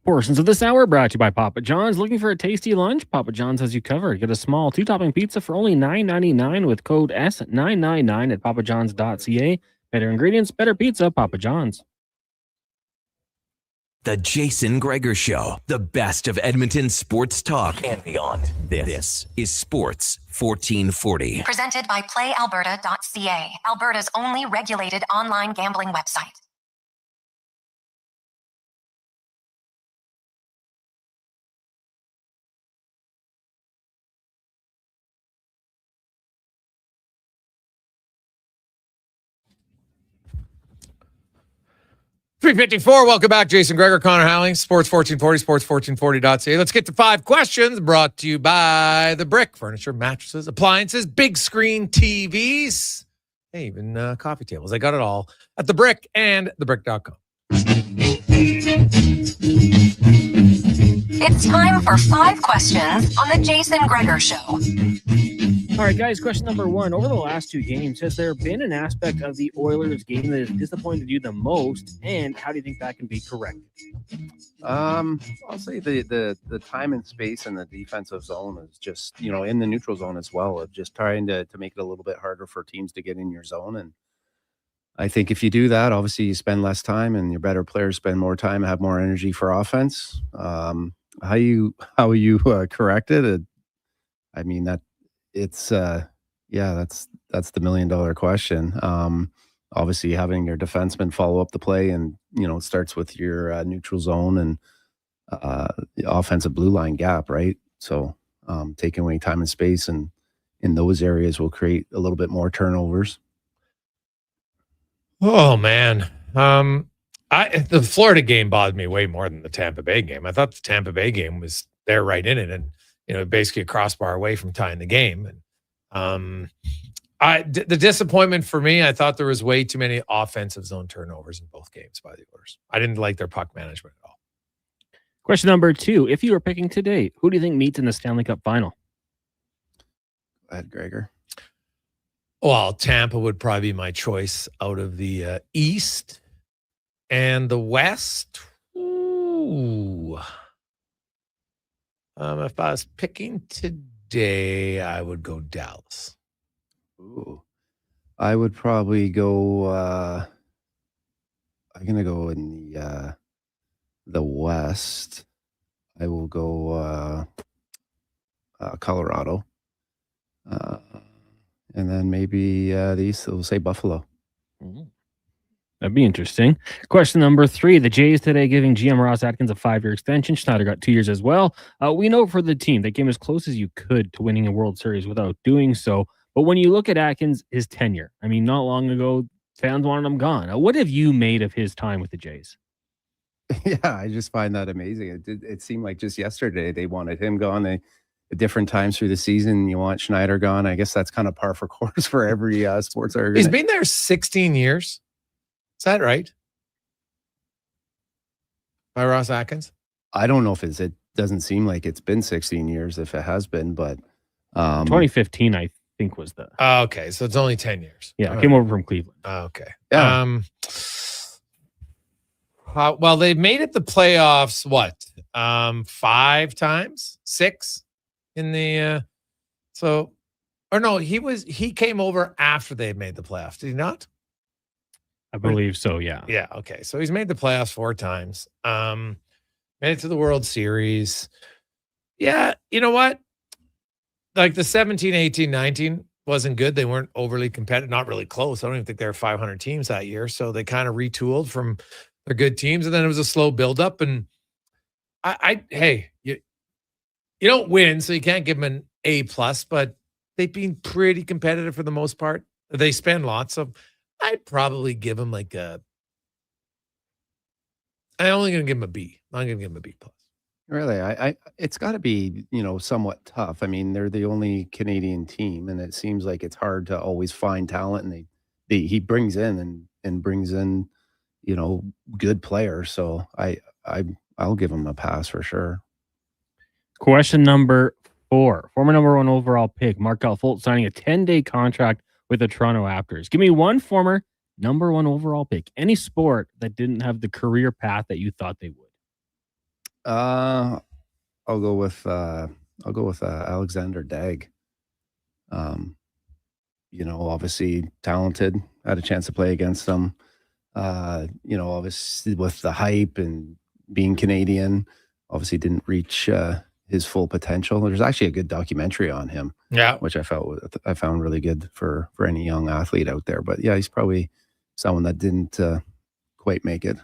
Portions of this hour brought to you by Papa John's. Looking for a tasty lunch? Papa John's has you covered. Get a small 2-topping pizza for only $9.99 with code S999 at papajohns.ca. Better ingredients, better pizza, Papa John's. The Jason Gregor Show, the best of Edmonton sports talk and beyond. This is Sports 1440. Presented by PlayAlberta.ca, Alberta's only regulated online gambling website. .354, welcome back. Jason Gregor, Connor Howling, Sports 1440, sports1440.ca. Let's get to 5 questions brought to you by The Brick. Furniture, mattresses, appliances, big screen TVs, hey, even coffee tables. I got it all at The Brick and thebrick.com. It's time for 5 questions on the Jason Gregor Show. All right, guys, question number 1. Over the last 2 games, has there been an aspect of the Oilers game that has disappointed you the most, and how do you think that can be corrected? I'll say the time and space in the defensive zone is just, in the neutral zone as well, of just trying to make it a little bit harder for teams to get in your zone. And I think if you do that, obviously you spend less time and your better players spend more time, have more energy for offense. How you correct it? I mean that it's that's the $1 million question. Obviously having your defenseman follow up the play, and it starts with your neutral zone and the offensive blue line gap, right? So taking away time and space and in those areas will create a little bit more turnovers. Oh man. The Florida game bothered me way more than the Tampa Bay game. I thought the Tampa Bay game was there right in it, and basically a crossbar away from tying the game. And the disappointment for me, I thought there was way too many offensive zone turnovers in both games by the Oilers. I didn't like their puck management at all. Question number 2: if you were picking today, who do you think meets in the Stanley Cup final? Go ahead, Gregor. Well, Tampa would probably be my choice out of the East. And the West, if I was picking today, I would go Dallas. Ooh. I would probably go I'm going to go in the West. I will go Colorado. And then maybe the East, we'll say Buffalo. That'd be interesting. Question number 3. The Jays today giving GM Ross Atkins a 5-year extension. Schneider got 2 years as well. We know for the team, they came as close as you could to winning a World Series without doing so. But when you look at Atkins, his tenure, I mean, not long ago, fans wanted him gone. What have you made of his time with the Jays? Yeah, I just find that amazing. It seemed like just yesterday they wanted him gone. At different times through the season, you want Schneider gone. I guess that's kind of par for course for every sports organization. He's been there 16 years. Is that right? By Ross Atkins? I don't know if it doesn't seem like it's been 16 years if it has been, but 2015, I think was the. Okay, so it's only 10 years. Yeah, came over from Cleveland. Okay. Yeah. Well, they've made it the playoffs, what? 5 times? 6 in the he came over after they made the playoffs. Did he not? I believe so, yeah. Yeah, okay. So he's made the playoffs 4 times. Made it to the World Series. Yeah, you know what? Like the 17, 18, 19 wasn't good. They weren't overly competitive, not really close. I don't even think they were 500 teams that year. So they kind of retooled from their good teams, and then it was a slow buildup. And you don't win, so you can't give them an A+, but they've been pretty competitive for the most part. They spend lots of. I'd probably give them I'm only going to give them a B. I'm going to give them a B+. Really, I it's got to be somewhat tough. I mean, they're the only Canadian team, and it seems like it's hard to always find talent. And he brings in and brings in good players. So I'll give him a pass for sure. Question number 4: former number 1 overall pick Markel Fultz signing a 10-day contract with the Toronto Raptors. Give me one former number 1 overall pick, any sport that didn't have the career path that you thought they would. I'll go with Alexander Dag. Obviously talented. Had a chance to play against them. Obviously with the hype and being Canadian, obviously didn't reach his full potential. There's actually a good documentary on him, which I found really good for any young athlete out there. But yeah, he's probably someone that didn't quite make it.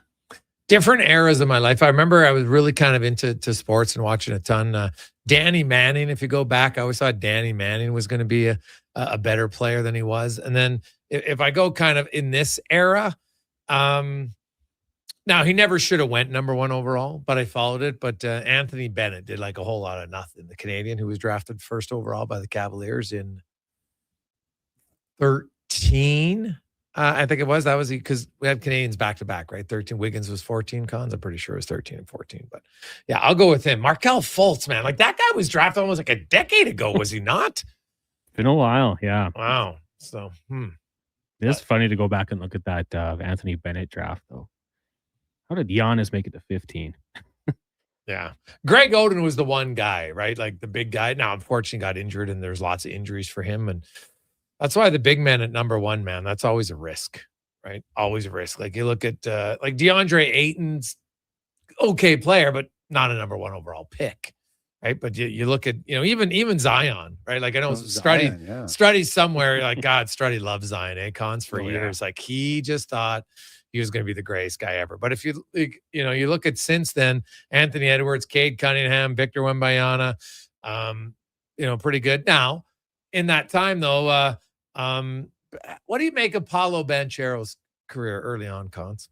Different eras of my life. I remember I was really kind of into sports and watching a ton. Danny Manning, if you go back, I always thought Danny Manning was going to be a better player than he was. And then if I go kind of in this era, now he never should have went number 1 overall, but I followed it. But Anthony Bennett did like a whole lot of nothing. The Canadian who was drafted 1st overall by the Cavaliers in 13. I think it was. That was because we had Canadians back to back, right? 13. Wiggins was 14. Cons, I'm pretty sure it was 13 and 14. But yeah, I'll go with him. Markel Fultz, man. Like that guy was drafted almost like a decade ago, was he not? Been a while, yeah. Wow. So, It's funny to go back and look at that Anthony Bennett draft, though. How did Giannis make it to 15? Yeah. Greg Oden was the one guy, right? Like the big guy. Now, unfortunately, got injured, and there's lots of injuries for him. And that's why the big man at number 1, man, that's always a risk, right? Always a risk. Like you look at like DeAndre Ayton's okay player, but not a number 1 overall pick, right? But you look at, even Zion, right? Like I know Struddy's somewhere, like God, Struddy loves Zion, Cons for years. Like he just thought he was going to be the greatest guy ever. But if you look at since then, Anthony Edwards, Cade Cunningham, Victor Wembanyama, pretty good. Now, in that time though, what do you make of Paolo Banchero's career early on, Cons?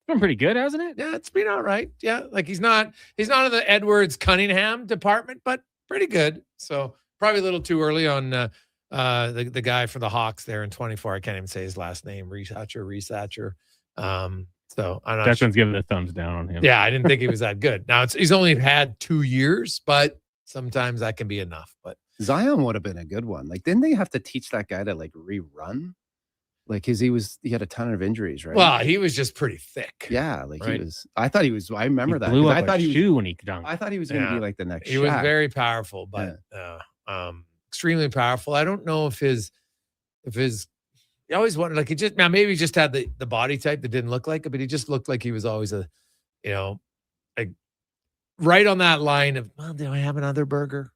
Been pretty good, hasn't it? Yeah, it's been all right. Yeah, like he's not in the Edwards Cunningham department, but pretty good. So probably a little too early on the guy for the Hawks there in 24. I can't even say his last name. Resacher. So I'm not. Declan's giving a thumbs down on him. Yeah, I didn't think he was that good. Now he's only had 2 years, but sometimes that can be enough. But Zion would have been a good one. Like, didn't they have to teach that guy to like rerun? Like, he had a ton of injuries, right? Well, he was just pretty thick. Yeah, like right? I thought he was. I remember that. Blew up I thought he was shoe when he dunked. I thought he was going to be like the next. He was very powerful, but extremely powerful. I don't know if his. You always wondered, like maybe he just had the body type that didn't look like it, but he just looked like he was always like right on that line of, well, do I have another burger?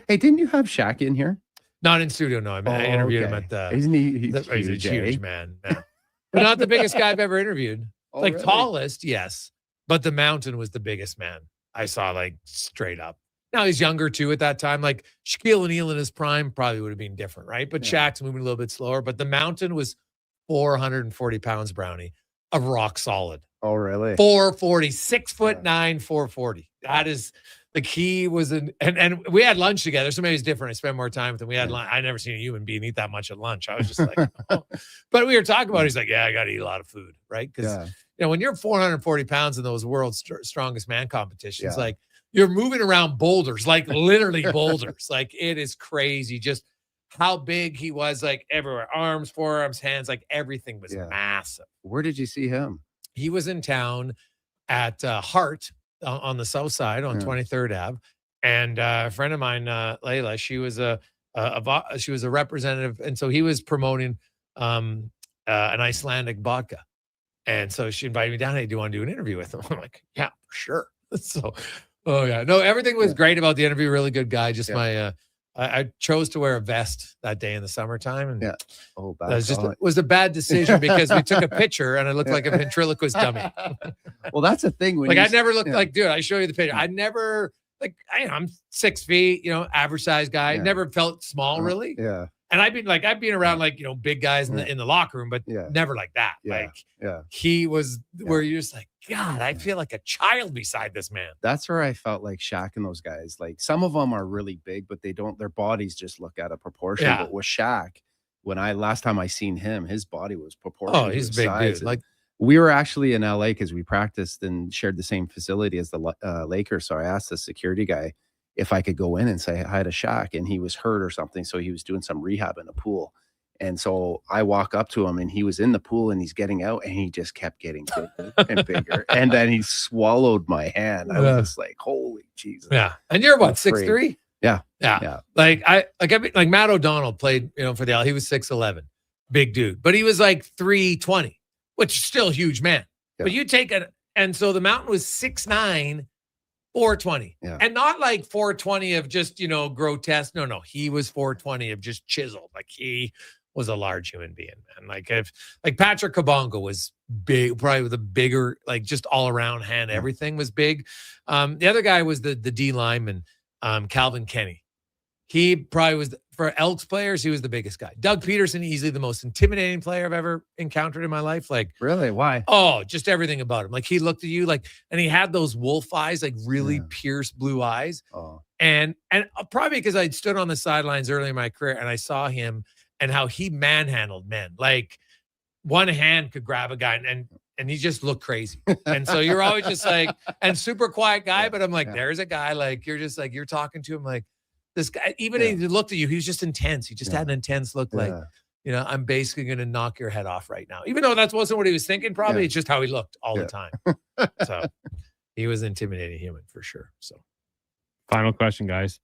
Hey, didn't you have Shaq in here? Not in studio, no. I interviewed him at the. Isn't he? He's a huge man, but not the biggest guy I've ever interviewed. Really? Tallest, yes, but the Mountain was the biggest man I saw, like straight up. Now he's younger too at that time. Like Shaquille O'Neal in his prime probably would have been different, right? But Shaq's moving a little bit slower. But the Mountain was 440 pounds, Brownie, of rock solid. Oh, really? 440, 6'9", 440. That is. Like he was and we had lunch together. So maybe it's different. I spent more time with him. We had lunch. I never seen a human being eat that much at lunch. I was just like, oh. But we were talking about it. He's like, yeah, I got to eat a lot of food, right? Because when you're 440 pounds in those world's strongest man competitions, like you're moving around boulders, like literally boulders. Like it is crazy. Just how big he was, like everywhere, arms, forearms, hands, like everything was massive. Where did you see him? He was in town at Hart. On the south side on 23rd Ave, and a friend of mine, Layla, she was a representative, and so he was promoting an Icelandic vodka, and so she invited me down. Hey, do you want to do an interview with him? I'm like, yeah, for sure. So, no, everything was great about the interview. Really good guy. Just I chose to wear a vest that day in the summertime, and that was a bad decision because we took a picture and I looked like a ventriloquist dummy. Well, that's the thing. When I never looked like, dude, I show you the picture. I never I'm 6 feet, average size guy. Never felt small really. Yeah. And I've been around like, big guys in the locker room, but never like that. He was where you're just like, God, I feel like a child beside this man. That's where I felt like Shaq and those guys. Like some of them are really big, but their bodies just look out of proportion. Yeah. But with Shaq, last time I seen him, his body was proportional. Oh, he's big dude. Like we were actually in LA because we practiced and shared the same facility as the Lakers. So I asked the security guy if I could go in and say hi to Shaq, and he was hurt or something. So he was doing some rehab in the pool. And so I walk up to him and he was in the pool and he's getting out and he just kept getting bigger and bigger. And then he swallowed my hand. I was just like, holy Jesus. Yeah. And you're what, 6'3"? Yeah. Like Matt O'Donnell played, for the he was 6'11", big dude, but he was like 320, which is still a huge man. Yeah. But you take and so the Mountain was 6'9", 420, and not like 420 of just, grotesque. No, he was 420 of just chiseled. Like he was a large human being, man. Like Patrick Kabongo was big, probably with a bigger, like just all around hand, everything was big. The other guy was the D lineman, Calvin Kenny. He probably was, for Elks players, he was the biggest guy. Doug Peterson, easily the most intimidating player I've ever encountered in my life. Like, really? Why? Oh, just everything about him. Like he looked at you and he had those wolf eyes, like really pierced blue eyes. Oh. And probably because I'd stood on the sidelines early in my career and I saw him and how he manhandled men. Like one hand could grab a guy and he just looked crazy. And so you're always just like, and super quiet guy, but I'm like, there's a guy, like, you're just like, you're talking to him like, this guy, even if he looked at you, he was just intense. He just had an intense look, like, I'm basically going to knock your head off right now. Even though that wasn't what he was thinking, probably it's just how he looked all the time. So he was an intimidating human for sure. So, final question, guys.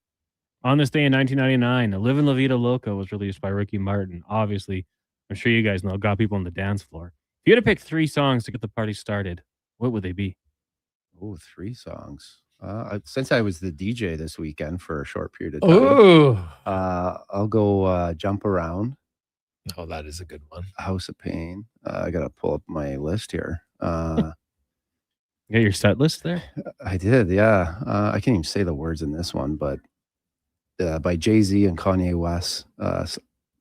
On this day in 1999, Livin' La Vida Loca was released by Ricky Martin. Obviously, I'm sure you guys know, got people on the dance floor. If you had to pick 3 songs to get the party started, what would they be? Oh, 3 songs. Since I was the DJ this weekend for a short period of time, Ooh. I'll go Jump Around. Oh, that is a good one. House of Pain. I got to pull up my list here. You got your set list there? I did, yeah. I can't even say the words in this one, but by Jay-Z and Kanye West, the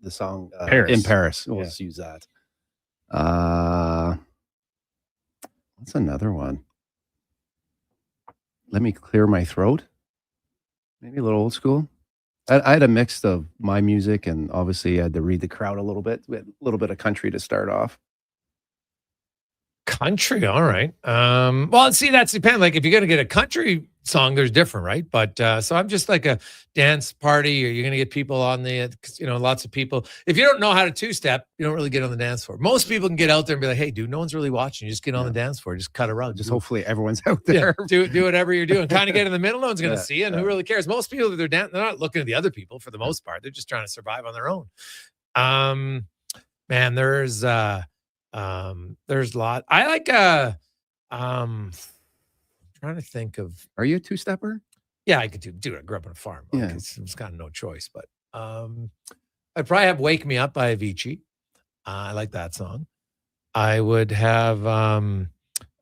song Paris. In Paris. We'll just use that. What's another one? Let Me Clear My Throat. Maybe a little old school. I had a mix of my music, and obviously I had to read the crowd a little bit. We had a little bit of country to start off. Country, all right. Well, see, that's dependent. Like if you're gonna get a country song, there's different, right? But so I'm just like a dance party, or you're gonna get people on the, lots of people. If you don't know how to two-step, you don't really get on the dance floor. Most people can get out there and be like, "Hey, dude, no one's really watching. You just get on the dance floor, just cut a rug. Just hopefully everyone's out there. Yeah, do whatever you're doing. Kind of get in the middle. No one's gonna Yeah, see you, and who really cares? Most people, they're not looking at the other people for the most part. They're just trying to survive on their own. Man, there's a lot. I like trying to think of. Are you a two-stepper? Yeah, I could do it. I grew up on a farm. Like, Yeah. it's kind of no choice. But I'd probably have "Wake Me Up" by Avicii. I like that song. I would have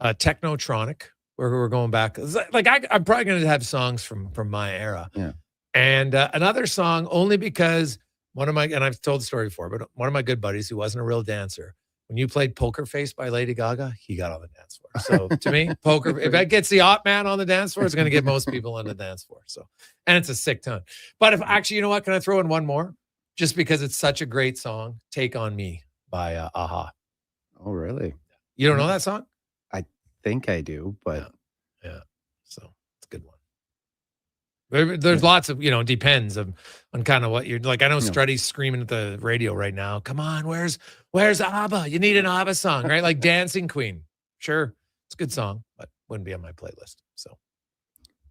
Technotronic, where we're going back. Like I'm probably going to have songs from my era. Yeah. And another song only because and I've told the story before, but one of my good buddies who wasn't a real dancer, when you played Poker Face by Lady Gaga, he got on the dance floor. So to me, if that gets the op man on the dance floor, it's going to get most people on the dance floor. So, and it's a sick tune. But if actually, you know what? Can I throw in one more? Just because it's such a great song, "Take on Me" by Aha. Oh, really? You don't know that song? I think I do, but Yeah. So it's a good one. There's lots of, depends on kind of what you're like. I know Strutty's screaming at the radio right now. Come on, where's ABBA? You need an ABBA song, right? Like Dancing Queen. Sure. It's a good song, but wouldn't be on my playlist. So,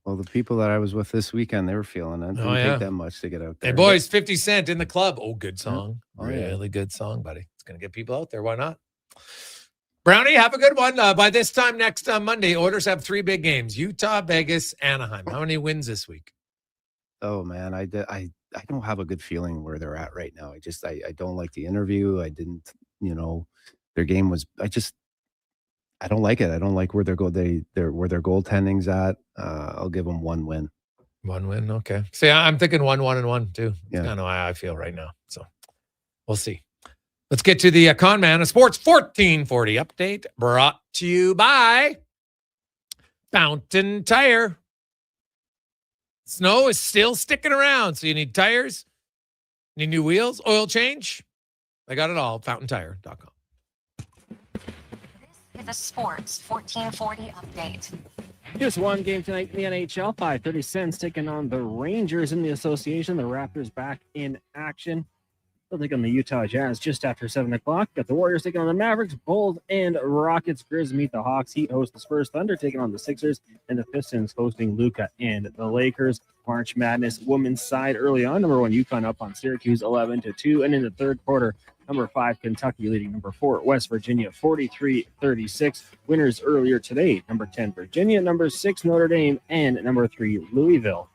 well, the people that I was with this weekend, they were feeling it. It didn't take that much to get out there. Hey, boys, 50 Cent in the club. Oh, good song. Oh, yeah. Really good song, buddy. It's going to get people out there. Why not? Brownie, have a good one. By this time next Monday, Oilers have 3 big games: Utah, Vegas, Anaheim. How many wins this week? Oh man, I don't have a good feeling where they're at right now. I don't like the interview. I didn't, their game was. I don't like it. I don't like where where their goaltending's at. I'll give them 1 win. 1 win, okay. See, I'm thinking 1-1-1 too. That's Yeah. kind of how I feel right now. So we'll see. Let's get to the Con Man of Sports 1440 update, brought to you by Fountain Tire. Snow is still sticking around, so you need tires, need new wheels, oil change. They got it all. FountainTire.com. This is a Sports 1440 update. Just one game tonight in the NHL. 5:30 Sens taking on the Rangers in the association. The Raptors back in action. They'll take on the Utah Jazz just after 7 o'clock. Got the Warriors taking on the Mavericks, Bulls, and Rockets. Grizz meet the Hawks. Heat host the Spurs. Thunder taking on the Sixers, and the Pistons hosting Luka and the Lakers. March Madness women's side early on. Number 1 UConn up on Syracuse 11-2, and in the third quarter, number 5 Kentucky leading number 4 West Virginia 43-36. Winners earlier today: number 10 Virginia, number 6 Notre Dame, and number 3 Louisville.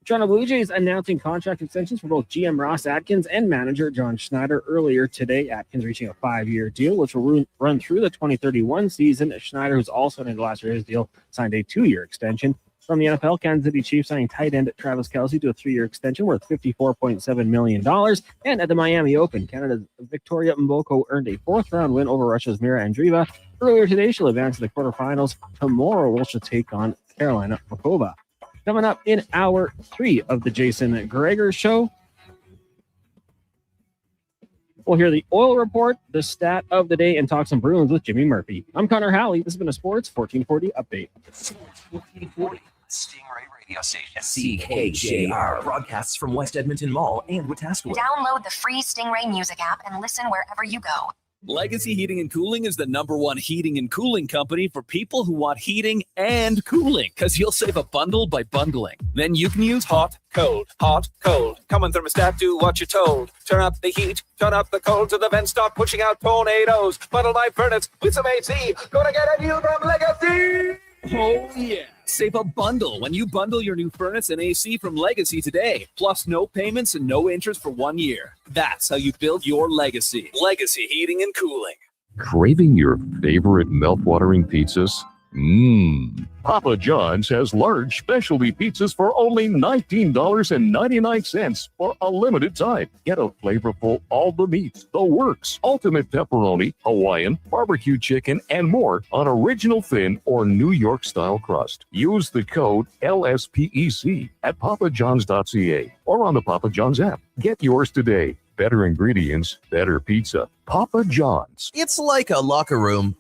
Toronto Blue Jays announcing contract extensions for both GM Ross Atkins and manager John Schneider earlier today. Atkins reaching a 5-year deal, which will run through the 2031 season. Schneider, who's also in the last year of his deal, signed a 2-year extension. From the NFL, Kansas City Chiefs signing tight end Travis Kelce to a 3-year extension worth $54.7 million. And at the Miami Open, Canada's Victoria Mboko earned a 4th-round win over Russia's Mira Andreeva. Earlier today, she'll advance to the quarterfinals. Tomorrow, she'll take on Carolina Pliskova. Coming up in hour 3 of the Jason Gregor Show, we'll hear the oil report, the stat of the day, and talk some Bruins with Jimmy Murphy. I'm Connor Halley. This has been a Sports 1440 update. Sports 1440, Stingray Radio Station. CKJR broadcasts from West Edmonton Mall and Wetaskiwin. Download the free Stingray music app and listen wherever you go. Legacy Heating and Cooling is the #1 heating and cooling company for people who want heating and cooling, because you'll save a bundle by bundling. Then you can use hot, cold, hot, cold. Come on, thermostat, do what you're told. Turn up the heat, turn up the cold, to the vents start pushing out tornadoes. Bundle my furnace with some AC. Gonna get a new from Legacy. Oh, yeah. Save a bundle when you bundle your new furnace and AC from Legacy today. Plus no payments and no interest for 1 year. That's how you build your legacy. Legacy Heating and Cooling. Craving your favorite mouth-watering pizzas? Papa John's has large specialty pizzas for only $19.99 for a limited time. Get a flavorful all the meats, the works, ultimate pepperoni, Hawaiian, barbecue chicken, and more on original thin or New York style crust. Use the code LSPEC at papajohns.ca or on the Papa John's app. Get yours today. Better ingredients, better pizza. Papa John's. It's like a locker room,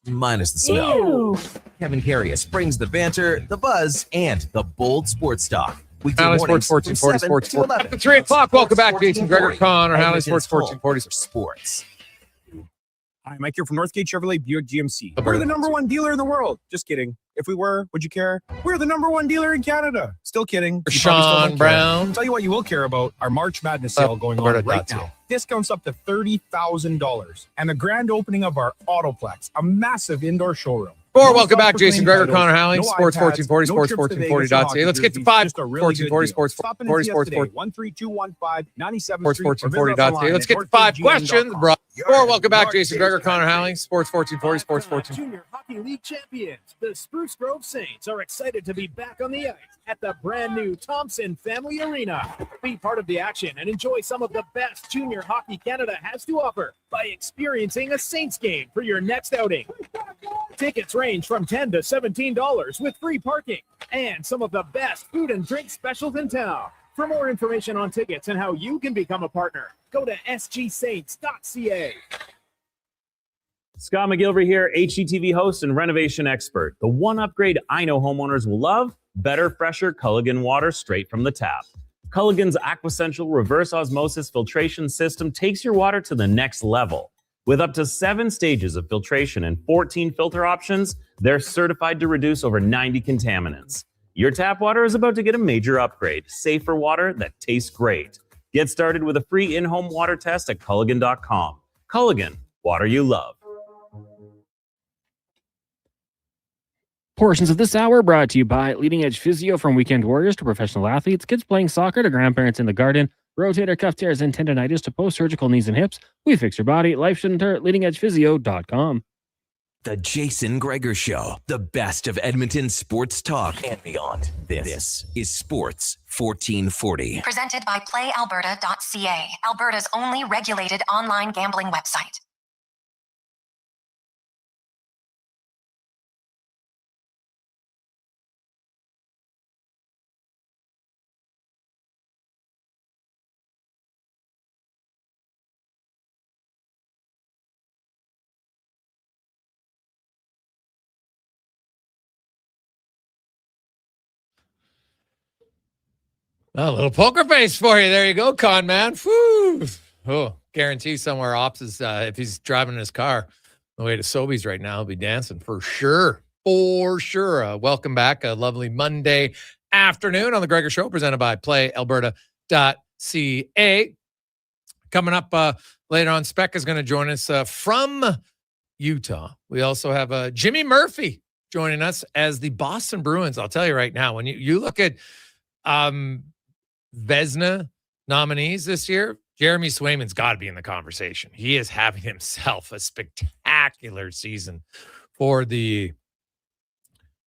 minus the smell. Ew. Kevin Carius brings the banter, the buzz, and the bold sports talk. Weekday Highland mornings Sports from 1440 7 to 11. At 3 o'clock. Welcome back, Jason Gregor, Connor, Highland Sports 1440 Sports. Hi, Mike here from Northgate Chevrolet Buick GMC. Alberta. We're the #1 dealer in the world. Just kidding. If we were, would you care? We're the #1 dealer in Canada. Still kidding. You probably still Sean don't Brown. care. Tell you what you will care about, our March Madness sale going on right Alberta.ca. now. Discounts up to $30,000. And the grand opening of our Autoplex, a massive indoor showroom. Welcome back, Jason Gregor, titles, Connor Howling, no Sports iPads, 1440, no Sports trips to Vegas, 1440.ca. no Let's get to hockey 5 jerseys, just a really good 1440, deal. Sports Stop in 40, and see us Sports today, 40, 13215 97th Sports Street, or visit us 1440.ca. online Let's at get to 5 northgategm.com. questions, bro. Welcome back, Jason Gregor, Connor Howling, Sports 1440, Sports 14. Junior Hockey League champions, the Spruce Grove Saints, are excited to be back on the ice at the brand new Thompson Family Arena. Be part of the action and enjoy some of the best junior hockey Canada has to offer by experiencing a Saints game for your next outing. Tickets range from $10 to $17 with free parking and some of the best food and drink specials in town. For more information on tickets and how you can become a partner, go to sgsaints.ca. Scott McGilvery here, HGTV host and renovation expert. The one upgrade I know homeowners will love: better, fresher Culligan water straight from the tap. Culligan's Aquacentral reverse osmosis filtration system takes your water to the next level. With up to 7 stages of filtration and 14 filter options, they're certified to reduce over 90 contaminants. Your tap water is about to get a major upgrade. Safer water that tastes great. Get started with a free in-home water test at Culligan.com. Culligan, water you love. Portions of this hour brought to you by Leading Edge Physio. From weekend warriors to professional athletes, kids playing soccer to grandparents in the garden, rotator cuff tears and tendonitis to post-surgical knees and hips. We fix your body. Life shouldn't hurt. LeadingEdgePhysio.com. The Jason Gregor Show, the best of Edmonton sports talk and beyond. This is Sports 1440. Presented by PlayAlberta.ca, Alberta's only regulated online gambling website. A little poker face for you. There you go, con man. Woo. Oh, guarantee somewhere ops is if he's driving his car on the way to Sobeys right now, he'll be dancing for sure. For sure. Welcome back. A lovely Monday afternoon on the Gregor Show, presented by PlayAlberta.ca. Coming up later on, Speck is going to join us from Utah. We also have Jimmy Murphy joining us as the Boston Bruins. I'll tell you right now, when you look at Vezina nominees this year, Jeremy Swayman's got to be in the conversation. He is having himself a spectacular season for the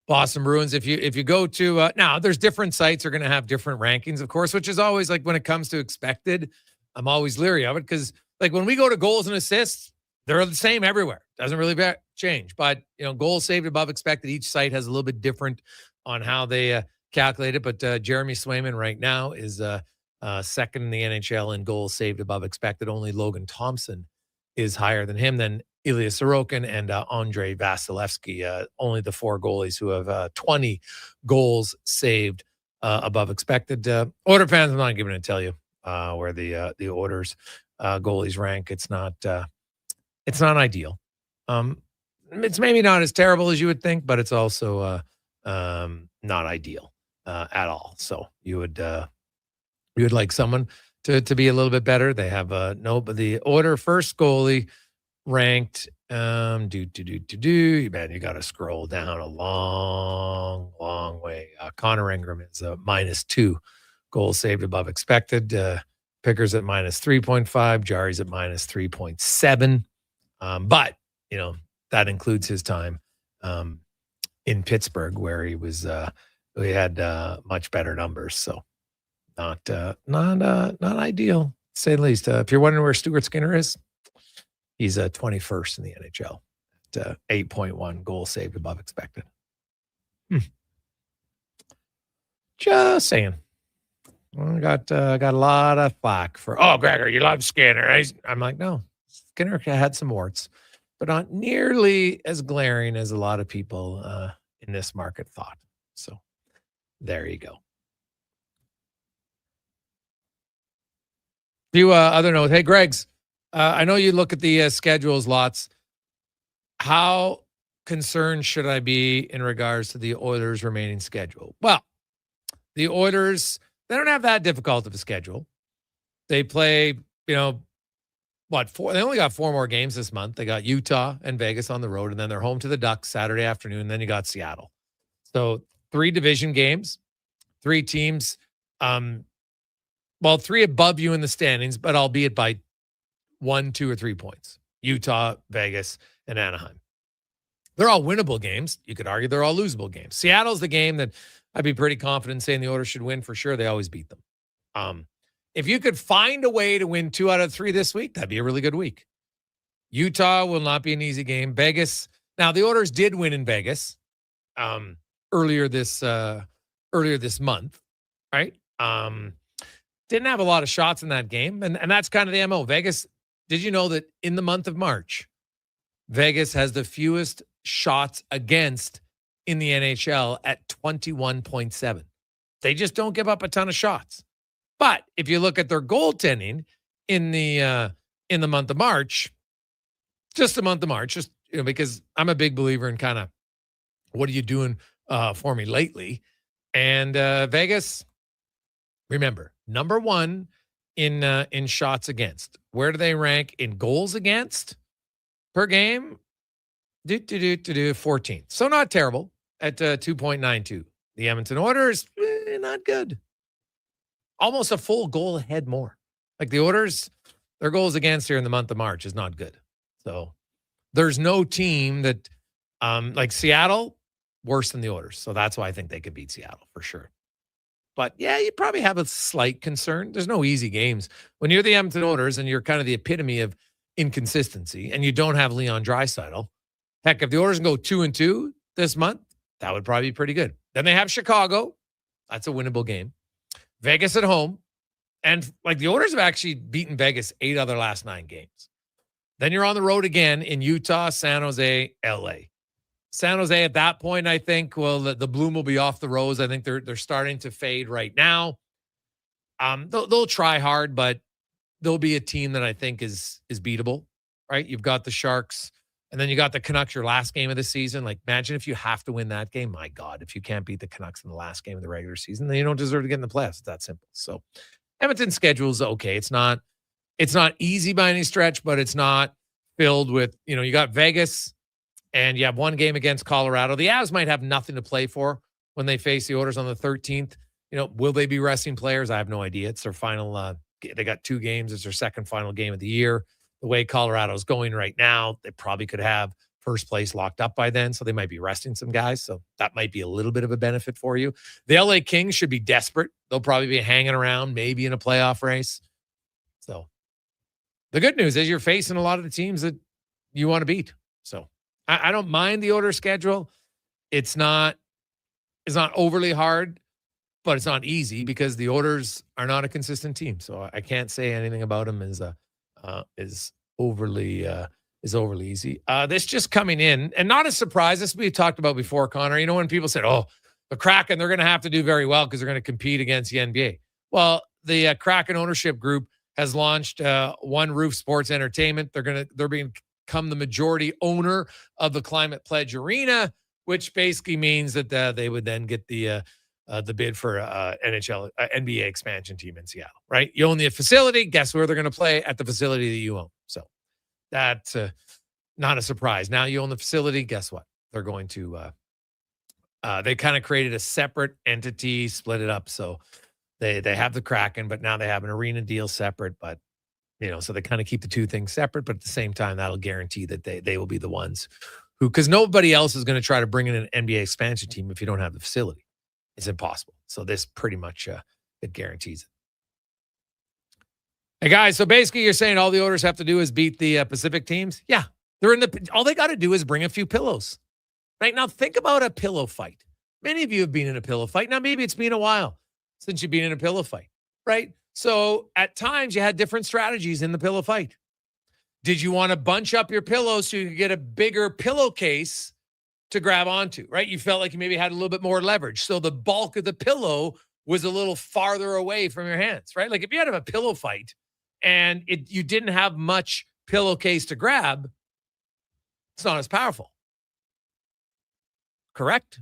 Boston Bruins. If you go to now, there's different sites are going to have different rankings, of course, which is always like when it comes to expected, I'm always leery of it because like when we go to goals and assists, they're the same everywhere. Doesn't really change, but goals saved above expected. Each site has a little bit different on how they calculate it. But Jeremy Swayman right now is second in the NHL in goals saved above expected. Only Logan Thompson is higher than him. Then Ilya Sorokin and Andrei Vasilevsky, only the 4 goalies who have 20 goals saved above expected. Order fans, I'm not going to tell you where the Oilers goalies rank. It's not it's not ideal. It's maybe not as terrible as you would think, but it's also not ideal at all. So you would like someone to be a little bit better. They have but the order first goalie ranked man, you got to scroll down a long way. Connor Ingram is a -2 goals saved above expected. Pickers at -3.5, Jari's at -3.7. But that includes his time in Pittsburgh, where he he had much better numbers. So not ideal, to say the least. If you're wondering where Stuart Skinner is, he's 21st in the NHL at 8.1 goals saved above expected. Just saying. I got a lot of flack for, Gregor, you love Skinner. I'm like, no, Skinner had some warts, but not nearly as glaring as a lot of people in this market thought. So there you go. Few other notes. Hey, Greg's, I know you look at the schedules lots. How concerned should I be in regards to the Oilers' remaining schedule? Well, the Oilers, they don't have that difficult of a schedule. They play, four? They only got 4 more games this month. They got Utah and Vegas on the road, and then they're home to the Ducks Saturday afternoon. And then you got Seattle. So 3 division games, 3 teams, 3 above you in the standings, but albeit by 1, 2, or 3 points. Utah, Vegas, and Anaheim. They're all winnable games. You could argue they're all losable games. Seattle's the game that I'd be pretty confident saying the Oilers should win for sure. They always beat them. If you could find a way to win 2 out of 3 this week, that'd be a really good week. Utah will not be an easy game. Vegas. Now, the Oilers did win in Vegas earlier this month, right? Didn't have a lot of shots in that game, and that's kind of the MO. Vegas, did you know that in the month of March, Vegas has the fewest shots against in the NHL at 21.7. They just don't give up a ton of shots. But if you look at their goaltending in the month of March, just the month of March, because I'm a big believer in kind of what are you doing for me lately? And Vegas, remember, number 1 in shots against. Where do they rank in goals against per game? 14th. So not terrible at 2.92. The Edmonton Oilers, not good. Almost a full goal ahead more. Like the Oilers, their goals against here in the month of March is not good. So there's no team that, like Seattle, worse than the Oilers. So that's why I think they could beat Seattle for sure. But yeah, you probably have a slight concern. There's no easy games. When you're the Edmonton Oilers and you're kind of the epitome of inconsistency and you don't have Leon Draisaitl, heck, if the Oilers can go 2-2 this month, that would probably be pretty good. Then they have Chicago. That's a winnable game. Vegas at home. And like the Oilers have actually beaten Vegas 8 of their last 9 games. Then you're on the road again in Utah, San Jose, LA. San Jose at that point, I think, the bloom will be off the rose. I think they're starting to fade right now. They'll try hard, but they'll be a team that I think is beatable, right? You've got the Sharks, and then you got the Canucks, your last game of the season. Like, imagine if you have to win that game. My God, if you can't beat the Canucks in the last game of the regular season, then you don't deserve to get in the playoffs. It's that simple. So Edmonton's schedule is okay. It's not easy by any stretch, but it's not filled with, you got Vegas, and you have 1 game against Colorado. The Avs might have nothing to play for when they face the Oilers on the 13th. Will they be resting players? I have no idea. It's their final, they got 2 games. It's their second final game of the year. The way Colorado's going right now, they probably could have first place locked up by then, so they might be resting some guys. So that might be a little bit of a benefit for you. The LA Kings should be desperate. They'll probably be hanging around, maybe in a playoff race. So the good news is you're facing a lot of the teams that you want to beat. So I don't mind the Oilers schedule. It's not overly hard, but it's not easy because the Oilers are not a consistent team. So I can't say anything about them is overly easy. This just coming in, and not a surprise. This we talked about before, Connor. When people said, the Kraken, they're going to have to do very well because they're going to compete against the NBA. Well, the Kraken ownership group has launched One Roof Sports Entertainment. They're being become the majority owner of the Climate Pledge Arena, which basically means that they would then get the bid for NBA expansion team in Seattle, right? You own the facility. Guess where they're going to play? At the facility that you own. So that's not a surprise. Now you own the facility. Guess what? They're going to they kind of created a separate entity, split it up. So they have the Kraken, but now they have an arena deal separate. But so they kind of keep the two things separate. But at the same time, that'll guarantee that they will be the ones who, because nobody else is going to try to bring in an NBA expansion team if you don't have the facility. It's impossible. So this pretty much it guarantees it. Hey guys, so basically you're saying all the owners have to do is beat the Pacific teams? Yeah, all they got to do is bring a few pillows. Right now, think about a pillow fight. Many of you have been in a pillow fight. Now maybe it's been a while since you've been in a pillow fight, right? So at times you had different strategies in the pillow fight. Did you want to bunch up your pillows so you could get a bigger pillowcase to grab onto, right? You felt like you maybe had a little bit more leverage. So the bulk of the pillow was a little farther away from your hands, right? Like if you had a pillow fight and you didn't have much pillowcase to grab, it's not as powerful. Correct?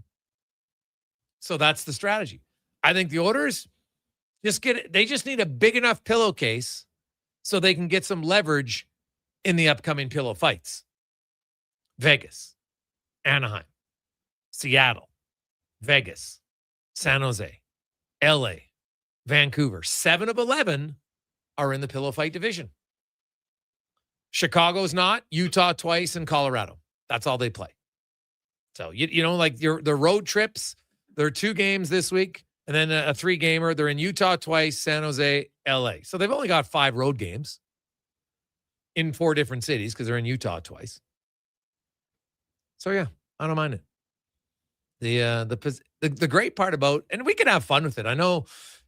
So that's the strategy. I think the Oilers they just need a big enough pillowcase so they can get some leverage in the upcoming pillow fights. Vegas, Anaheim, Seattle, Vegas, San Jose, LA, Vancouver. 7 of 11 are in the pillow fight division. Chicago's not, Utah twice, and Colorado. That's all they play. So, like the road trips, there are 2 games this week, and then a 3-gamer. They're in Utah twice, San Jose, LA. So they've only got 5 road games in 4 different cities because they're in Utah twice. So, yeah, I don't mind it. The great part about, and we can have fun with it. I know,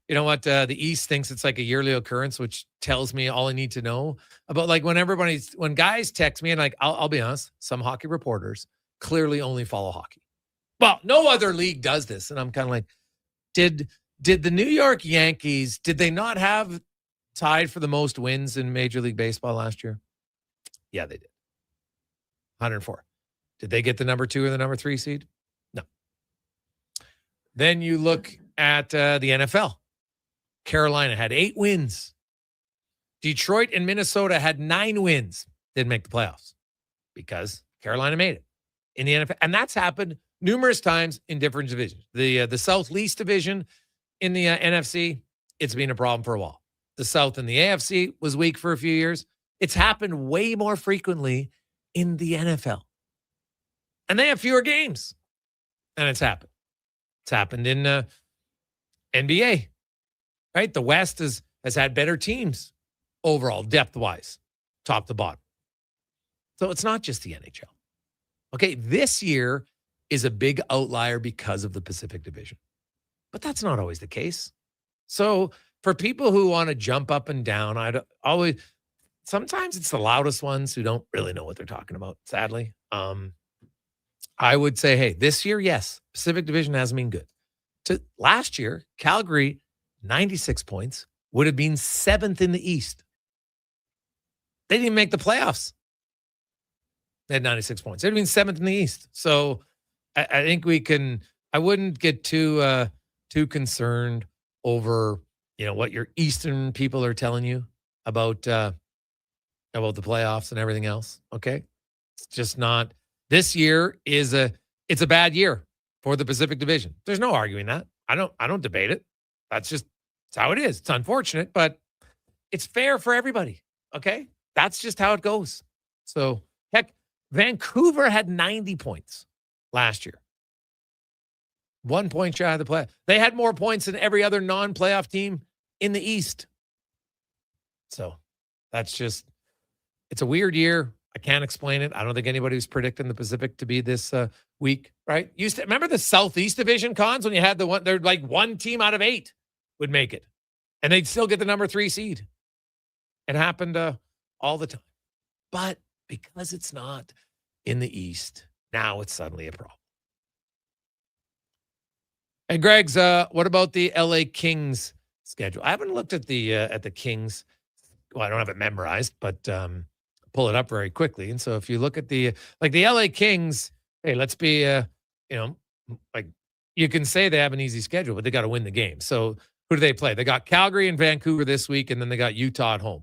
the East thinks it's like a yearly occurrence, which tells me all I need to know about, like, when guys text me, and like, I'll be honest, some hockey reporters clearly only follow hockey. Well, no other league does this. And I'm kind of like, did the New York Yankees, did they not have tied for the most wins in Major League Baseball last year? Yeah, they did. 104. Did they get the number 2 or the number 3 seed? No. Then you look at the NFL. Carolina had 8 wins. Detroit and Minnesota had 9 wins. Didn't make the playoffs because Carolina made it in the NFL. And that's happened numerous times in different divisions. The Southeast division in the NFC, it's been a problem for a while. The South and the AFC was weak for a few years. It's happened way more frequently in the NFL. And they have fewer games. And it's happened. It's happened in NBA. Right? The West has had better teams overall, depth-wise, top to bottom. So it's not just the NHL. Okay, this year is a big outlier because of the Pacific Division. But that's not always the case. So for people who want to jump up and down, sometimes it's the loudest ones who don't really know what they're talking about, sadly. I would say, hey, this year, yes, Pacific Division hasn't been good. Last year, Calgary, 96 points, would have been 7th in the East. They didn't even make the playoffs. They had 96 points. They'd have been 7th in the East. So I think I wouldn't get too concerned over, what your Eastern people are telling you about the playoffs and everything else. Okay. It's just not, this year it's a bad year for the Pacific Division. There's no arguing that. I don't debate it. It's how it is. It's unfortunate, but it's fair for everybody. Okay. That's just how it goes. So heck, Vancouver had 90 points last year. 1 point shy of the play. They had more points than every other non-playoff team in the East. So it's a weird year. I can't explain it. I don't think anybody was predicting the Pacific to be this weak, right? Remember the Southeast Division, Cons, when you had they're like 1 team out of 8 would make it. And they'd still get the number 3 seed. It happened all the time. But because it's not in the East, now it's suddenly a problem. And Greg's, what about the LA Kings schedule? I haven't looked at the Kings. Well, I don't have it memorized, but pull it up very quickly. And so if you look at the LA Kings, hey, let's be, like you can say they have an easy schedule, but they got to win the game. So who do they play? They got Calgary and Vancouver this week, and then they got Utah at home.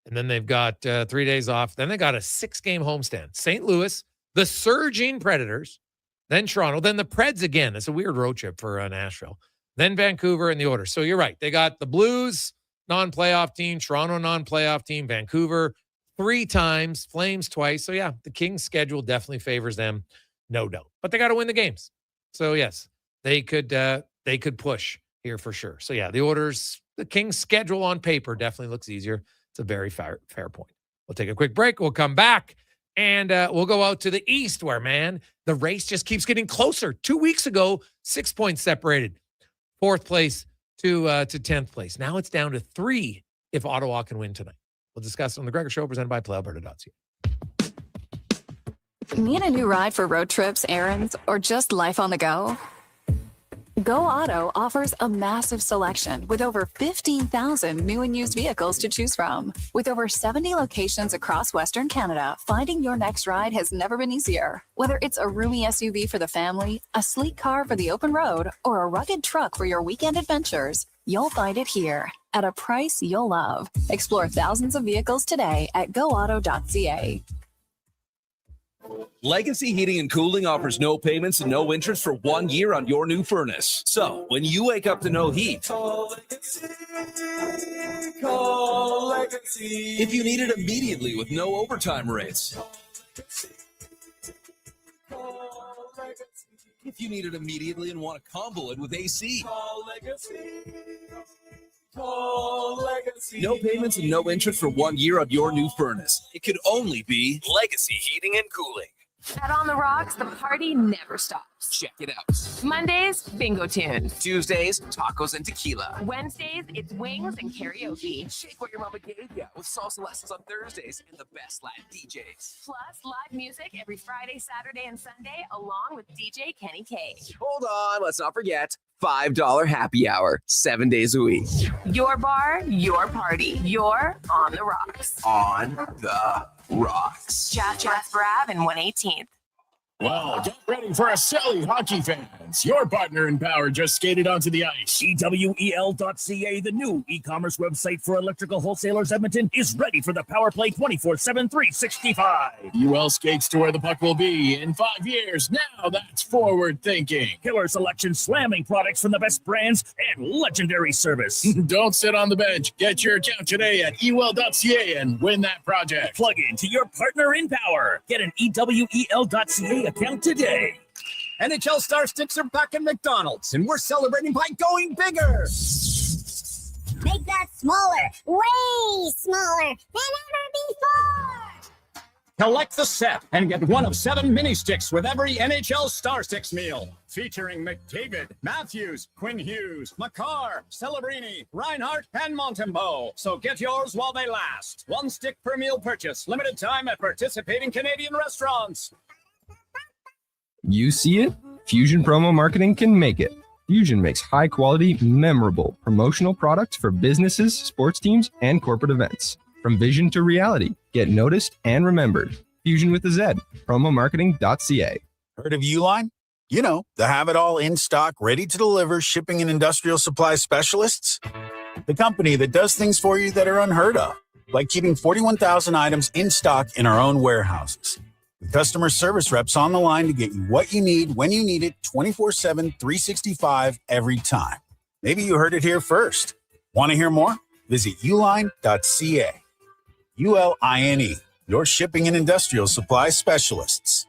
And then they've got 3 days off. Then they got a 6-game homestand. St. Louis, the surging Predators, then Toronto, then the Preds again. It's a weird road trip for Nashville. Then Vancouver in the order. So you're right. They got the Blues, non-playoff team, Toronto, non-playoff team, Vancouver 3 times, Flames twice. So yeah, the Kings' schedule definitely favors them, no doubt. But they got to win the games. So yes, they could push here for sure. So yeah, the Kings' schedule on paper definitely looks easier. It's a very fair point. We'll take a quick break. We'll come back. And we'll go out to the East where, man, the race just keeps getting closer. 2 weeks ago, 6 points separated. 4th place to 10th place. Now it's down to 3 if Ottawa can win tonight. We'll discuss it on the Gregor Show, presented by PlayAlberta.ca. Need a new ride for road trips, errands, or just life on the go? Go Auto offers a massive selection with over 15,000 new and used vehicles to choose from. With over 70 locations across Western Canada, finding your next ride has never been easier. Whether it's a roomy SUV for the family, a sleek car for the open road, or a rugged truck for your weekend adventures, you'll find it here at a price you'll love. Explore thousands of vehicles today at goauto.ca. Legacy Heating and Cooling offers no payments and no interest for 1 year on your new furnace. So when you wake up to no heat, call Legacy. If you need it immediately with no overtime rates. If you need it immediately and want to combo it with AC. Call Legacy. No payments and no interest for 1 year on your new furnace. It could only be Legacy Heating and Cooling. At On the Rocks, the party never stops. Check it out. Mondays, bingo tunes. Tuesdays, tacos and tequila. Wednesdays, it's wings and karaoke. Shake what your mama gave ya with salsa lessons on Thursdays and the best Latin DJs. Plus, live music every Friday, Saturday, and Sunday, along with DJ Kenny K. Hold on, let's not forget $5 happy hour, 7 days a week. Your bar, your party. You're On the Rocks. On the Rocks. Just West Brab and 118th. Well, get ready for a Sally hockey fans. Your partner in power just skated onto the ice. EWEL.ca, the new e-commerce website for electrical wholesalers Edmonton, is ready for the power play 24/7, 365. UL skates to where the puck will be in 5 years. Now that's forward thinking. Killer selection, slamming products from the best brands, and legendary service. Don't sit on the bench. Get your account today at ewell.ca and win that project. Plug into your partner in power. Get an EWEL.ca account today. NHL Star Sticks are back at McDonald's, and we're celebrating by going bigger. Make that smaller, way smaller than ever before. Collect the set and get one of 7 mini sticks with every NHL Star Sticks meal. Featuring McDavid, Matthews, Quinn Hughes, Makar, Celebrini, Reinhardt, and Montembeau. So get yours while they last. 1 stick per meal purchase. Limited time at participating Canadian restaurants. You see it? Fusion Promo Marketing can make it. Fusion makes high-quality, memorable promotional products for businesses, sports teams, and corporate events. From vision to reality, get noticed and remembered. Fusion with a Z. Promomarketing.ca. Heard of Uline? You know, the have-it-all in-stock, ready-to-deliver shipping and industrial supply specialists. The company that does things for you that are unheard of, like keeping 41,000 items in stock in our own warehouses. With customer service reps on the line to get you what you need, when you need it, 24/7, 365, every time. Maybe you heard it here first. Want to hear more? Visit uline.ca. ULINE, your shipping and industrial supply specialists.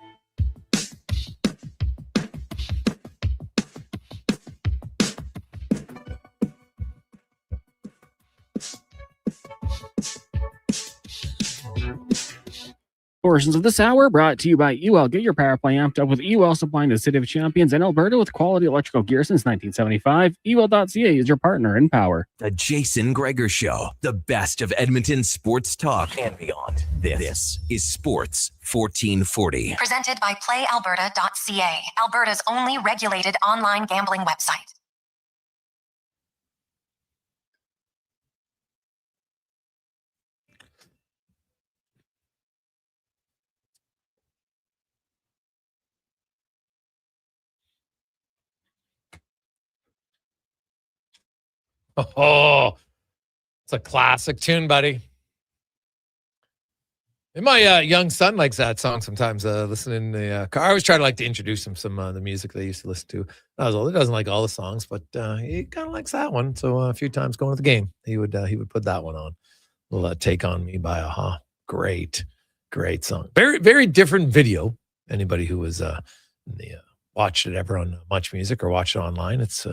Portions of this hour brought to you by UL. Get your power play amped up with UL, supplying the City of Champions and Alberta with quality electrical gear since 1975. UL.ca is your partner in power. The Jason Gregor Show, the best of Edmonton sports talk and beyond. This is Sports 1440. Presented by PlayAlberta.ca, Alberta's only regulated online gambling website. Oh, it's a classic tune, buddy. And my young son likes that song sometimes, listening in the car. I always try to introduce him some the music they used to listen to. When I was older, he doesn't like all the songs, but he kind of likes that one. So a few times going to the game, he would put that one on. A little Take On Me by Aha. Great song. Very, very different video. Anybody who was watched it ever on Much Music or watched it online, it's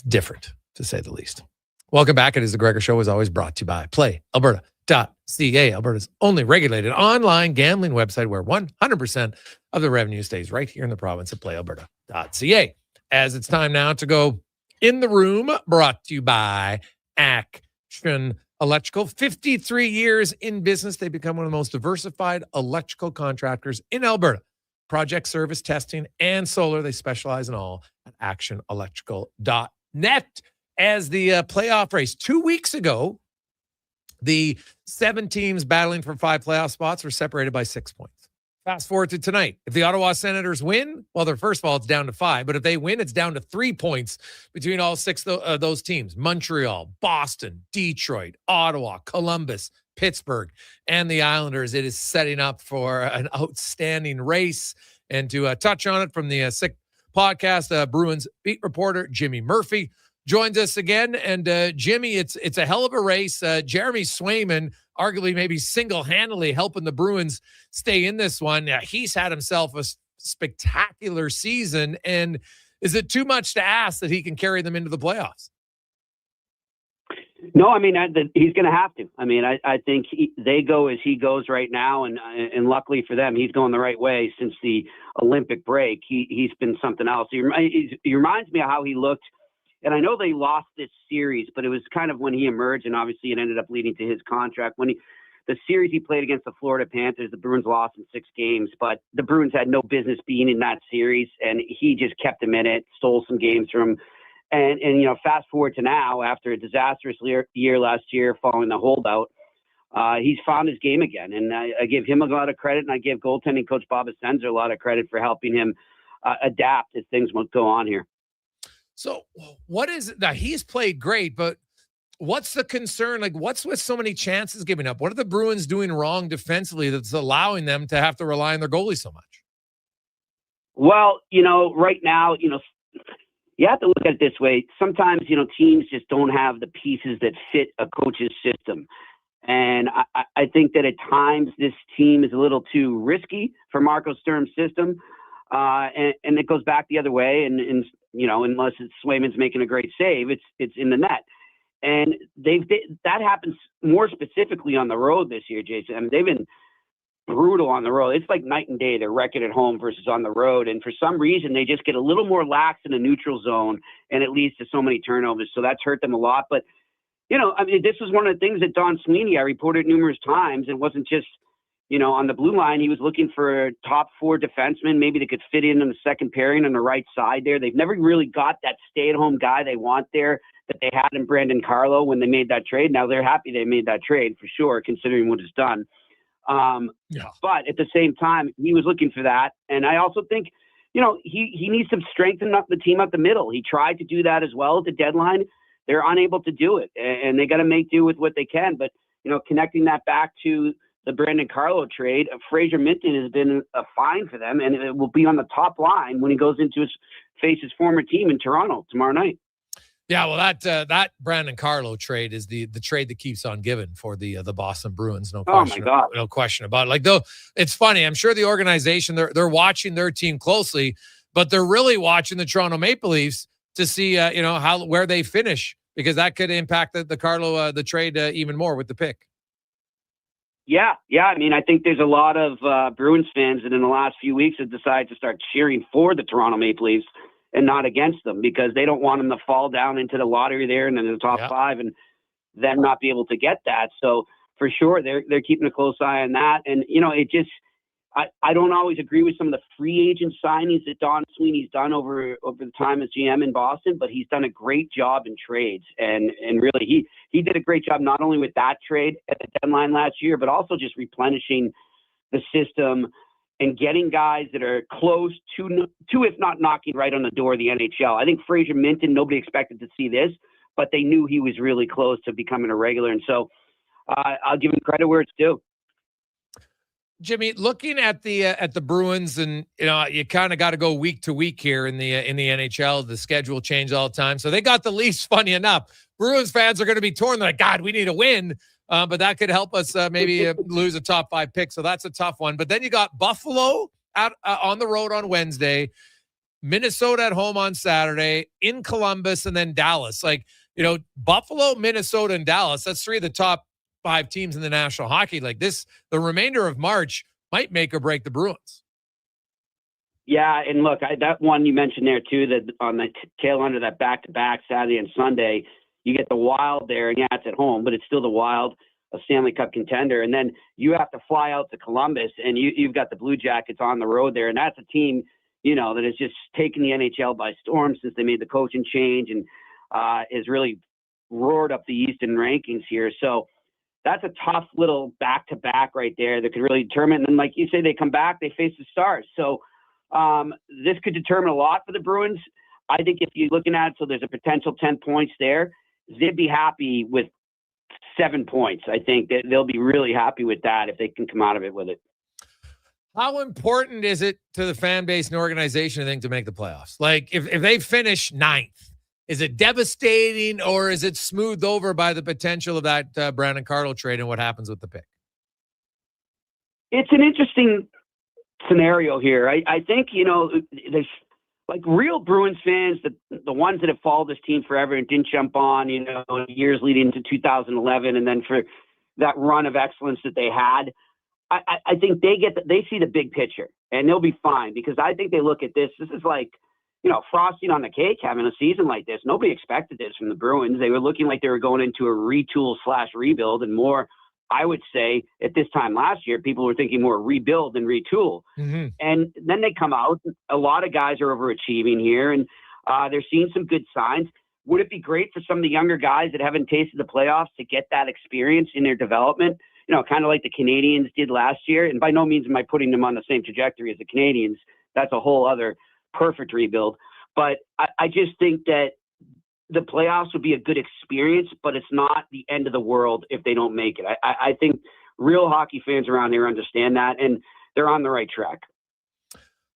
different, to say the least. Welcome back. It is the Gregor Show, as always, brought to you by PlayAlberta.ca, Alberta's only regulated online gambling website where 100% of the revenue stays right here in the province of PlayAlberta.ca. As it's time now to go in the room, brought to you by Action Electrical. 53 years in business, they become one of the most diversified electrical contractors in Alberta. Project, service, testing, and solar, they specialize in all at actionelectrical.net. As the playoff race 2 weeks ago, the 7 teams battling for 5 playoff spots were separated by 6 points. Fast forward to tonight. If the Ottawa Senators win, well, first of all, it's down to 5. But if they win, it's down to 3 points between all 6 of those teams. Montreal, Boston, Detroit, Ottawa, Columbus, Pittsburgh, and the Islanders. It is setting up for an outstanding race. And to touch on it from the Sick Podcast, Bruins beat reporter Jimmy Murphy joins us again. And Jimmy, it's a hell of a race. Jeremy Swayman, arguably maybe single-handedly helping the Bruins stay in this one. He's had himself a spectacular season. And is it too much to ask that he can carry them into the playoffs? No, I mean, he's going to have to. I mean, I think they go as he goes right now. And luckily for them, he's going the right way since the Olympic break. He's been something else. He reminds me of how he looked. And I know they lost this series, but it was kind of when he emerged, and obviously it ended up leading to his contract. The series he played against the Florida Panthers, the Bruins lost in 6 games, but the Bruins had no business being in that series, and he just kept them in it, stole some games from him. And fast forward to now, after a disastrous year last year following the holdout, he's found his game again. And I give him a lot of credit, and I give goaltending coach Bob Essenza a lot of credit for helping him adapt as things go on here. So what is it that he's played great, but what's the concern? What's with so many chances giving up? What are the Bruins doing wrong defensively that's allowing them to have to rely on their goalie so much? Well, right now, you have to look at it this way. Sometimes, teams just don't have the pieces that fit a coach's system. And I think that at times this team is a little too risky for Marco Sturm's system. And it goes back the other way. And unless it's Swayman's making a great save, it's in the net. And that happens more specifically on the road this year, Jason. I mean, they've been brutal on the road. It's like night and day, their record at home versus on the road. And for some reason, they just get a little more lax in a neutral zone, and it leads to so many turnovers. So that's hurt them a lot. But, this was one of the things that Don Sweeney, I reported numerous times. It wasn't just, on the blue line, he was looking for a top 4 defensemen, maybe they could fit in the second pairing on the right side there. They've never really got that stay-at-home guy they want there that they had in Brandon Carlo when they made that trade. Now they're happy they made that trade for sure, considering what it's done. But at the same time, he was looking for that. And I also think, he needs to strengthen up the team up the middle. He tried to do that as well at the deadline. They're unable to do it, and they got to make do with what they can. But, connecting that back to the Brandon Carlo trade, Fraser Minton has been a find for them, and it will be on the top line when he goes into face his former team in Toronto tomorrow night. Yeah, well, that Brandon Carlo trade is the trade that keeps on giving for the Boston Bruins. No question. Oh my God. No question about it. Though it's funny, I'm sure the organization they're watching their team closely, but they're really watching the Toronto Maple Leafs to see where they finish, because that could impact the Carlo the trade even more with the pick. Yeah. I mean, I think there's a lot of Bruins fans that in the last few weeks have decided to start cheering for the Toronto Maple Leafs and not against them, because they don't want them to fall down into the lottery there and then the top 5 and them not be able to get that. So for sure, they're keeping a close eye on that. And, it just, I don't always agree with some of the free agent signings that Don Sweeney's done over the time as GM in Boston, but he's done a great job in trades. And really, he did a great job not only with that trade at the deadline last year, but also just replenishing the system and getting guys that are close to if not knocking right on the door of the NHL. I think Fraser Minton, nobody expected to see this, but they knew he was really close to becoming a regular. And so I'll give him credit where it's due. Jimmy, looking at the Bruins, and you kind of got to go week to week here in the NHL. The schedule changes all the time, so they got the Leafs. Funny enough, Bruins fans are going to be torn. They're like, God, we need a win, but that could help us maybe lose a top 5 pick. So that's a tough one. But then you got Buffalo out on the road on Wednesday, Minnesota at home on Saturday, in Columbus, and then Dallas. Like, Buffalo, Minnesota, and Dallas. That's 3 of the top 5 teams in the National Hockey League. The remainder of March might make or break the Bruins. Yeah, and look, that one you mentioned there too, that on the tail end of that back-to-back Saturday and Sunday, you get the Wild there, and yeah, it's at home, but it's still the Wild, a Stanley Cup contender, and then you have to fly out to Columbus, and you've got the Blue Jackets on the road there, and that's a team, that has just taken the NHL by storm since they made the coaching change and has really roared up the Eastern rankings here. So that's a tough little back-to-back right there that could really determine. And then, like you say, they come back, they face the Stars. So this could determine a lot for the Bruins. I think if you're looking at it, so there's a potential 10 points there, they'd be happy with 7 points. I think that they'll be really happy with that if they can come out of it with it. How important is it to the fan base and organization, I think, to make the playoffs? Like, if they finish 9th, is it devastating, or is it smoothed over by the potential of that Brandon Carlo trade and what happens with the pick? It's an interesting scenario here. I think, there's like real Bruins fans, the ones that have followed this team forever and didn't jump on, years leading into 2011, and then for that run of excellence that they had. I think they see the big picture, and they'll be fine, because I think they look at this. This is like, frosting on the cake having a season like this. Nobody expected this from the Bruins. They were looking like they were going into a retool/rebuild, and more, I would say, at this time last year, people were thinking more rebuild than retool. Mm-hmm. And then they come out. A lot of guys are overachieving here, and they're seeing some good signs. Would it be great for some of the younger guys that haven't tasted the playoffs to get that experience in their development? Kind of like the Canadians did last year. And by no means am I putting them on the same trajectory as the Canadians. That's a whole other perfect rebuild. But I just think that the playoffs would be a good experience, but it's not the end of the world if they don't make it. I think real hockey fans around here understand that, and they're on the right track.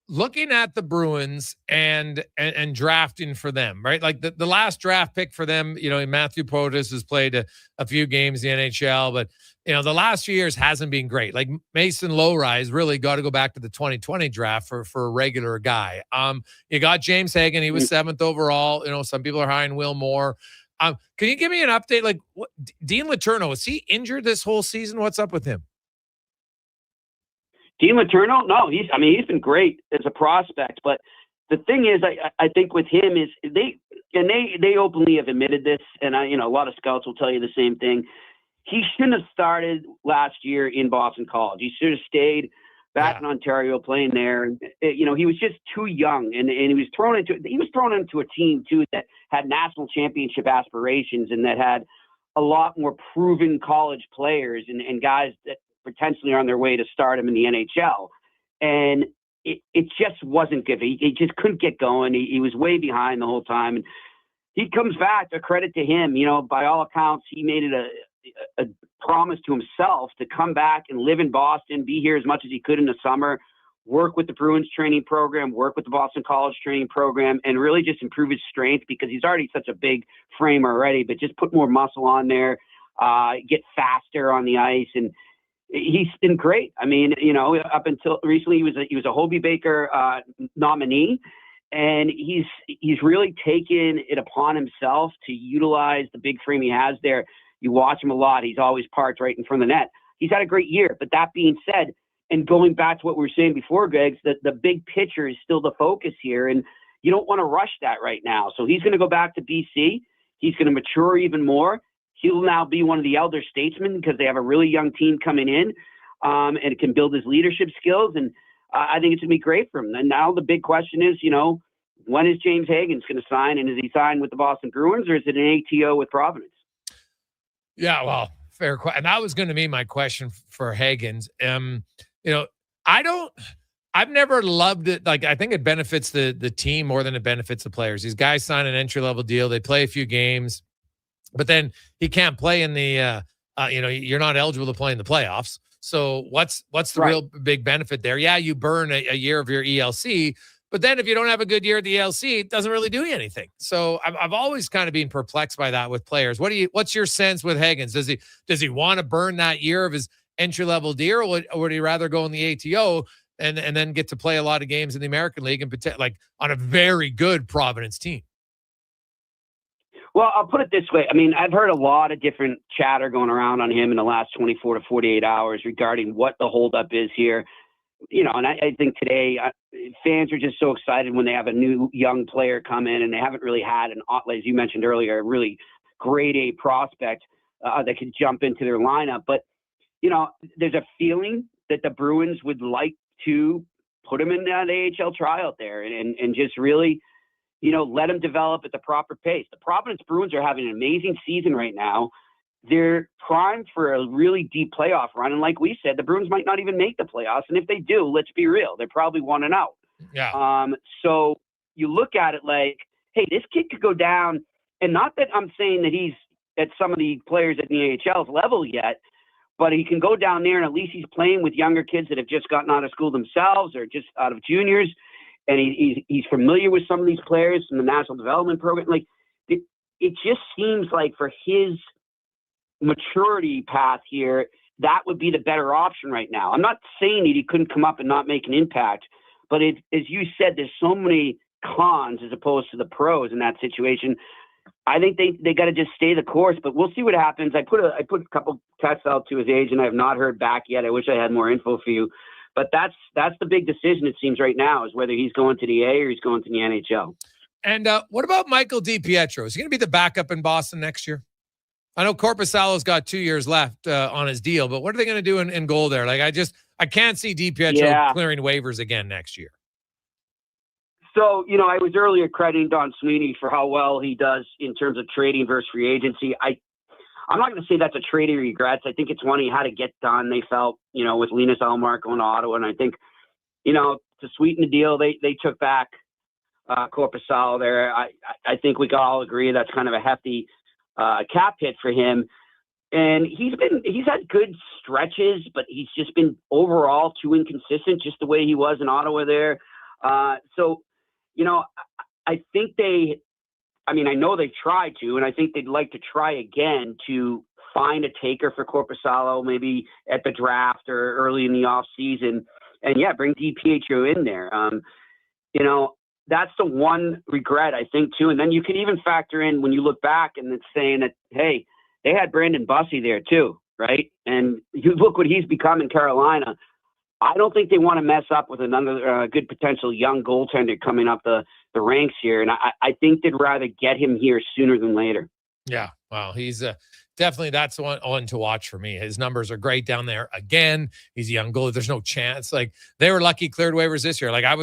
Looking at the Bruins and drafting for them, right? Like the last draft pick for them, Matthew Protas has played a few games in the NHL, but the last few years hasn't been great. Like Mason Lowry's really got to go back to the 2020 draft for a regular guy. You got James Hagan, he was 7th overall. Some people are high on Will Moore. Can you give me an update? Like Dean Letourneau, is he injured this whole season? What's up with him? Dean Letourneau? No, he's been great as a prospect. But the thing is, I think with him is they openly have admitted this, and a lot of scouts will tell you the same thing. He shouldn't have started last year in Boston College. He should have stayed back in Ontario playing there. And, he was just too young, and he was thrown into a team too that had national championship aspirations and that had a lot more proven college players and guys that potentially are on their way to stardom in the NHL. And it just wasn't good. He just couldn't get going. He was way behind the whole time. And he comes back, a credit to him. By all accounts, he made it a promise to himself to come back and live in Boston, be here as much as he could in the summer, work with the Bruins training program, work with the Boston College training program, and really just improve his strength, because he's already such a big frame already, but just put more muscle on there, get faster on the ice. And he's been great. Up until recently, he was a Hobey Baker nominee, and he's really taken it upon himself to utilize the big frame he has there. You watch him a lot. He's always parked right in front of the net. He's had a great year. But that being said, and going back to what we were saying before, Greg, that the big picture is still the focus here, and you don't want to rush that right now. So he's going to go back to BC. He's going to mature even more. He'll now be one of the elder statesmen because they have a really young team coming in, and it can build his leadership skills. And I think it's going to be great for him. And now the big question is, when is James Hagan's going to sign? And is he signed with the Boston Bruins, or is it an ATO with Providence? Yeah, well, fair question. And that was going to be my question for Hagens. I've never loved it. Like, I think it benefits the team more than it benefits the players. These guys sign an entry-level deal. They play a few games. but then he can't play in the, you're not eligible to play in the playoffs. So what's the real big benefit there? Yeah, you burn a year of your ELC, but then if you don't have a good year at the ELC, it doesn't really do you anything. So I've always kind of been perplexed by that with players. What's your sense with Higgins? Does he want to burn that year of his entry-level deal, or would he rather go in the ATO and then get to play a lot of games in the American League and like on a very good Providence team? Well, I'll put it this way. I mean, I've heard a lot of different chatter going around on him in the last 24 to 48 hours regarding what the holdup is here. And I think today fans are just so excited when they have a new young player come in, and they haven't really had as you mentioned earlier, a really grade A prospect that can jump into their lineup. But, there's a feeling that the Bruins would like to put him in the AHL tryout there and just really, let him develop at the proper pace. The Providence Bruins are having an amazing season right now. They're primed for a really deep playoff run. And like we said, the Bruins might not even make the playoffs. And if they do, let's be real, they're probably 1-0. Yeah. So you look at it like, hey, this kid could go down. And not that I'm saying that he's at some of the players at the AHL's level yet, but he can go down there and at least he's playing with younger kids that have just gotten out of school themselves or just out of juniors. And he's familiar with some of these players from the National Development Program. Like it just seems like for his maturity path here, that would be the better option right now. I'm not saying that he couldn't come up and not make an impact, but as you said, there's so many cons as opposed to the pros in that situation. I think they got to just stay the course, but we'll see what happens. I put a couple texts out to his agent. I have not heard back yet. I wish I had more info for you, but that's the big decision. It seems right now is whether he's going to the A or he's going to the NHL. And what about Michael DiPietro? Is he going to be the backup in Boston next year? I know Korpisalo's got 2 years left on his deal, but what are they going to do in goal there? Like I can't see DiPietro clearing waivers again next year. So, I was earlier crediting Don Sweeney for how well he does in terms of trading versus free agency. I'm not going to say that's a trade he regrets. I think it's one he had to get done. They felt, with Linus Ullmark going to Ottawa. And I think, to sweeten the deal, they took back Korpisalo there. I think we can all agree that's kind of a hefty cap hit for him. And he's had good stretches, but he's just been overall too inconsistent, just the way he was in Ottawa there. So, I think I know they've tried to, and I think they'd like to try again to find a taker for Korpisalo, maybe at the draft or early in the off season, and bring DiPietro in there. That's the one regret I think too. And then you could even factor in when you look back and it's saying that, hey, they had Brandon Bussey there too, right? And you look what he's become in Carolina. I don't think they want to mess up with another good potential young goaltender coming up the ranks here. And I think they'd rather get him here sooner than later. Yeah. Wow. He's definitely, that's one to watch for me. His numbers are great down there. Again, he's a young goalie. There's no chance. Like they were lucky cleared waivers this year. Like I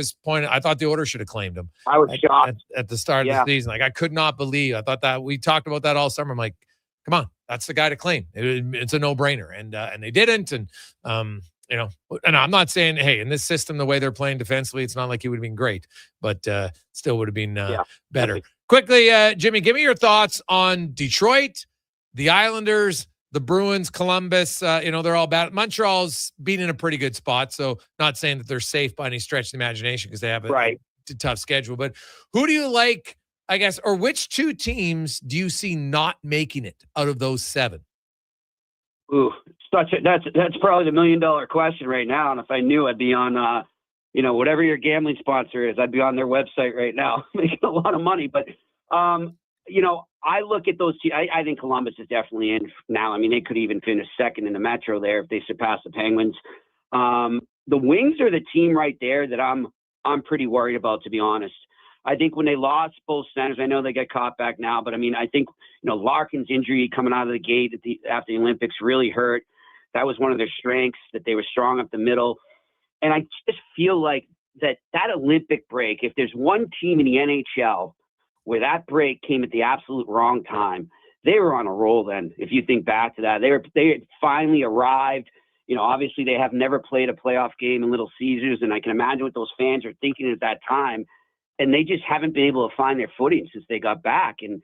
thought the Oilers should have claimed him. I was shocked at the start of the season. Like I could not believe. I thought that we talked about that all summer. I'm like, come on, that's the guy to claim. It's a no brainer. And they didn't. And, and I'm not saying, hey, in this system, the way they're playing defensively, it's not like he would have been great, but still would have been better. Quickly, Jimmy, give me your thoughts on Detroit, the Islanders, the Bruins, Columbus. They're all bad. Montreal's been in a pretty good spot, so not saying that they're safe by any stretch of the imagination because they have a tough schedule. But who do you like, I guess, or which two teams do you see not making it out of those seven? Ooh, that's probably the $1 million question right now. And if I knew, I'd be on, whatever your gambling sponsor is, I'd be on their website right now making a lot of money. But, I look at those. I think Columbus is definitely in now. I mean, they could even finish second in the Metro there if they surpass the Penguins. The Wings are the team right there that I'm pretty worried about, to be honest. I think when they lost both centers, I know they get caught back now, but I mean, I think, Larkin's injury coming out of the gate after the Olympics really hurt. That was one of their strengths, that they were strong up the middle. And I just feel like that Olympic break, if there's one team in the NHL where that break came at the absolute wrong time, they were on a roll then. If you think back to that, they had finally arrived. Obviously they have never played a playoff game in Little Caesars, and I can imagine what those fans are thinking at that time. And they just haven't been able to find their footing since they got back. And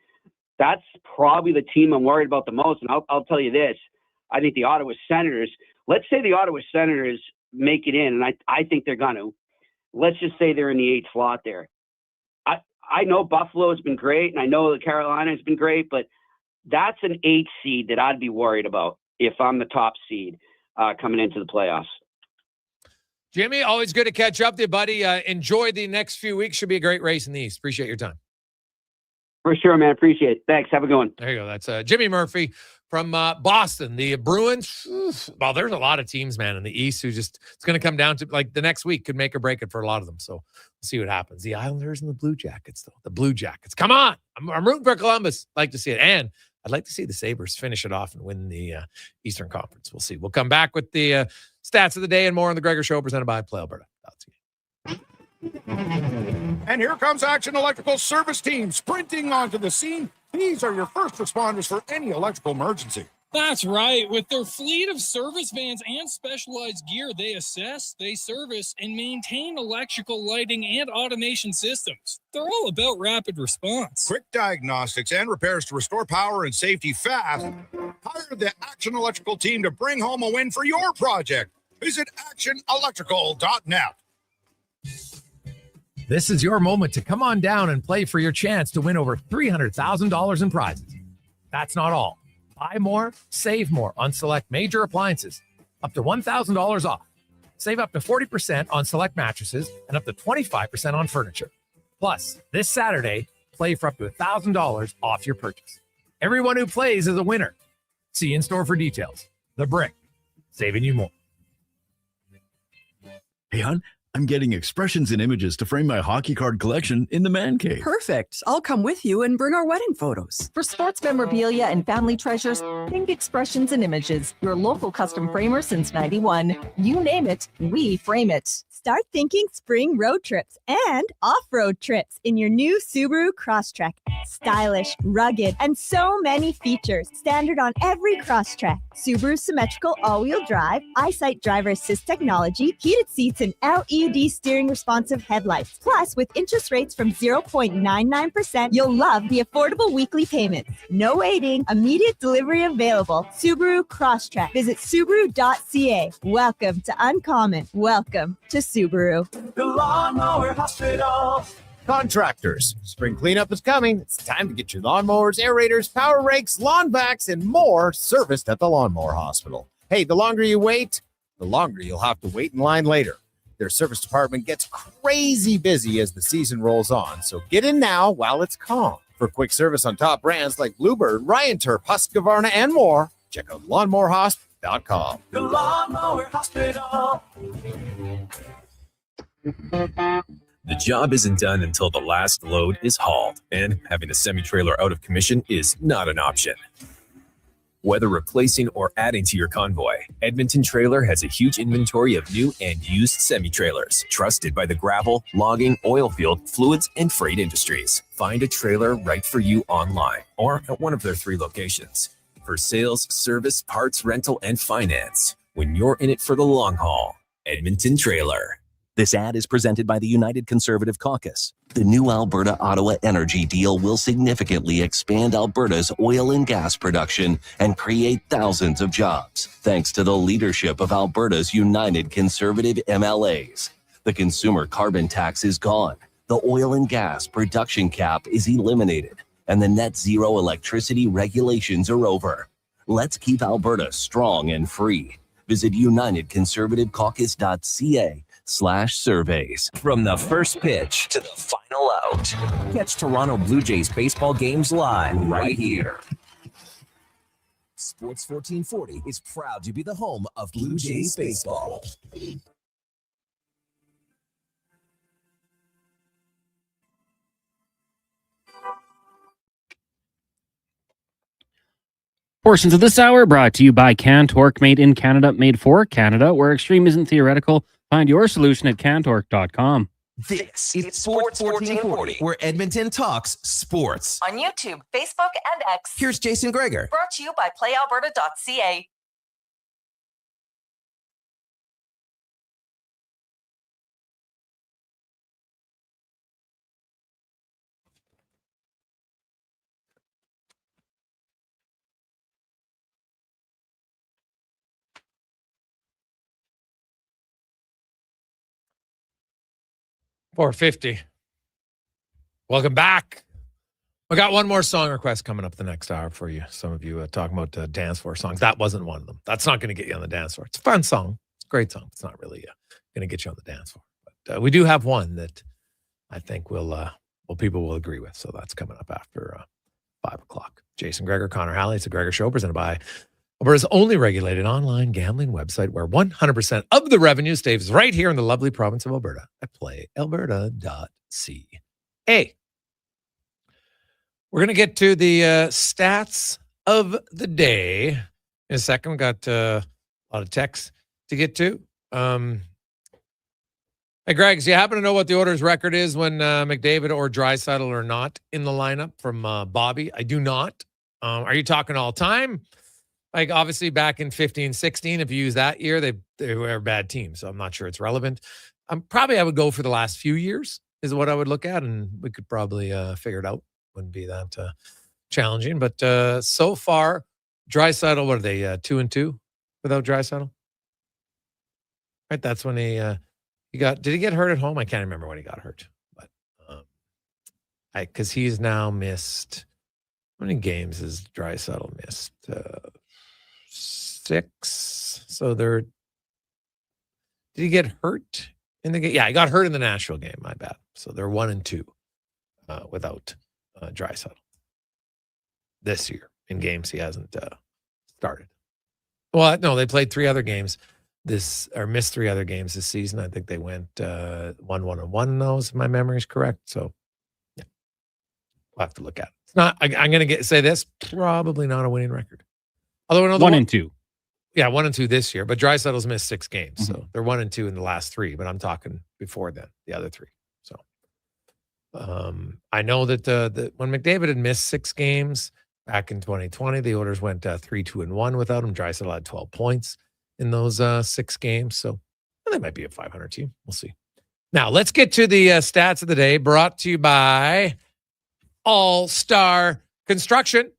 that's probably the team I'm worried about the most. And I'll tell you this. I think the Ottawa Senators, let's say the Ottawa Senators make it in, and I think they're going to. Let's just say they're in the 8th slot there. I know Buffalo has been great, and I know that Carolina has been great, but that's an 8 seed that I'd be worried about if I'm the top seed coming into the playoffs. Jimmy, always good to catch up with you, buddy. Enjoy the next few weeks. Should be a great race in the East. Appreciate your time. For sure, man. Appreciate it. Thanks. Have a good one. There you go. That's Jimmy Murphy from Boston. The Bruins, well, there's a lot of teams, man, in the East who just, it's going to come down to, like, the next week could make or break it for a lot of them. So we'll see what happens. The Islanders and the Blue Jackets, though. The Blue Jackets. Come on. I'm rooting for Columbus. Like to see it. And I'd like to see the Sabres finish it off and win the Eastern Conference. We'll see. We'll come back with the stats of the day and more on the Gregor Show presented by Play Alberta. And here comes Action Electrical Service Team sprinting onto the scene. These are your first responders for any electrical emergency. That's right. With their fleet of service vans and specialized gear, they assess, they service, and maintain electrical lighting and automation systems. They're all about rapid response. Quick diagnostics and repairs to restore power and safety fast. Hire the Action Electrical team to bring home a win for your project. Visit actionelectrical.net. This is your moment to come on down and play for your chance to win over $300,000 in prizes. That's not all. Buy more, save more on select major appliances, up to $1,000 off. Save up to 40% on select mattresses and up to 25% on furniture. Plus, this Saturday, play for up to $1,000 off your purchase. Everyone who plays is a winner. See in-store for details. The Brick, saving you more. Hey, hon, I'm getting expressions and images to frame my hockey card collection in the man cave. Perfect. I'll come with you and bring our wedding photos. For sports memorabilia and family treasures, think Expressions and Images, your local custom framer since 91. You name it, we frame it. Start thinking spring road trips and off-road trips in your new Subaru Crosstrek. Stylish, rugged, and so many features. Standard on every Crosstrek. Subaru symmetrical all-wheel drive, EyeSight driver assist technology, heated seats, and LED steering responsive headlights. Plus, with interest rates from 0.99%, you'll love the affordable weekly payments. No waiting, immediate delivery available. Subaru Crosstrek. Visit Subaru.ca. Welcome to Uncommon. Welcome to Subaru. The Lawnmower Hospital. Contractors, spring cleanup is coming. It's time to get your lawnmowers, aerators, power rakes, lawn vacs, and more serviced at the Lawnmower Hospital. Hey, the longer you wait, the longer you'll have to wait in line later. Their service department gets crazy busy as the season rolls on, so get in now while it's calm. For quick service on top brands like Bluebird, Ryan Turp, Husqvarna, and more, check out lawnmowerhosp.com. The Lawnmower Hospital. The job isn't done until the last load is hauled, and having a semi-trailer out of commission is not an option. Whether replacing or adding to your convoy, Edmonton Trailer has a huge inventory of new and used semi-trailers, trusted by the gravel, logging, oil field, fluids, and freight industries. Find a trailer right for you online or at one of their 3 locations. For sales, service, parts, rental, and finance, when you're in it for the long haul, Edmonton Trailer. This ad is presented by the United Conservative Caucus. The new Alberta-Ottawa energy deal will significantly expand Alberta's oil and gas production and create thousands of jobs, thanks to the leadership of Alberta's United Conservative MLAs. The consumer carbon tax is gone, the oil and gas production cap is eliminated, and the net zero electricity regulations are over. Let's keep Alberta strong and free. Visit unitedconservativecaucus.ca/surveys. From the first pitch to the final out, catch Toronto Blue Jays baseball games live right here. Sports 1440 is proud to be the home of Blue Jays baseball. Portions of this hour brought to you by CanTorque, made in Canada, made for Canada, where extreme isn't theoretical. Find your solution at CanTorque.com. This is Sports 1440, where Edmonton talks sports. On YouTube, Facebook, and X. Here's Jason Gregor. Brought to you by PlayAlberta.ca. 4:50. Welcome back. We got one more song request coming up the next hour for you. Some of you talking about dance floor songs. That wasn't one of them. That's not going to get you on the dance floor. It's a fun song. It's a great song. It's not really going to get you on the dance floor. But we do have one that I think people will agree with. So that's coming up after 5 o'clock. Jason Gregor, Connor Halley. It's a Gregor Show presented by Alberta's only regulated online gambling website where 100% of the revenue stays right here in the lovely province of Alberta at playalberta.ca. We're going to get to the stats of the day in a second. We've got a lot of texts to get to. Hey, Greg, do you happen to know what the Oilers' record is when McDavid or Draisaitl are not in the lineup from Bobby? I do not. Are you talking all time? Like, obviously, back in 15, 16, if you use that year, they were a bad team. So I'm not sure it's relevant. I would go for the last few years is what I would look at, and we could probably figure it out. Wouldn't be that challenging. But so far, Draisaitl, what are they, 2-2 without Draisaitl? Right, that's when did he get hurt at home? I can't remember when he got hurt. But because he's now missed, how many games has Draisaitl missed? 6. So did he get hurt in the game? Yeah, he got hurt in the Nashville game, my bad. So they're 1-2 without Draisaitl this year in games he hasn't started. Well, no, they played 3 other games missed 3 other games this season. I think they went 1-1-1 in those, if my memory is correct. So, yeah, we'll have to look at it. It's not. I'm going to say this: probably not a winning record. Although 1-2. Yeah, 1-2 this year. But Draisaitl's missed 6 games, so they're 1-2 in the last 3. But I'm talking before then, the other 3. So, I know that when McDavid had missed 6 games back in 2020, the Oilers went 3-2-1 without him. Draisaitl had 12 points in those 6 games. So they might be a 500 team. We'll see. Now, let's get to the stats of the day, brought to you by All-Star Construction.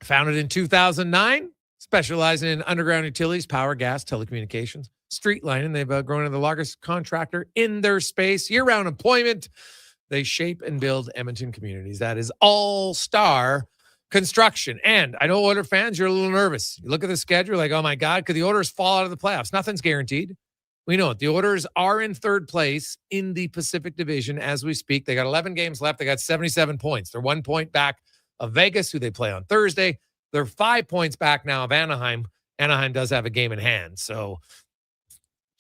Founded in 2009, specializing in underground utilities, power, gas, telecommunications, street lining. They've grown into the largest contractor in their space, year-round employment. They shape and build Edmonton communities. That is All-Star Construction. And I know Oilers fans, you're a little nervous. You look at the schedule, like, oh my God, could the Oilers fall out of the playoffs? Nothing's guaranteed. We know it. The Oilers are in 3rd place in the Pacific Division as we speak. They got 11 games left. They got 77 points. They're 1 point back of Vegas, who they play on Thursday. They're 5 points back now of Anaheim. Anaheim does have a game in hand. So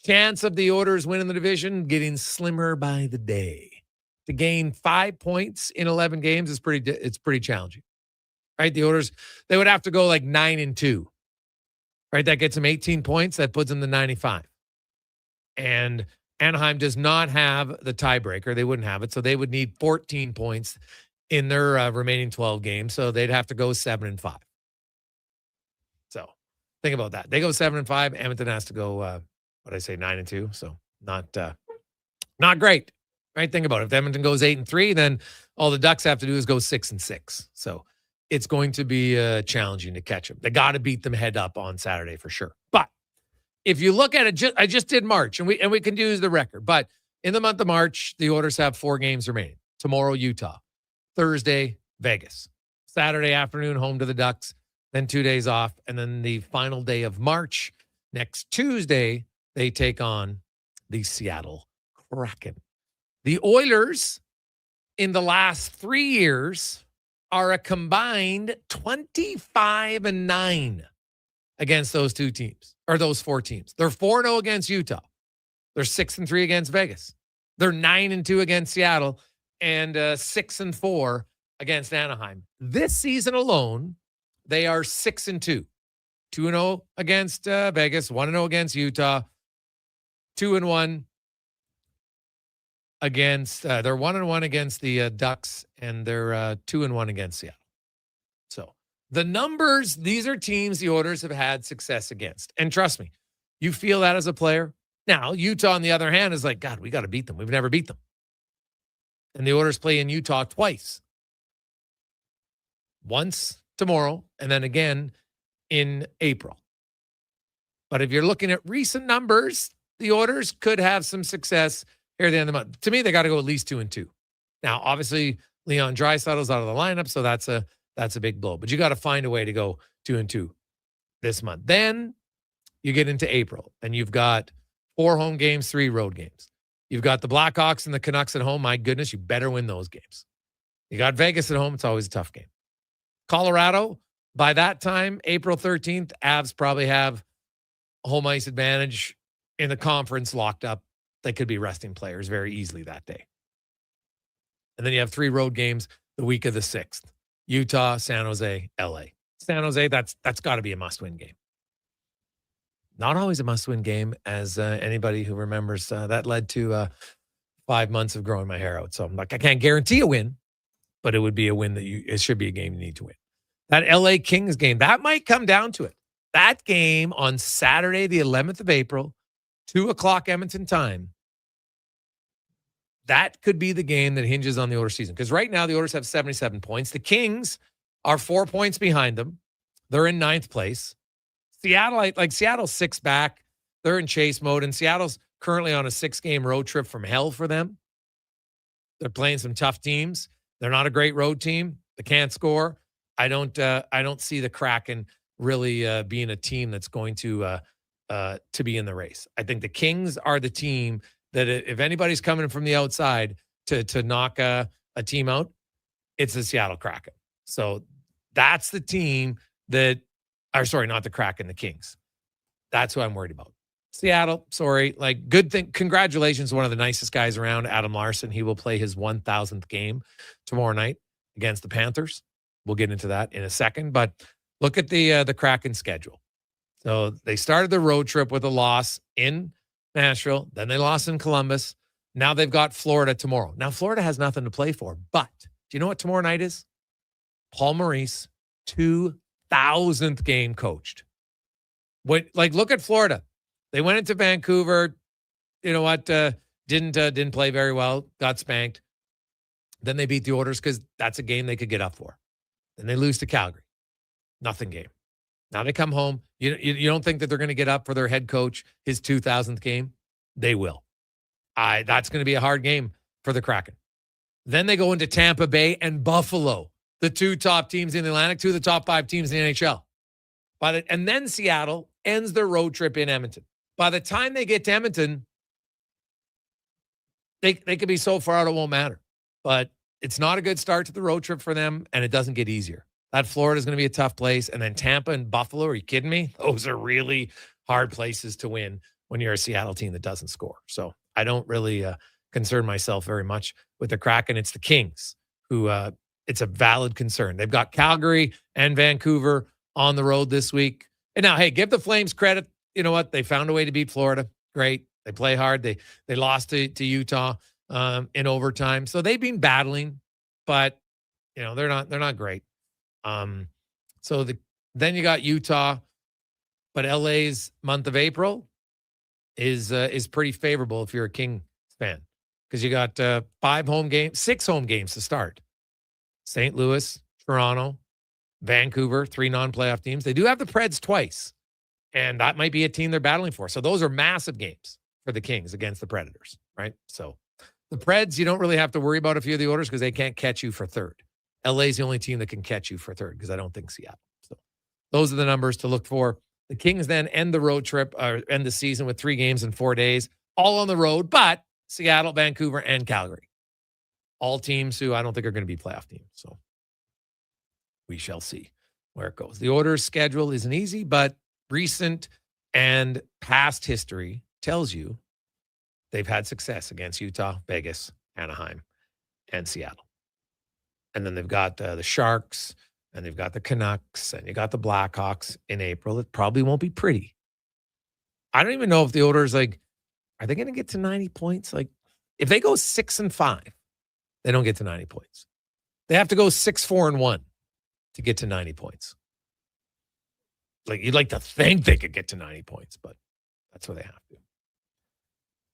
chance of the Oilers winning the division getting slimmer by the day. To gain 5 points in 11 games is pretty challenging. Right? The Oilers, they would have to go like 9-2. Right? That gets them 18 points. That puts them to 95. And Anaheim does not have the tiebreaker. They wouldn't have it. So they would need 14 points in their remaining 12 games. So they'd have to go 7-5. So think about that. They go 7-5. Edmonton has to go, 9-2. So not great. Right? Think about it. If Edmonton goes 8-3, then all the Ducks have to do is go 6-6. So it's going to be challenging to catch them. They got to beat them head up on Saturday for sure. But if you look at it, I just did March, and we can use the record. But in the month of March, the Oilers have 4 games remaining. Tomorrow, Utah. Thursday, Vegas. Saturday afternoon, home to the Ducks. Then 2 days off. And then the final day of March, next Tuesday, they take on the Seattle Kraken. The Oilers, in the last 3 years, are a combined 25-9 against those 2 teams, or those 4 teams. They're 4-0 against Utah. They're 6-3 against Vegas. They're 9-2 against Seattle, and 6-4 against Anaheim. This season alone, they are 6-2. 2-0 against Vegas, 1-0 against Utah, 2-1 against, they're 1-1 against the Ducks, and they're 2-1 against Seattle. So the numbers, these are teams the Oilers have had success against. And trust me, you feel that as a player. Now, Utah, on the other hand, is like, God, we got to beat them. We've never beat them. And the Oilers play in Utah twice. Once tomorrow, and then again in April. But if you're looking at recent numbers, the Oilers could have some success here at the end of the month. To me, they got to go at least 2-2. Now, obviously, Leon Draisaitl's out of the lineup, so that's a big blow. But you got to find a way to go 2-2 this month. Then you get into April, and you've got 4 home games, 3 road games. You've got the Blackhawks and the Canucks at home. My goodness, you better win those games. You got Vegas at home. It's always a tough game. Colorado, by that time, April 13th, Avs probably have home ice advantage in the conference locked up. They could be resting players very easily that day. And then you have 3 road games the week of the 6th. Utah, San Jose, LA. San Jose, that's got to be a must-win game. Not always a must-win game, as anybody who remembers that led to 5 months of growing my hair out. So I'm like, I can't guarantee a win, but it would be a win it should be a game you need to win. That LA Kings game, that might come down to it. That game on Saturday, the 11th of April, 2:00 Edmonton time, that could be the game that hinges on the Oilers season. Because right now, the Oilers have 77 points. The Kings are 4 points behind them. They're in 9th place. Seattle's 6 back. They're in chase mode. And Seattle's currently on a 6-game road trip from hell for them. They're playing some tough teams. They're not a great road team. They can't score. I don't see the Kraken really being a team that's going to be in the race. I think the Kings are the team that if anybody's coming from the outside to knock a team out, it's the Seattle Kraken. So that's the team not the Kraken, the Kings. That's who I'm worried about. Seattle, sorry. Good thing. Congratulations to one of the nicest guys around, Adam Larson. He will play his 1,000th game tomorrow night against the Panthers. We'll get into that in a second. But look at the Kraken schedule. So they started the road trip with a loss in Nashville. Then they lost in Columbus. Now they've got Florida tomorrow. Now, Florida has nothing to play for. But do you know what tomorrow night is? Paul Maurice, 2,000th game coached. Look at Florida. They went into Vancouver. You know what? Didn't play very well. Got spanked. Then they beat the Oilers because that's a game they could get up for. Then they lose to Calgary. Nothing game. Now they come home. You don't think that they're going to get up for their head coach his 2,000th game? They will. That's going to be a hard game for the Kraken. Then they go into Tampa Bay and Buffalo, the 2 top teams in the Atlantic, 2 of the top 5 teams in the NHL. And then Seattle ends their road trip in Edmonton. By the time they get to Edmonton, they could be so far out it won't matter. But it's not a good start to the road trip for them, and it doesn't get easier. That Florida is going to be a tough place. And then Tampa and Buffalo, are you kidding me? Those are really hard places to win when you're a Seattle team that doesn't score. So I don't really concern myself very much with the Kraken. It's the Kings who it's a valid concern. They've got Calgary and Vancouver on the road this week. And now, hey, give the Flames credit. You know what? They found a way to beat Florida. Great. They play hard. They lost to Utah in overtime. So they've been battling, but they're not great. Then you got Utah, but LA's month of April is pretty favorable if you're a Kings fan, because you got 6 home games to start. St. Louis, Toronto, Vancouver, 3 non-playoff teams. They do have the Preds twice, and that might be a team they're battling for. So those are massive games for the Kings against the Predators, right? So the Preds, you don't really have to worry about a few of the orders because they can't catch you for third. LA's the only team that can catch you for third because I don't think Seattle. So those are the numbers to look for. The Kings then end the road trip or end the season with 3 games in 4 days, all on the road, but Seattle, Vancouver, and Calgary. All teams who I don't think are going to be playoff teams. So we shall see where it goes. The Oilers' schedule isn't easy, but recent and past history tells you they've had success against Utah, Vegas, Anaheim, and Seattle. And then they've got the Sharks, and they've got the Canucks, and you got the Blackhawks in April. It probably won't be pretty. I don't even know if the Oilers, are they going to get to 90 points? If they go 6-5, they don't get to 90 points. They have to go 6-4-1 to get to 90 points. You'd like to think they could get to 90 points, but that's where they have to.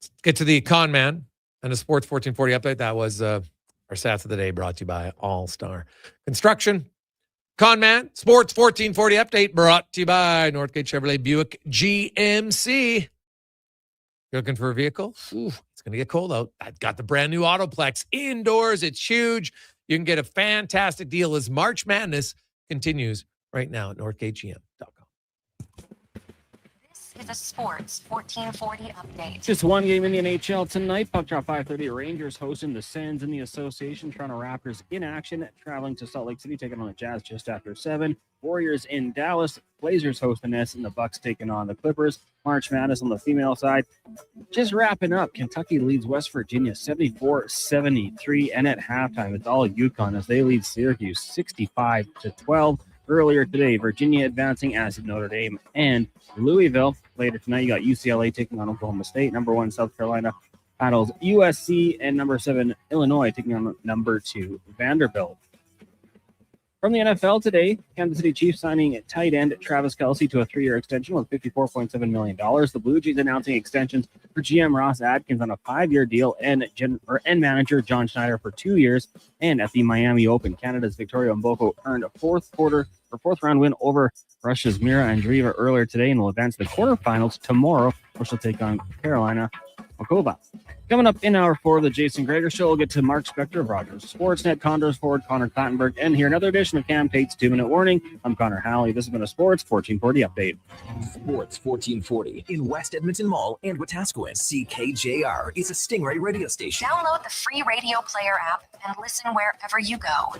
Let's get to the Con Man and the Sports 1440 update. That was our Stats of the Day brought to you by All-Star Construction. Con Man, Sports 1440 update brought to you by Northgate Chevrolet Buick GMC. You're looking for a vehicle? Ooh, it's going to get cold out. I've got the brand new Autoplex indoors. It's huge. You can get a fantastic deal as March Madness continues right now at northgategm.com. This is a Sports 1440 update. Just one game in the NHL tonight. Puck drop 5:30. Rangers hosting the Sens in the association. Toronto Raptors in action, traveling to Salt Lake City, taking on the Jazz just after 7. Warriors in Dallas. Blazers hosting Nets, and the Bucks taking on the Clippers. March Madness on the female side. Just wrapping up. Kentucky leads West Virginia 74-73, and at halftime, it's all UConn as they lead Syracuse 65-12. Earlier today, Virginia advancing, as did Notre Dame and Louisville. Later tonight, you got UCLA taking on Oklahoma State. Number 1, South Carolina battles USC, and number 7, Illinois taking on number 2, Vanderbilt. From the NFL today, Kansas City Chiefs signing tight end Travis Kelce to a 3-year extension with $54.7 million. The Blue Jays announcing extensions for GM Ross Atkins on a 5-year deal and manager John Schneider for 2 years. And at the Miami Open, Canada's Victoria Mboko earned a fourth round win over Russia's Mira Andreeva earlier today and will advance to the quarterfinals tomorrow, which will take on Carolina Makova. Coming up in hour 4 of the Jason Gregor Show, we'll get to Mark Spector of Rogers Sportsnet, Condors forward Connor Clattenburg, and here another edition of Cam Tate's 2-Minute Warning. I'm Connor Halley. This has been a Sports 1440 update. Sports 1440 in West Edmonton Mall and Wetaskiwin. CKJR is a Stingray radio station. Download the free radio player app and listen wherever you go.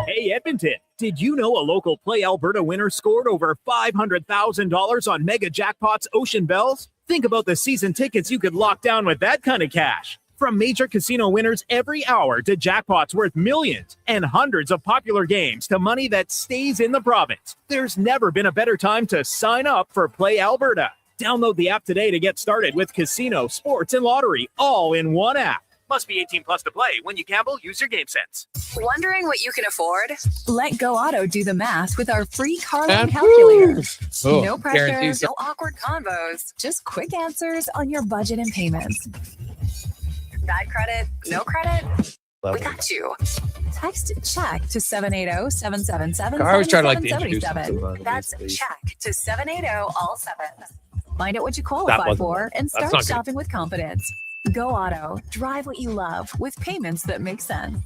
Hey, Edmonton, did you know a local Play Alberta winner scored over $500,000 on Mega Jackpot's Ocean Bells? Think about the season tickets you could lock down with that kind of cash. From major casino winners every hour to jackpots worth millions and hundreds of popular games to money that stays in the province, there's never been a better time to sign up for Play Alberta. Download the app today to get started with casino, sports, and lottery all in one app. Must be 18 plus to play. When you gamble, use your game sense. Wondering what you can afford? Let Go Auto do the math with our free car loan calculator. No pressure, no awkward convos, just quick answers on your budget and payments. Bad credit? No credit? We got you. Text check to 780-777-7777. I always try to introduce That's check to 780 all 7. Find out what you qualify for and start shopping with confidence. Go Auto. Drive what you love with payments that make sense.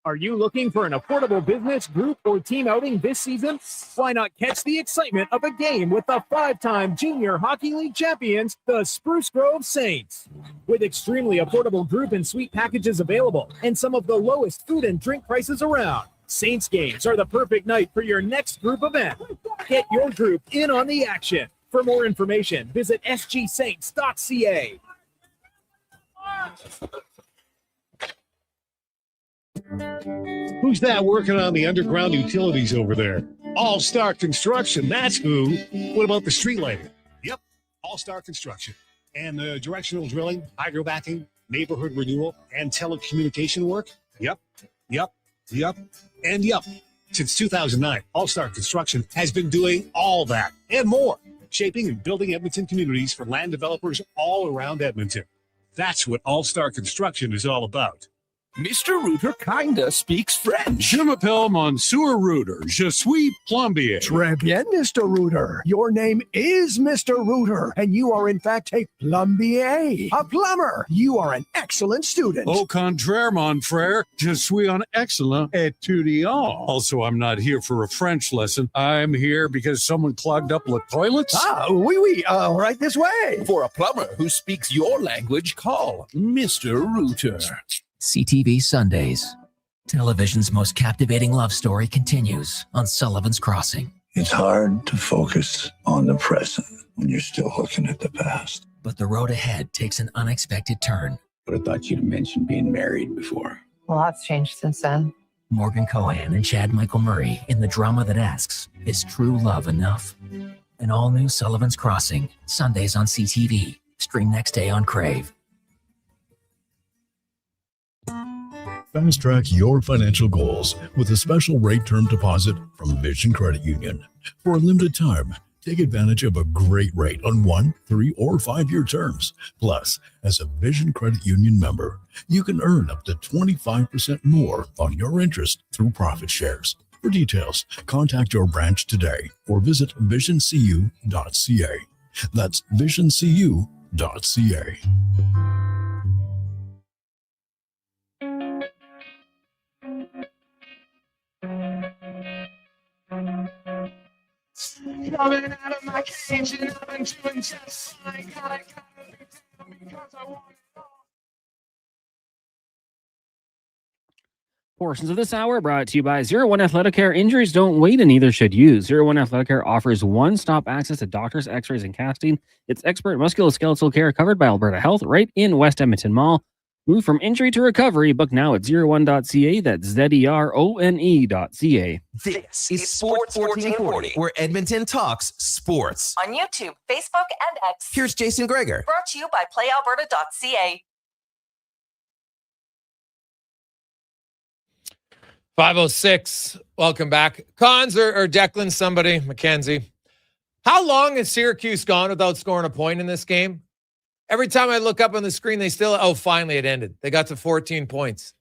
Are you looking for an affordable business, group, or team outing this season? Why not catch the excitement of a game with the 5-time Junior Hockey League champions, the Spruce Grove Saints? With extremely affordable group and suite packages available and some of the lowest food and drink prices around, Saints games are the perfect night for your next group event. Get your group in on the action. For more information, visit sgsaints.ca. Who's that working on the underground utilities over there? All Star Construction, that's who. What about the street lighting? Yep, All Star Construction. And the directional drilling, hydrobacking, neighborhood renewal, and telecommunication work? Yep. Since 2009, All Star Construction has been doing all that and more, shaping and building Edmonton communities for land developers all around Edmonton. That's what All Star Construction is all about. Mr. Reuter kinda speaks French. Je m'appelle Monsieur Reuter. Je suis plombier. Très bien, Mr. Reuter. Your name is Mr. Reuter, and you are in fact a plombier, a plumber. You are an excellent student. Au contraire, mon frère, je suis un excellent étudiant. Also, I'm not here for a French lesson. I'm here because someone clogged up the toilets. Ah, oui, right this way. For a plumber who speaks your language, call Mr. Reuter. CTV Sundays. Television's most captivating love story continues on Sullivan's Crossing. It's hard to focus on the present when you're still looking at the past. But the road ahead takes an unexpected turn. But I thought you'd mentioned being married before. A lot's changed since then. Morgan Cohan and Chad Michael Murray in the drama that asks, is true love enough? An all-new Sullivan's Crossing, Sundays on CTV. Stream next day on Crave. Fast track your financial goals with a special rate term deposit from Vision Credit Union. For a limited time, take advantage of a great rate on 1, 3, or 5-year terms. Plus, as a Vision Credit Union member, you can earn up to 25% more on your interest through profit shares. For details, contact your branch today or visit visioncu.ca. That's visioncu.ca. Coming out of my cage and I've been doing just fine. Gotta because I want it all. Portions of this hour brought to you by 01 Athletic Care. Injuries don't wait, and neither should you. 01 Athletic Care offers one-stop access to doctors, x-rays, and casting. It's expert musculoskeletal care covered by Alberta Health right in West Edmonton Mall. Move from injury to recovery. Book now at 01.ca. That's ZERONE.ca. This is Sports 1440, where Edmonton talks sports. On YouTube, Facebook, and X. Here's Jason Gregor. Brought to you by PlayAlberta.ca. 5:06. Welcome back. Cons or Declan, somebody, Mackenzie. How long has Syracuse gone without scoring a point in this game? Every time I look up on the screen, they still, finally it ended. They got to 14 points.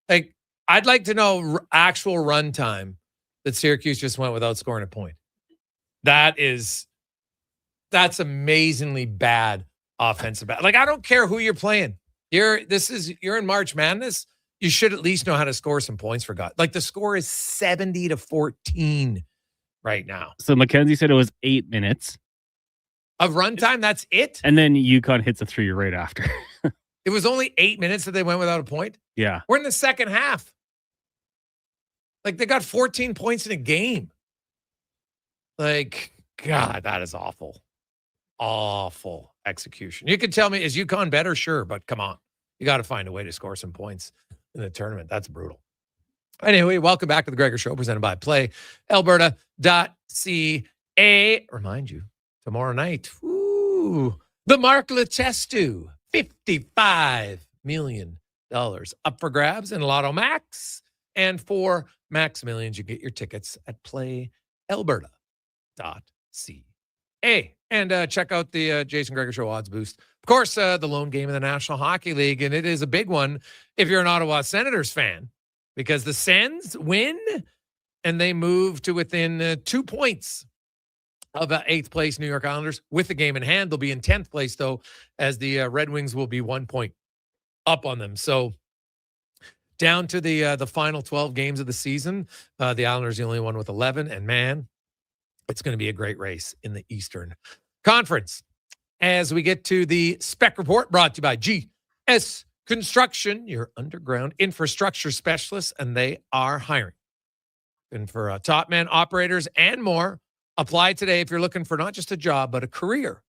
Like, I'd like to know actual run time that Syracuse just went without scoring a point. That's amazingly bad offensive. Like, I don't care who you're playing. You're in March Madness. You should at least know how to score some points for God. Like, the score is 70-14 right now. So Mackenzie said it was 8 minutes. Of runtime, that's it? And then UConn hits a three right after. It was only 8 minutes that they went without a point? Yeah. We're in the second half. Like, they got 14 points in a game. Like, God, that is awful. Awful execution. You could tell me, is UConn better? Sure, but come on. You got to find a way to score some points in the tournament. That's brutal. Anyway, welcome back to the Gregor Show, presented by PlayAlberta.ca. Remind you, tomorrow night, the Mark Letestu, $55 million up for grabs in Lotto Max. And for Max Millions, you get your tickets at PlayAlberta.ca. And check out the Jason Gregor Show odds boost. Of course, the lone game in the National Hockey League, and it is a big one if you're an Ottawa Senators fan, because the Sens win, and they move to within 2 points of 8th place New York Islanders with the game in hand. They'll be in 10th place, though, as the Red Wings will be 1 point up on them. So down to the final 12 games of the season, the Islanders the only one with 11, and man, it's going to be a great race in the Eastern Conference. As we get to the Spec Report, brought to you by GS Construction, your underground infrastructure specialists, and they are hiring. And for top man operators and more, apply today if you're looking for not just a job, but a career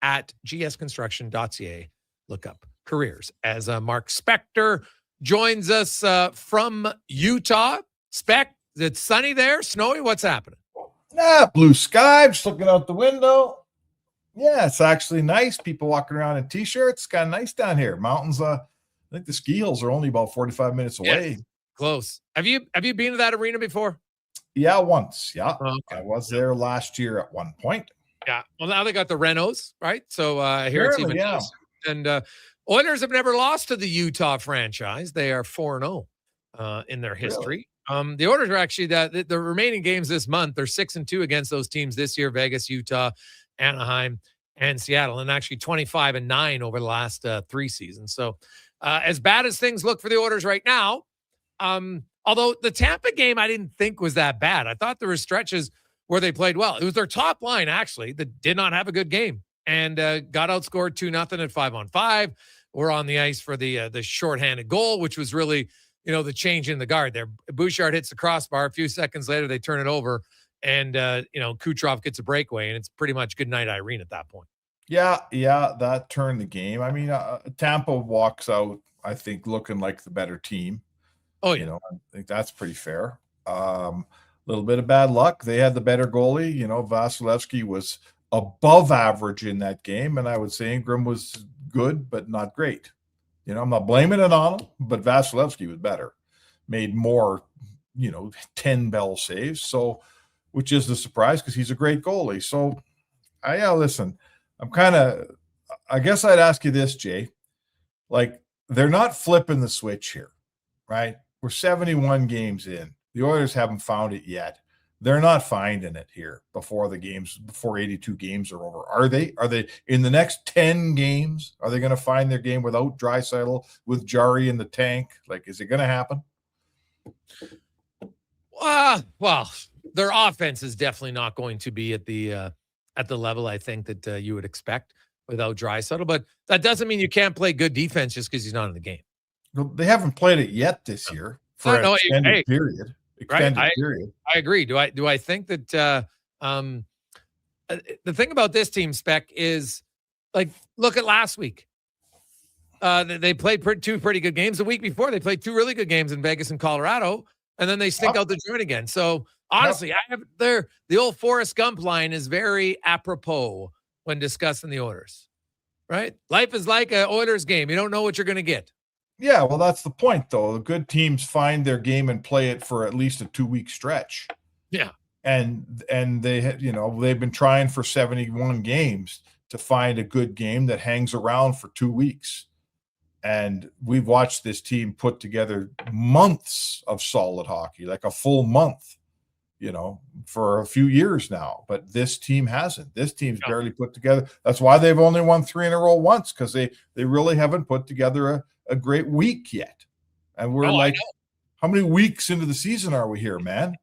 at gsconstruction.ca. Look up careers. As Mark Spector joins us from Utah. Spec, it's sunny there, snowy, what's happening? Blue sky, just looking out the window. Yeah, it's actually nice. People walking around in t-shirts. Kind of nice down here. Mountains, I think the ski hills are only about 45 minutes away. Yes, close. Have you been to that arena before? Yeah, once. Yeah. Oh, okay. I was there last year at one point. Yeah. Well, now they got the Renos, right? So here it's even nicer. And Oilers have never lost to the Utah franchise. They are 4-0 in their history. Really? The Oilers are actually the remaining games this month. They're 6-2 against those teams this year: Vegas, Utah, Anaheim, and Seattle, and actually 25-9 over the last 3 seasons. So as bad as things look for the Oilers right now, although the Tampa game I didn't think was that bad. I thought there were stretches where they played well. It was their top line, actually, that did not have a good game and got outscored 2-0 at 5-on-5. We're on the ice for the shorthanded goal, which was really, the change in the guard there. Bouchard hits the crossbar. A few seconds later, they turn it over, and, Kucherov gets a breakaway, and it's pretty much good night, Irene, at that point. Yeah, that turned the game. I mean, Tampa walks out, I think, looking like the better team. Oh, yeah. I think that's pretty fair. A little bit of bad luck. They had the better goalie. Vasilevsky was above average in that game, and I would say Ingram was good, but not great. I'm not blaming it on him, but Vasilevsky was better. Made more, 10 bell saves. So, which is the surprise because he's a great goalie. So, listen, I guess I'd ask you this, Jay. Like, they're not flipping the switch here, right? We're 71 games in. The Oilers haven't found it yet. They're not finding it here before 82 games are over. Are they in the next 10 games? Are they going to find their game without Draisaitl, with Jari in the tank? Like, is it going to happen? Well, their offense is definitely not going to be at the level I think that you would expect without Draisaitl, but that doesn't mean you can't play good defense just because he's not in the game. Well, they haven't played it yet this year for an extended period. I agree. Do I think that the thing about this team, Spec, is like, look at last week. They played two pretty good games. The week before, they played two really good games in Vegas and Colorado, and then they stink out the joint again. So honestly, the old Forrest Gump line is very apropos when discussing the Oilers, right? Life is like an Oilers game. You don't know what you're going to get. Yeah, well, that's the point, though. The good teams find their game and play it for at least a 2-week stretch. Yeah, and they they've been trying for 71 games to find a good game that hangs around for 2 weeks. And we've watched this team put together months of solid hockey, like a full month, for a few years now. But this team hasn't. This team's barely put together. That's why they've only won 3 in a row once, because they really haven't put together a great week yet. And we're how many weeks into the season are we here, man?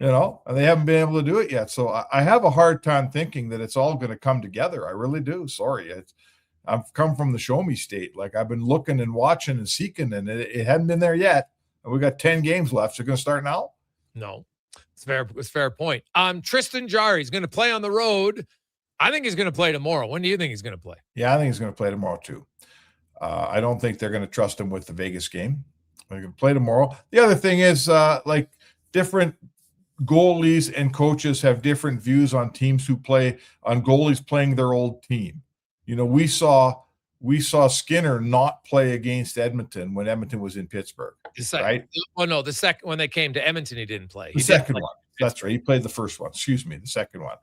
And they haven't been able to do it yet. So I have a hard time thinking that it's all going to come together. I really do. Sorry. I've come from the show me state. Like, I've been looking and watching and seeking, and it hadn't been there yet. And we got 10 games left. So going to start now? No, it's a fair point. Tristan Jarry is going to play on the road. I think he's going to play tomorrow. When do you think he's going to play? Yeah, I think he's going to play tomorrow too. I don't think they're going to trust him with the Vegas game. They're going to play tomorrow. The other thing is, different goalies and coaches have different views on teams who play on goalies playing their old team. We saw Skinner not play against Edmonton when Edmonton was in Pittsburgh, right? Well, no, the second when they came to Edmonton, he didn't play. The second one. That's right. He played the first one. Excuse me, the second one.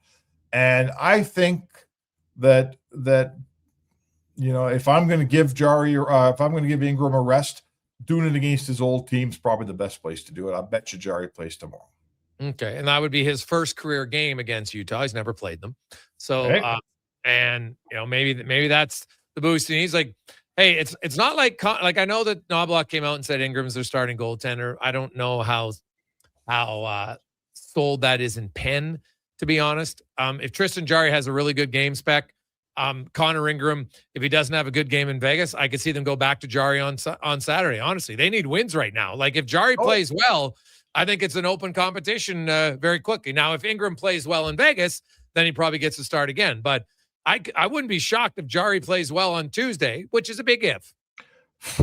And I think that if I'm going to give Jari or if I'm going to give Ingram a rest, doing it against his old team is probably the best place to do it. I bet you Jari plays tomorrow. Okay, and that would be his first career game against Utah. He's never played them, so maybe that's the boost. And he's like, hey, it's not like I know that Knobloch came out and said Ingram's their starting goaltender. I don't know how sold that is in Penn, to be honest. If Tristan Jarry has a really good game, Spec, Connor Ingram, if he doesn't have a good game in Vegas, I could see them go back to Jarry on Saturday. Honestly, they need wins right now. Like, if Jarry plays well, I think it's an open competition very quickly. Now, if Ingram plays well in Vegas, then he probably gets to start again. But I wouldn't be shocked if Jarry plays well on Tuesday, which is a big if.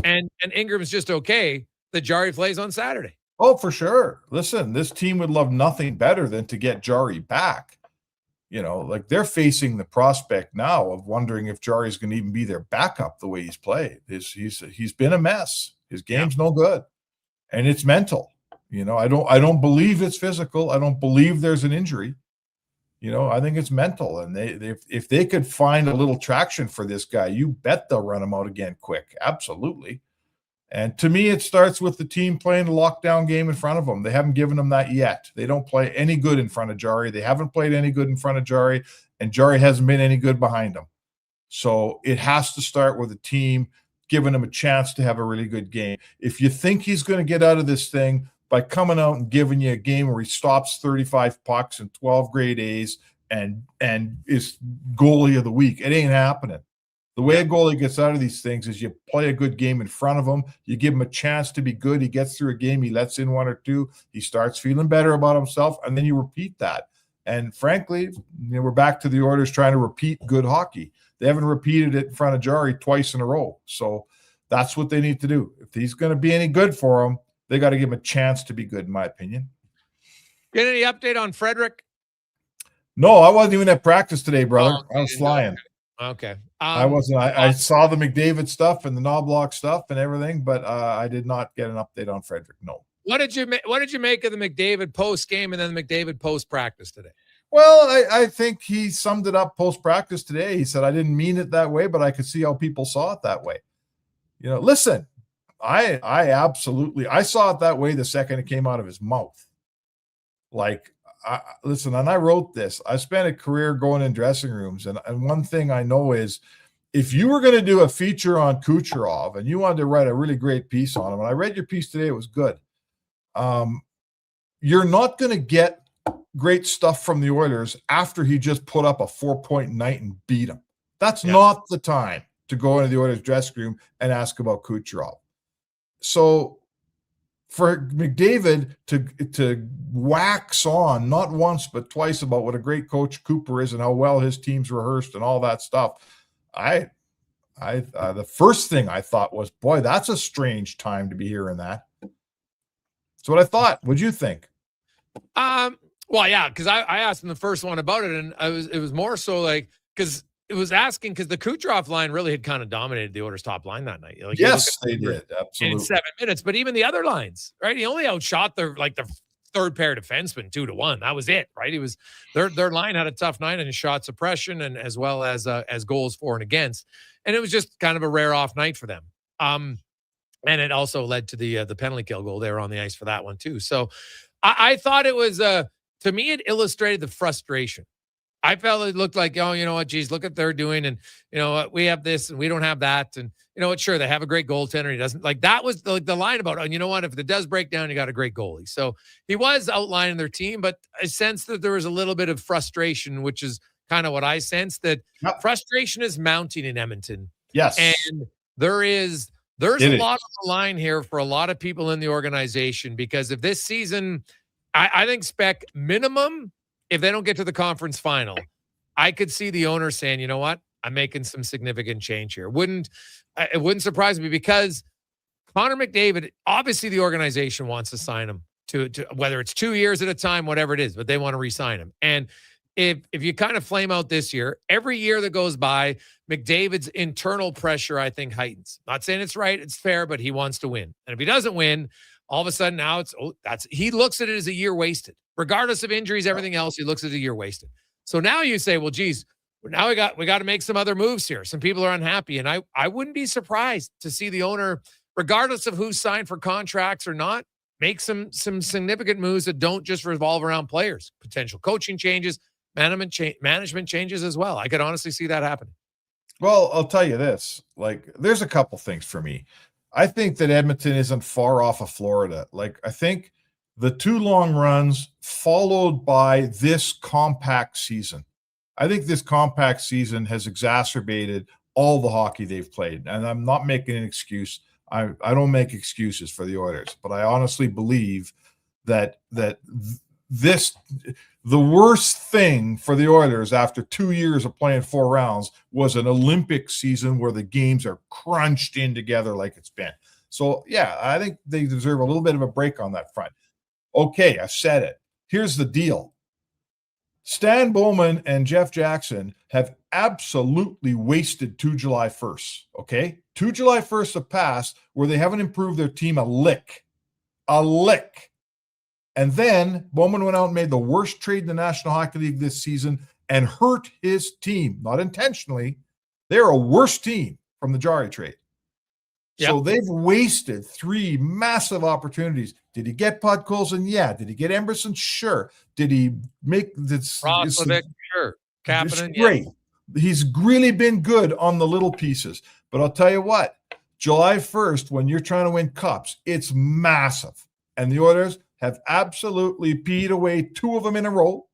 And Ingram's just okay that Jarry plays on Saturday. Oh, for sure. Listen, this team would love nothing better than to get Jarry back. They're facing the prospect now of wondering if Jarry's going to even be their backup the way he's played. He's been a mess. His game's no good, and it's mental. I don't believe it's physical. I don't believe there's an injury. I think it's mental, and if they could find a little traction for this guy, you bet they'll run him out again quick. Absolutely. And to me, it starts with the team playing the lockdown game in front of them. They haven't given them that yet. They don't play any good in front of Jarry. They haven't played any good in front of Jarry, and Jarry hasn't been any good behind them. So it has to start with the team giving him a chance to have a really good game. If you think he's going to get out of this thing by coming out and giving you a game where he stops 35 pucks and 12 grade A's and is goalie of the week, it ain't happening. The way a goalie gets out of these things is you play a good game in front of him. You give him a chance to be good. He gets through a game. He lets in one or two. He starts feeling better about himself, and then you repeat that. And frankly, we're back to the Oilers trying to repeat good hockey. They haven't repeated it in front of Jarry twice in a row. So that's what they need to do. If he's going to be any good for them, they got to give him a chance to be good, in my opinion. Get any update on Frederick? No, I wasn't even at practice today, brother. I was flying. Okay. I wasn't. I saw the McDavid stuff and the Knobloch stuff and everything, but I did not get an update on Frederick. No. What did you make of the McDavid post game and then the McDavid post practice today? Well, I think he summed it up post practice today. He said, "I didn't mean it that way, but I could see how people saw it that way." Listen, I absolutely saw it that way the second it came out of his mouth. Like, listen, and I wrote this. I spent a career going in dressing rooms, and one thing I know is if you were going to do a feature on Kucherov and you wanted to write a really great piece on him, and I read your piece today, it was good. You're not going to get great stuff from the Oilers after he just put up a 4-point night and beat him. That's not the time to go into the Oilers dressing room and ask about Kucherov. So for McDavid to wax on not once but twice about what a great coach Cooper is and how well his team's rehearsed and all that stuff, the first thing I thought was, boy, that's a strange time to be hearing that. That's what I thought. What'd you think? Well, yeah, because I asked him the first one about it, and it was more so like because it was asking because the Kucherov line really had kind of dominated the Oilers' top line that night. Like, yes, they did, absolutely, in 7 minutes. But even the other lines, right? He only outshot the third pair defenseman 2-1. That was it, right? He was their line had a tough night in shot suppression and as well as goals for and against, and it was just kind of a rare off night for them. And it also led to the penalty kill goal. They were on the ice for that one too. So I thought it was to me, it illustrated the frustration. I felt it looked like, oh, you know what, geez, look what they're doing. And, you know what, we have this and we don't have that. And, you know what, sure, they have a great goaltender. He doesn't. Like, that was the line about, oh, you know what, if it does break down, you got a great goalie. So he was outlining their team, but I sensed that there was a little bit of frustration, which is kind of what I sensed, that frustration is mounting in Edmonton. Yes. And there's a lot on the line here for a lot of people in the organization, because if this season, I think spec minimum, if they don't get to the conference final, I could see the owner saying, you know what, I'm making some significant change here. It wouldn't surprise me, because Connor McDavid, obviously the organization wants to sign him to whether it's 2 years at a time, whatever it is, but they want to re-sign him. And if you kind of flame out this year, every year that goes by, McDavid's internal pressure, I think, heightens. Not saying it's right, it's fair, but he wants to win. And if he doesn't win, all of a sudden now he looks at it as a year wasted. Regardless of injuries, everything else, he looks at a year wasted. So now you say, well, geez, now we got to make some other moves here. Some people are unhappy. And I wouldn't be surprised to see the owner, regardless of who's signed for contracts or not, make some significant moves that don't just revolve around players. Potential coaching changes, management changes as well. I could honestly see that happening. Well, I'll tell you this, like, there's a couple things for me. I think that Edmonton isn't far off of Florida. Like, I think the 2 long runs followed by this compact season. I think this compact season has exacerbated all the hockey they've played. And I'm not making an excuse. I don't make excuses for the Oilers, but I honestly believe that the worst thing for the Oilers after 2 years of playing 4 rounds was an Olympic season where the games are crunched in together like it's been. So, yeah, I think they deserve a little bit of a break on that front. Okay, I've said it. Here's the deal. Stan Bowman and Jeff Jackson have absolutely wasted 2 July 1st, okay? 2 July 1st have passed where they haven't improved their team a lick. And then Bowman went out and made the worst trade in the National Hockey League this season and hurt his team, not intentionally. They're a worse team from the Jari trade. Yep. So they've wasted 3 massive opportunities. Did he get Podkolzin? Yeah. Did he get Emberson? Sure. Did he make this? Roslovic? Sure. Kapanen? Great. Yeah. He's really been good on the little pieces. But I'll tell you what, July 1st, when you're trying to win cups, it's massive. And the Oilers have absolutely peed away 2 of them in a row.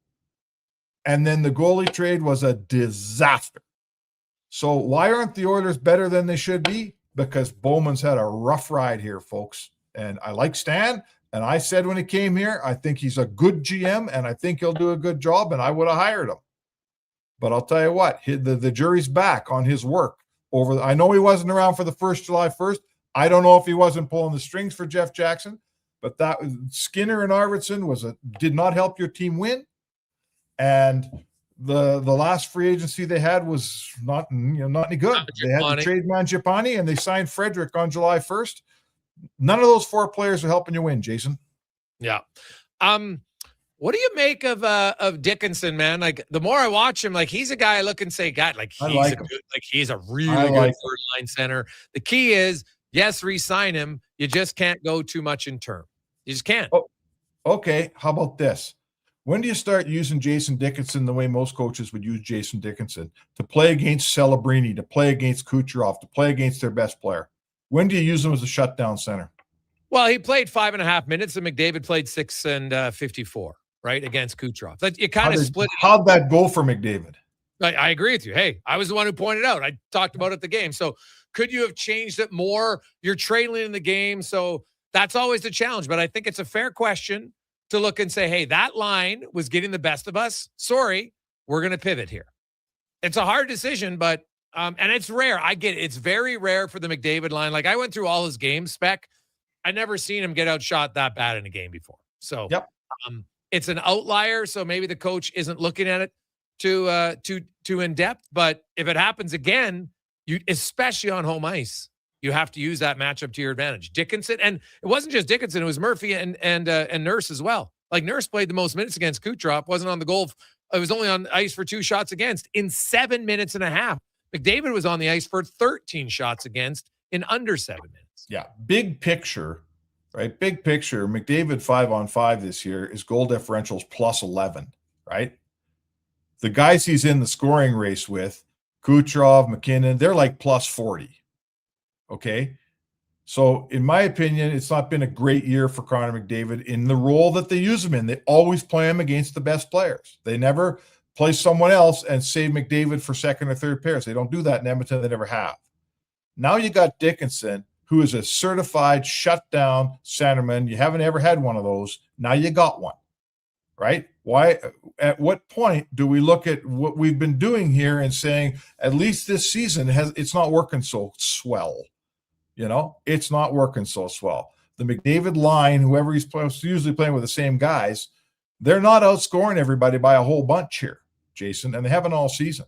And then the goalie trade was a disaster. So why aren't the Oilers better than they should be? Because Bowman's had a rough ride here, folks. And I like Stan. And I said when he came here, I think he's a good GM, and I think he'll do a good job, and I would have hired him. But I'll tell you what, the jury's back on his work. I know he wasn't around for the first July 1st. I don't know if he wasn't pulling the strings for Jeff Jackson. But that Skinner and Arvidsson did not help your team win, and the last free agency they had was not any good. They had to trade Mangiapane, and they signed Frederick on July 1st. None of those 4 players are helping you win, Jason. Yeah. What do you make of Dickinson, man? Like, the more I watch him, like, he's a guy I look and say, God, like, he's a really good third line center. The key is, yes, re-sign him. You just can't go too much in term. You just can't. Oh, okay. How about this? When do you start using Jason Dickinson the way most coaches would use Jason Dickinson, to play against Celebrini, to play against Kucherov, to play against their best player? When do you use him as a shutdown center? Well, he played 5.5 minutes, and McDavid played 6 and 54, right, against Kucherov. But you kind of split. How'd that go for McDavid? I agree with you. Hey, I was the one who pointed out. I talked about it at the game. So could you have changed it more? You're trailing in the game, so that's always the challenge. But I think it's a fair question to look and say, hey, that line was getting the best of us. Sorry, we're going to pivot here. It's a hard decision, but and it's rare. I get it. It's very rare for the McDavid line. Like, I went through all his games, Spec. I never seen him get outshot that bad in a game before. So it's an outlier. So maybe the coach isn't looking at it too in depth. But if it happens again, you, especially on home ice, you have to use that matchup to your advantage. Dickinson, and it wasn't just Dickinson; it was Murphy and Nurse as well. Like, Nurse played the most minutes against Kucherov, wasn't on the goal. It was only on ice for 2 shots against in 7 minutes and a half. McDavid was on the ice for 13 shots against in under 7 minutes. Yeah, big picture, right? Big picture. McDavid 5-on-5 this year, his goal differential's plus 11, right? The guys he's in the scoring race with, Kucherov, McKinnon, they're like plus 40. Okay. So in my opinion, it's not been a great year for Connor McDavid in the role that they use him in. They always play him against the best players. They never play someone else and save McDavid for second or third pairs. They don't do that in Edmonton. They never have. Now you got Dickinson, who is a certified shutdown centerman. You haven't ever had one of those. Now you got one, right? Why? At what point do we look at what we've been doing here and saying, at least this season it's not working so swell? You know, it's not working so swell. The McDavid line, whoever he's usually playing with the same guys, they're not outscoring everybody by a whole bunch here, Jason, and they haven't all season.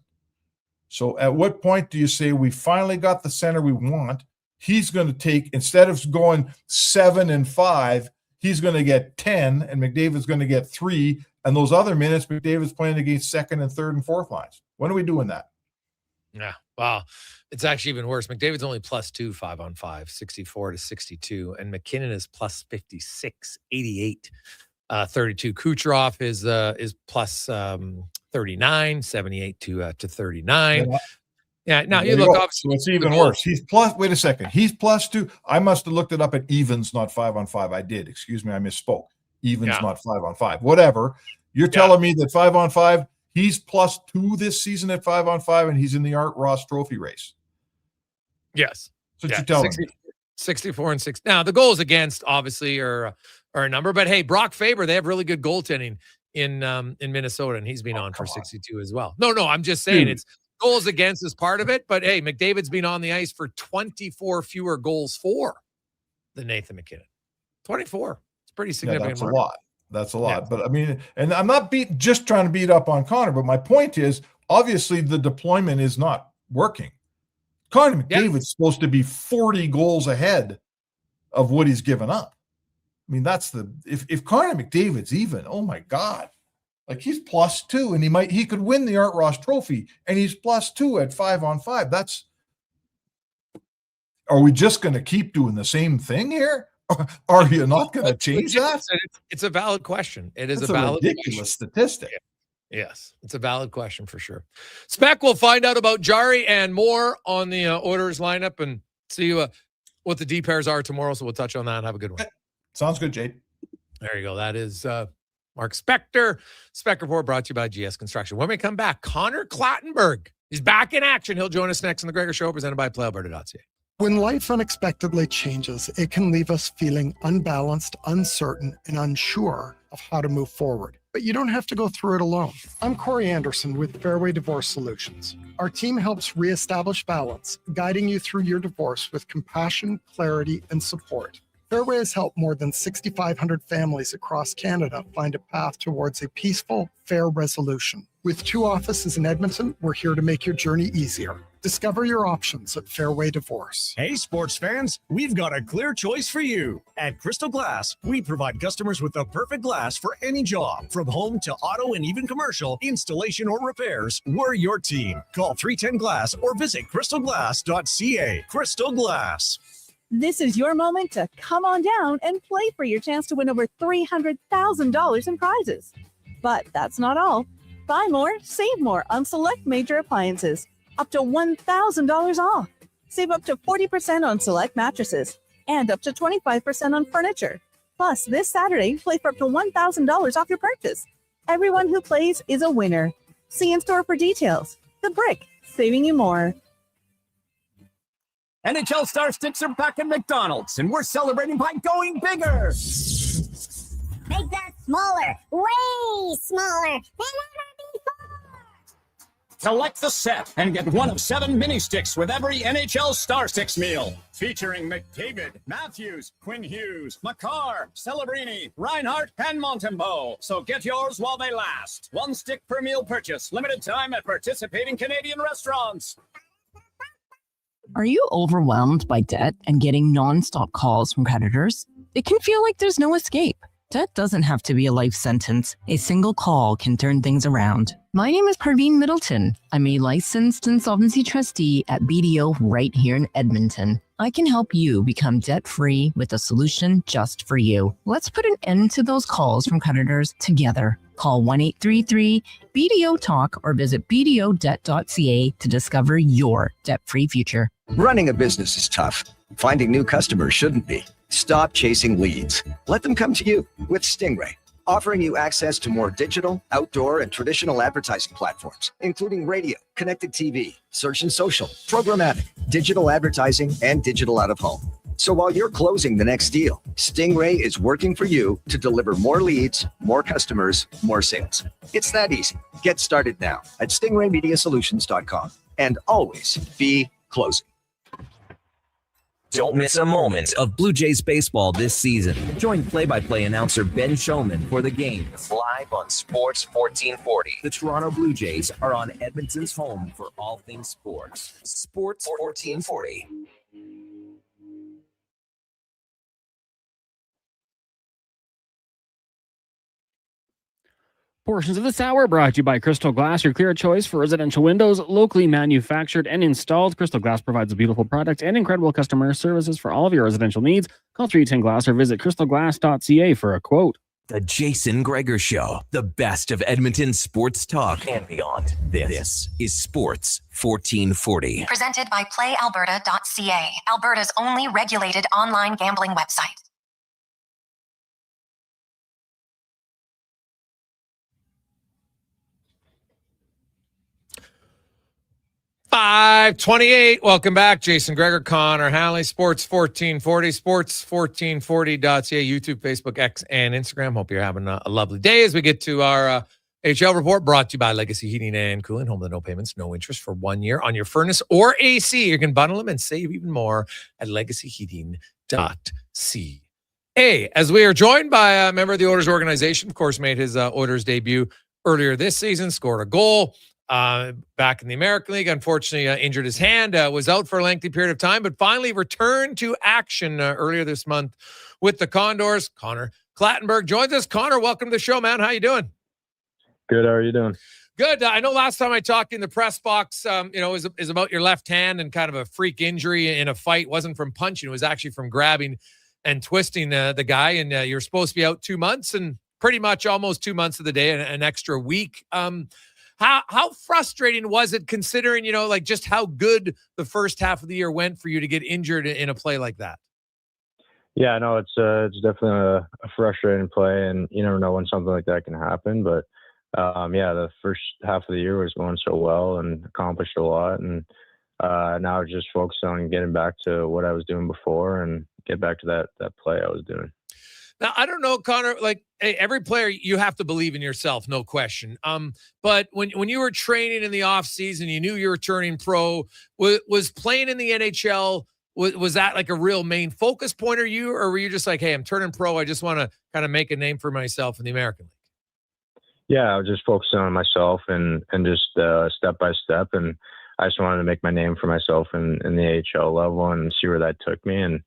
So at what point do you say we finally got the center we want? He's going to take, instead of going 7 and 5, he's going to get 10, and McDavid's going to get 3. And those other minutes, McDavid's playing against second and third and fourth lines. When are we doing that? Yeah. Wow. It's actually even worse. McDavid's only plus 2 5-on-5, 64 to 62. And McKinnon is plus 56, 88, 32. Kucherov is plus 39, 78 to 39. Yeah. Now you look up. So it's even worse. He's plus, wait a second. He's plus 2. I must have looked it up at evens, not 5-on-5. I did. Excuse me. I misspoke. Evens, not 5-on-5. Whatever. You're telling me that 5-on-5, he's plus 2 this season at 5-on-5, and he's in the Art Ross Trophy race. Yes. That's what you're telling me. 64 and 6. Now, the goals against, obviously, are a number. But, hey, Brock Faber, they have really good goaltending in Minnesota, and he's been on for 62 as well. No, I'm just saying it's goals against is part of it. But, hey, McDavid's been on the ice for 24 fewer goals for than Nathan McKinnon. 24. It's pretty significant. That's a lot. That's a lot. Yeah. But, I mean, and I'm not just trying to beat up on Connor, but my point is, obviously, the deployment is not working. Connor McDavid's supposed to be 40 goals ahead of what he's given up. I mean, that's if Connor McDavid's even, oh my God, like he's plus 2 and he could win the Art Ross Trophy and he's plus 2 at 5-on-5. Are we just going to keep doing the same thing here? Are you not going to change that? It's a valid question. It is That's a valid ridiculous statistic. Yes, it's a valid question for sure. Spec, we'll find out about Jari and more on the Oilers lineup and see what the D pairs are tomorrow. So we'll touch on that. Have a good one. Sounds good, Jade. There you go. That is Mark Spector. Spec Report brought to you by GS Construction. When we come back, Connor Clattenburg is back in action. He'll join us next on the Gregor Show, presented by PlayAlberta.ca. When life unexpectedly changes, it can leave us feeling unbalanced, uncertain, and unsure of how to move forward. But you don't have to go through it alone. I'm Corey Anderson with Fairway Divorce Solutions. Our team helps reestablish balance, guiding you through your divorce with compassion, clarity, and support. Fairway has helped more than 6,500 families across Canada find a path towards a peaceful, fair resolution. With 2 offices in Edmonton, we're here to make your journey easier. Discover your options at Fairway Divorce. Hey, sports fans, we've got a clear choice for you. At Crystal Glass, we provide customers with the perfect glass for any job. From home to auto and even commercial, installation or repairs, we're your team. Call 310-GLASS or visit crystalglass.ca. Crystal Glass. This is your moment to come on down and play for your chance to win over $300,000 in prizes. But that's not all. Buy more, save more on select major appliances. Up to $1,000 off. Save up to 40% on select mattresses and up to 25% on furniture. Plus, this Saturday, play for up to $1,000 off your purchase. Everyone who plays is a winner. See in store for details. The Brick, saving you more. NHL Star Sticks are back at McDonald's, and we're celebrating by going bigger. Make that smaller, way smaller than ever before. Select the set and get one of 7 mini sticks with every NHL Star Sticks meal. Featuring McDavid, Matthews, Quinn Hughes, Makar, Celebrini, Reinhardt, and Montembeau. So get yours while they last. 1 stick per meal purchase. Limited time at participating Canadian restaurants. Are you overwhelmed by debt and getting nonstop calls from creditors? It can feel like there's no escape. Debt doesn't have to be a life sentence. A single call can turn things around. My name is Parveen Middleton. I'm a licensed insolvency trustee at BDO right here in Edmonton. I can help you become debt-free with a solution just for you. Let's put an end to those calls from creditors together. Call 1-833-BDO-TALK or visit bdodebt.ca to discover your debt-free future. Running a business is tough. Finding new customers shouldn't be. Stop chasing leads. Let them come to you with Stingray, offering you access to more digital, outdoor, and traditional advertising platforms, including radio, connected TV, search and social, programmatic, digital advertising, and digital out-of-home. So while you're closing the next deal, Stingray is working for you to deliver more leads, more customers, more sales. It's that easy. Get started now at stingraymediasolutions.com and always be closing. Don't miss a moment of Blue Jays baseball this season. Join play-by-play announcer Ben Shulman for the games live on Sports 1440. The Toronto Blue Jays are on Edmonton's home for all things sports. Sports 1440. Portions of this hour brought to you by Crystal Glass, your clear choice for residential windows, locally manufactured and installed. Crystal Glass provides a beautiful product and incredible customer services for all of your residential needs. Call 310 Glass or visit crystalglass.ca for a quote. The Jason Gregor Show, the best of Edmonton sports talk and beyond. This is Sports 1440. Presented by PlayAlberta.ca, Alberta's only regulated online gambling website. 5:28. Welcome back. Jason Gregor, Connor Halley, Sports 1440, sports1440.ca, YouTube, Facebook, X, and Instagram. Hope you're having a lovely day as we get to our HL report brought to you by Legacy Heating and Cooling. Home with no payments, no interest for 1 year on your furnace or AC. You can bundle them and save even more at legacyheating.ca. As we are joined by a member of the Oilers organization, of course, made his Oilers debut earlier this season, scored a goal. Back in the American League, unfortunately injured his hand, was out for a lengthy period of time, but finally returned to action earlier this month with the Condors. Connor Clattenburg joins us. Connor, welcome to the show, man. How you doing? Good. How are you doing? Good. I know last time I talked in the press box, is about your left hand and kind of a freak injury in a fight. It wasn't from punching. It was actually from grabbing and twisting the guy. And you're supposed to be out 2 months and pretty much almost 2 months of the day, an extra week. How frustrating was it considering, just how good the first half of the year went for you to get injured in a play like that? Yeah, no, it's definitely a frustrating play, and you never know when something like that can happen. But the first half of the year was going so well and accomplished a lot, and now just focused on getting back to what I was doing before and get back to that play I was doing. Now, I don't know, Connor, every player, you have to believe in yourself, no question. But when you were training in the off season, you knew you were turning pro, was playing in the NHL, was that like a real main focus point or were you just like, hey, I'm turning pro, I just want to kind of make a name for myself in the American League? Yeah, I was just focusing on myself and just step by step. And I just wanted to make my name for myself in the AHL level and see where that took me. And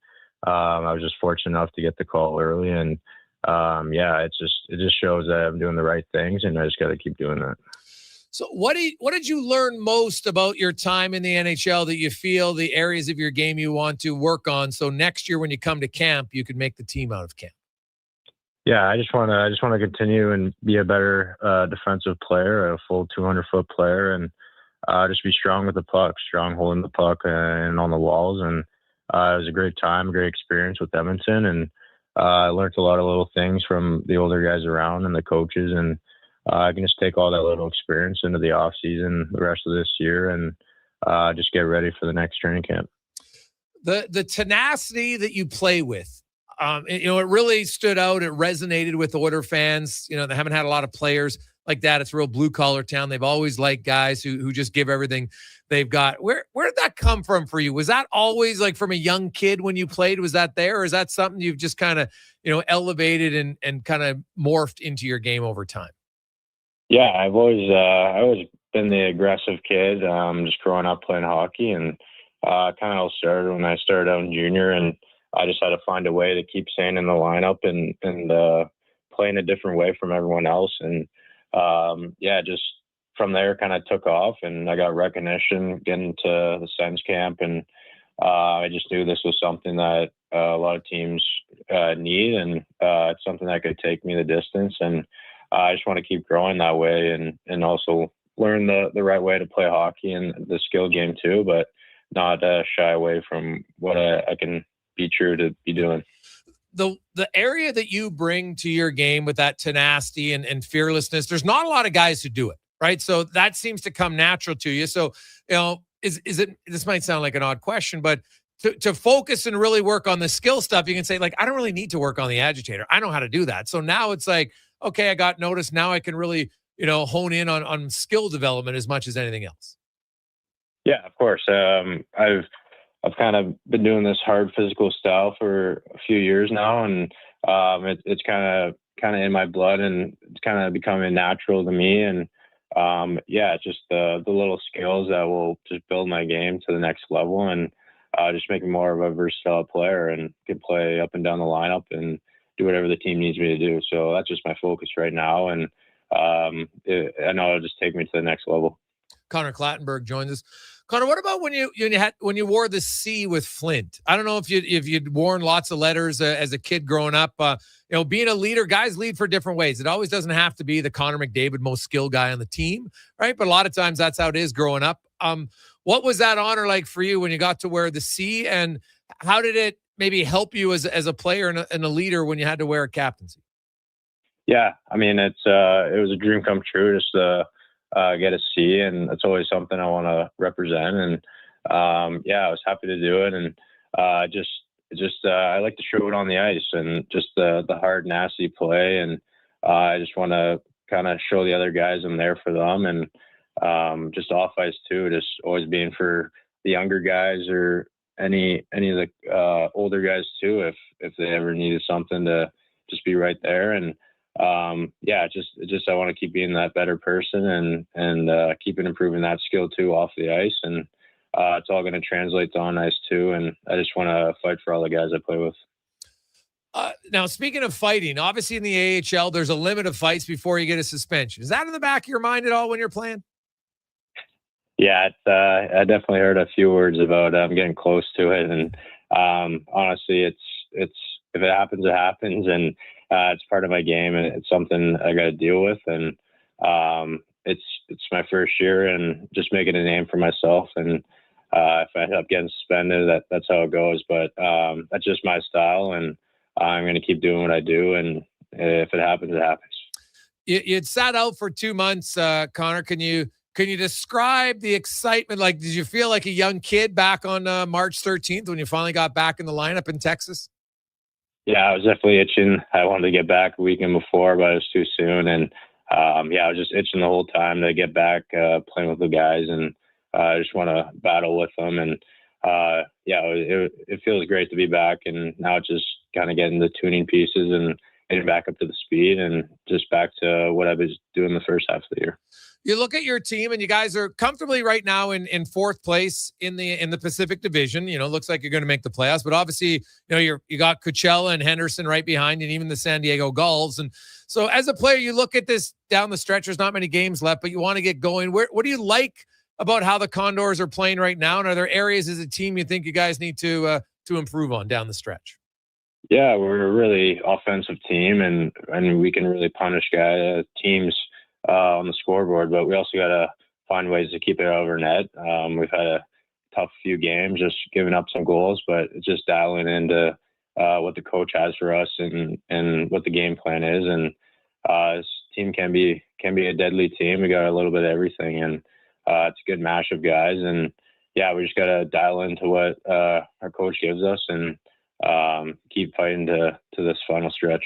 I was just fortunate enough to get the call early, and it just shows that I'm doing the right things, and I just got to keep doing that. So what did you learn most about your time in the NHL that you feel the areas of your game you want to work on, so next year when you come to camp, you could make the team out of camp? Yeah, I just want to continue and be a better defensive player, a full 200-foot player, and just be strong with the puck, strong holding the puck and on the walls. And it was a great time, great experience with Edmonton, and I learned a lot of little things from the older guys around and the coaches, and I can just take all that little experience into the off season, the rest of this year, and just get ready for the next training camp. The tenacity that you play with, it really stood out. It resonated with Oiler fans. They haven't had a lot of players like that. It's a real blue collar town. They've always liked guys who just give everything they've got. Where did that come from for you? Was that always like from a young kid when you played? Was that there, or is that something you've just kind of elevated and kind of morphed into your game over time? Yeah, I've always been the aggressive kid. Just growing up playing hockey, and kind of all started when I started out in junior, and I just had to find a way to keep staying in the lineup and playing a different way from everyone else. And just from there kind of took off, and I got recognition getting to the Sens camp, and I just knew this was something that a lot of teams need, and it's something that could take me the distance. And I just want to keep growing that way, and also learn the right way to play hockey and the skill game too, but not shy away from what I can be true to be doing. The area that you bring to your game with that tenacity and fearlessness, there's not a lot of guys who do it, right? So that seems to come natural to you. So, is it, this might sound like an odd question, but to focus and really work on the skill stuff, you can say, like, I don't really need to work on the agitator. I know how to do that. So now it's like, okay, I got noticed. Now I can really, hone in on skill development as much as anything else. Yeah, of course. I've kind of been doing this hard physical style for a few years now, and it's kind of in my blood, and it's kind of becoming natural to me. And just the little skills that will just build my game to the next level, and just make me more of a versatile player, and can play up and down the lineup and do whatever the team needs me to do. So that's just my focus right now, and I know it'll just take me to the next level. Connor Clattenburg joins us. Connor, what about when you wore the C with Flint? I don't know if you'd worn lots of letters as a kid growing up. Being a leader, guys lead for different ways. It always doesn't have to be the Connor McDavid most skilled guy on the team, right? But a lot of times that's how it is growing up. What was that honor like for you when you got to wear the C, and how did it maybe help you as a player and a leader when you had to wear a captaincy? Yeah, I mean, it was a dream come true just to get a C, and it's always something I want to represent. And I was happy to do it, and I like to show it on the ice, and just the hard, nasty play. And I just want to kind of show the other guys I'm there for them, and just off ice too, just always being for the younger guys or any of the older guys too, if they ever needed something, to just be right there. And just I want to keep being that better person, and keeping improving that skill too off the ice, and it's all going to translate to on ice too. And I just want to fight for all the guys I play with. Now, speaking of fighting, obviously in the AHL, there's a limit of fights before you get a suspension. Is that in the back of your mind at all when you're playing? Yeah, I definitely heard a few words about getting close to it, and honestly, it's if it happens, it happens, and it's part of my game, and it's something I got to deal with. And it's my first year, and just making a name for myself. And if I end up getting suspended, that's how it goes. But that's just my style, and I'm going to keep doing what I do. And if it happens, it happens. You'd sat out for 2 months, Connor. Can you describe the excitement? Like, did you feel like a young kid back on March 13th when you finally got back in the lineup in Texas? Yeah, I was definitely itching. I wanted to get back a weekend before, but it was too soon. And I was just itching the whole time to get back playing with the guys, and I just want to battle with them. And it feels great to be back. And now it's just kind of getting the tuning pieces and getting back up to the speed, and just back to what I was doing the first half of the year. You look at your team, and you guys are comfortably right now in fourth place in the Pacific Division. Looks like you're going to make the playoffs, but obviously, you got Coachella and Henderson right behind, and even the San Diego Gulls. And so, as a player, you look at this down the stretch. There's not many games left, but you want to get going. What do you like about how the Condors are playing right now? And are there areas as a team you think you guys need to improve on down the stretch? Yeah, we're a really offensive team, and we can really punish teams on the scoreboard. But we also got to find ways to keep it over net. We've had a tough few games, just giving up some goals, but it's just dialing into what the coach has for us and what the game plan is. And this team can be a deadly team. We got a little bit of everything, and it's a good mash of guys. And yeah, we just got to dial into what our coach gives us and keep fighting to this final stretch.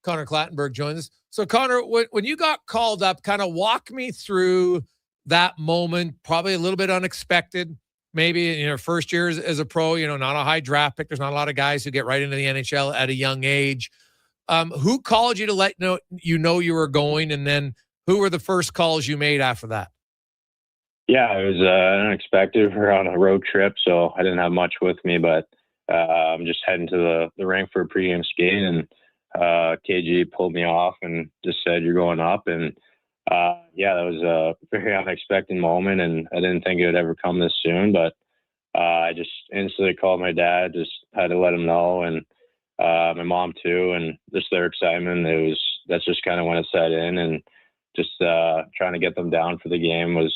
Connor Clattenburg joins us. So Connor, when you got called up, kind of walk me through that moment, probably a little bit unexpected, maybe in your first year as a pro, not a high draft pick. There's not a lot of guys who get right into the NHL at a young age. Who called you to let you know you were going? And then who were the first calls you made after that? Yeah, it was unexpected. We're on a road trip, so I didn't have much with me, but I'm just heading to the rink for a pregame skate, and KG pulled me off and just said, "You're going up." And yeah, that was a very unexpected moment, and I didn't think it would ever come this soon, but I just instantly called my dad, just had to let him know, and my mom too, and just their excitement. That's just kind of when it set in, and just trying to get them down for the game was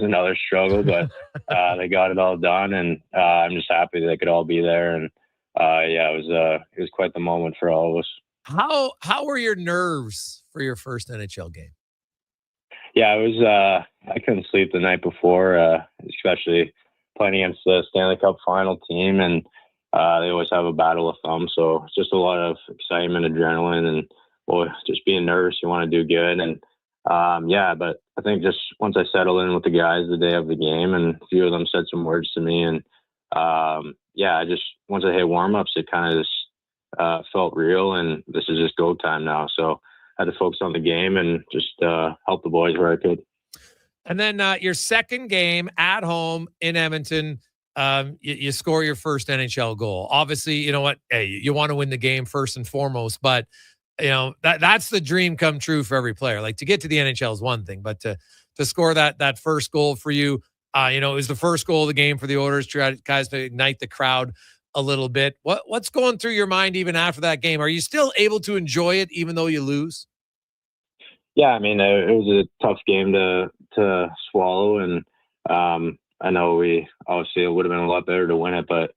another struggle, but they got it all done, and I'm just happy they could all be there. And yeah, it was quite the moment for all of us. How were your nerves for your first NHL game? Yeah, it was. I couldn't sleep the night before, especially playing against the Stanley Cup final team, and they always have a battle of thumbs. So it's just a lot of excitement, adrenaline, and just being nervous. You want to do good, and yeah. But I think just once I settled in with the guys the day of the game, and a few of them said some words to me, and yeah, once I hit warm-ups, it kind of just felt real, and this is just go time now. So I had to focus on the game and just help the boys where I could. And then your second game at home in Edmonton, you score your first NHL goal. Obviously, you know what? Hey, you want to win the game first and foremost, but that's the dream come true for every player. Like, to get to the NHL is one thing, but to score that first goal for you, it was the first goal of the game for the Oilers, guys, to ignite the crowd a little bit. What's going through your mind even after that game? Are you still able to enjoy it even though you lose? Yeah, I mean, it was a tough game to swallow, and I know it would have been a lot better to win it, but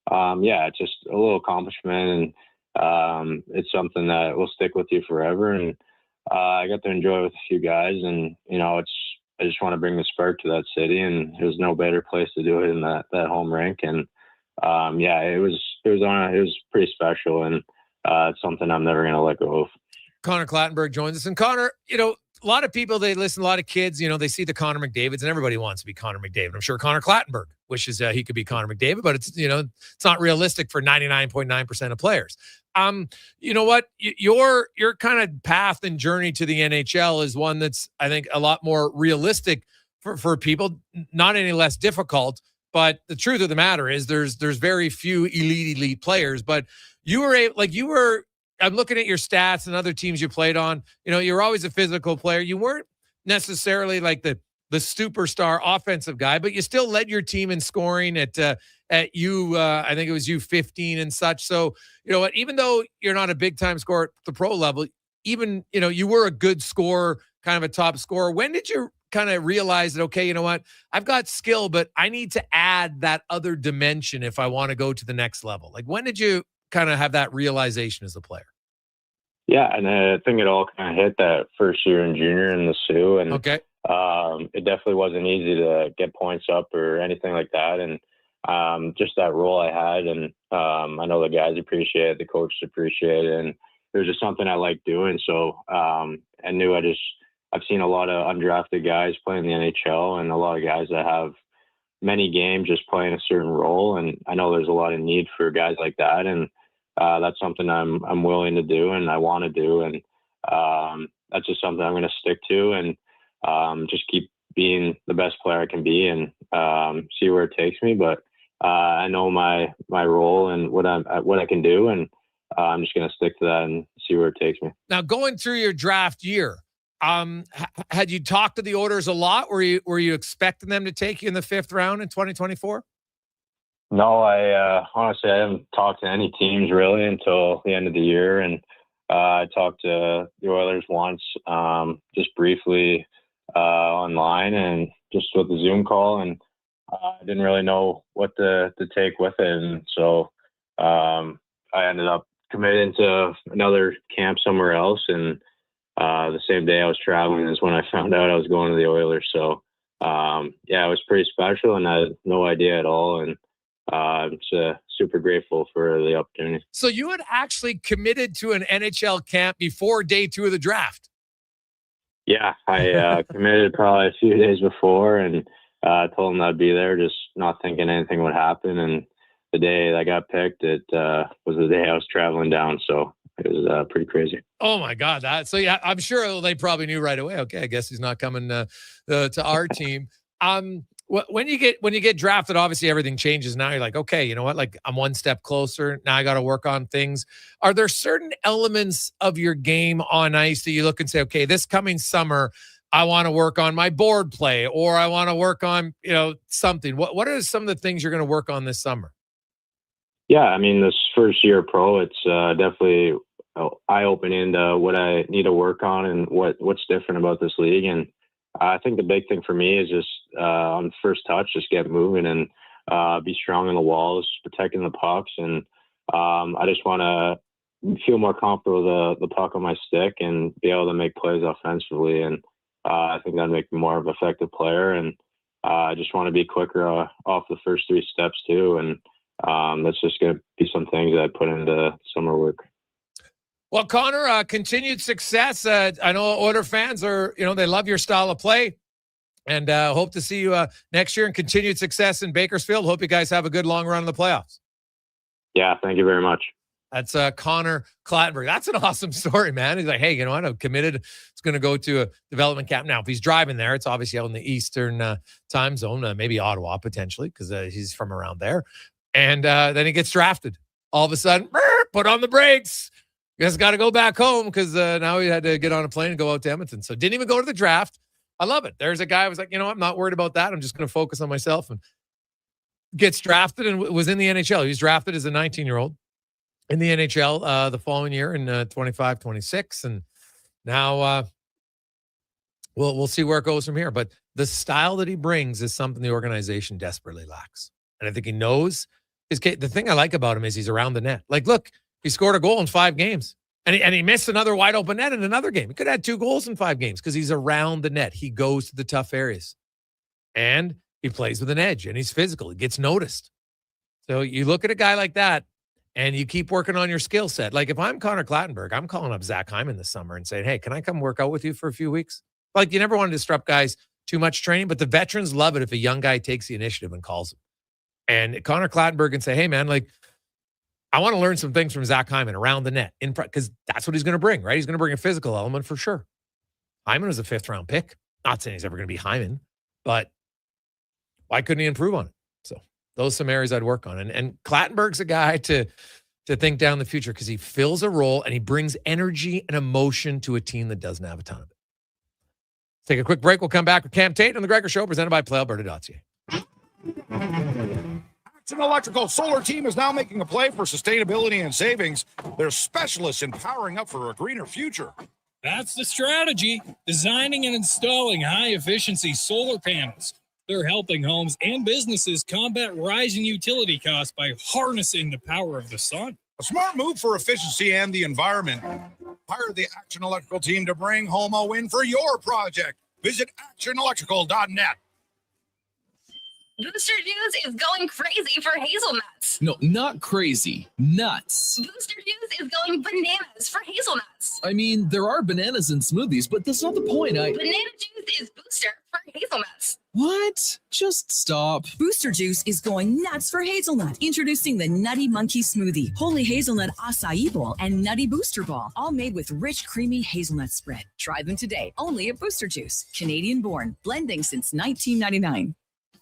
yeah, it's just a little accomplishment, and it's something that will stick with you forever. And I got to enjoy it with a few guys, and I just want to bring the spark to that city, and there's no better place to do it in that home rink. And yeah, it was pretty special, and it's something I'm never going to let go of. Connor Clattenburg joins us. And Connor, a lot of people, they listen, a lot of kids, they see the Connor McDavids, and everybody wants to be Connor McDavid. I'm sure Connor Clattenburg wishes he could be Connor McDavid, but it's not realistic for 99.9% of players. You know what? Your kind of path and journey to the NHL is one that's, I think, a lot more realistic for people, not any less difficult. But the truth of the matter is there's very few elite players, but I'm looking at your stats and other teams you played on. You're always a physical player. You weren't necessarily like the superstar offensive guy, but you still led your team in scoring at I think it was U15 and such. So, even though you're not a big time scorer at the pro level, even, you were a good scorer, kind of a top scorer. When did you kind of realize that, okay, you know what, I've got skill, but I need to add that other dimension if I want to go to the next level? Like, when did you kind of have that realization as a player? Yeah, and I think it all kind of hit that first year in junior in the Sioux, and okay. It definitely wasn't easy to get points up or anything like that, and just that role I had, and I know the guys appreciate it, the coaches appreciate it, and it was just something I liked doing. So I knew I've seen a lot of undrafted guys playing the NHL, and a lot of guys that have many games just playing a certain role, and I know there's a lot of need for guys like that, and that's something I'm willing to do and I want to do, and that's just something I'm going to stick to, and just keep being the best player I can be, and see where it takes me. But I know my role and what I can do, and I'm just going to stick to that and see where it takes me. Now, going through your draft year, had you talked to the Oilers a lot? Were you expecting them to take you in the 5th round in 2024? No, I honestly I haven't talked to any teams really until the end of the year, and I talked to the Oilers once, just briefly online and just with the Zoom call, and I didn't really know what to take with it, and so I ended up committing to another camp somewhere else, and the same day I was traveling is when I found out I was going to the Oilers. So yeah, it was pretty special, and I had no idea at all, and I'm super grateful for the opportunity. So you had actually committed to an NHL camp before day 2 of the draft? Yeah, I committed probably a few days before, and told them I'd be there, just not thinking anything would happen. And the day I got picked, it was the day I was traveling down. So it was pretty crazy. Oh my God. So yeah, I'm sure they probably knew right away. Okay, I guess he's not coming to our team. When you get drafted, obviously everything changes. Now you're like, okay, you know what? Like I'm one step closer. Now I got to work on things. Are there certain elements of your game on ice that you look and say, okay, this coming summer, I want to work on my board play, or I want to work on, something. What are some of the things you're going to work on this summer? Yeah, I mean, this first year pro, it's definitely eye-opening to what I need to work on and what's different about this league. And I think the big thing for me is just on first touch, just get moving and be strong on the walls, protecting the pucks. And I just want to feel more comfortable with the puck on my stick and be able to make plays offensively. And I think that'd make me more of an effective player. And I just want to be quicker off the first 3 steps too. And that's just going to be some things that I put into summer work. Well, Connor, continued success. I know Oiler fans are, they love your style of play, and hope to see you next year, and continued success in Bakersfield. Hope you guys have a good long run in the playoffs. Yeah, thank you very much. That's Connor Clattenburg. That's an awesome story, man. He's like, hey, you know what? I'm committed. It's going to go to a development camp. Now, if he's driving there, it's obviously out in the Eastern time zone, maybe Ottawa potentially, because he's from around there. And then he gets drafted. All of a sudden, put on the brakes. You guys got to go back home because now he had to get on a plane and go out to Edmonton. So didn't even go to the draft. I love it. There's a guy who was like, I'm not worried about that. I'm just going to focus on myself, and gets drafted and was in the NHL. He was drafted as a 19-year-old in the NHL the following year in 25-26. And now we'll see where it goes from here. But the style that he brings is something the organization desperately lacks. And I think he knows the thing I like about him is he's around the net. Like, look, he scored a goal in 5 games, and he missed another wide open net in another game. He could have had 2 goals in 5 games because he's around the net. He goes to the tough areas, and he plays with an edge, and he's physical. He gets noticed. So you look at a guy like that, and you keep working on your skill set. Like if I'm Connor Clattenburg, I'm calling up Zach Hyman this summer and saying, hey, can I come work out with you for a few weeks? Like you never want to disrupt guys too much training, but the veterans love it if a young guy takes the initiative and calls him. And Connor Clattenburg can say, hey, man, like, I want to learn some things from Zach Hyman around the net, because that's what he's going to bring, right? He's going to bring a physical element for sure. Hyman was a 5th-round pick. Not saying he's ever going to be Hyman, but why couldn't he improve on it? So those are some areas I'd work on. And Clattenburg's a guy to think down the future because he fills a role and he brings energy and emotion to a team that doesn't have a ton of it. Take a quick break. We'll come back with Cam Tate on the Gregor Show, presented by PlayAlberta.ca. Action Electrical Solar Team is now making a play for sustainability and savings. They're specialists in powering up for a greener future. That's the strategy, designing and installing high-efficiency solar panels. They're helping homes and businesses combat rising utility costs by harnessing the power of the sun. A smart move for efficiency and the environment. Hire the Action Electrical Team to bring home a win for your project. Visit actionelectrical.net. Booster Juice is going crazy for hazelnuts. No, not crazy. Nuts. Booster Juice is going bananas for hazelnuts. I mean, there are bananas in smoothies, but that's not the point. Banana juice is booster for hazelnuts. What? Just stop. Booster Juice is going nuts for hazelnut. Introducing the Nutty Monkey Smoothie, Holy Hazelnut Acai Bowl, and Nutty Booster Ball, all made with rich, creamy hazelnut spread. Try them today, only at Booster Juice. Canadian born, blending since 1999.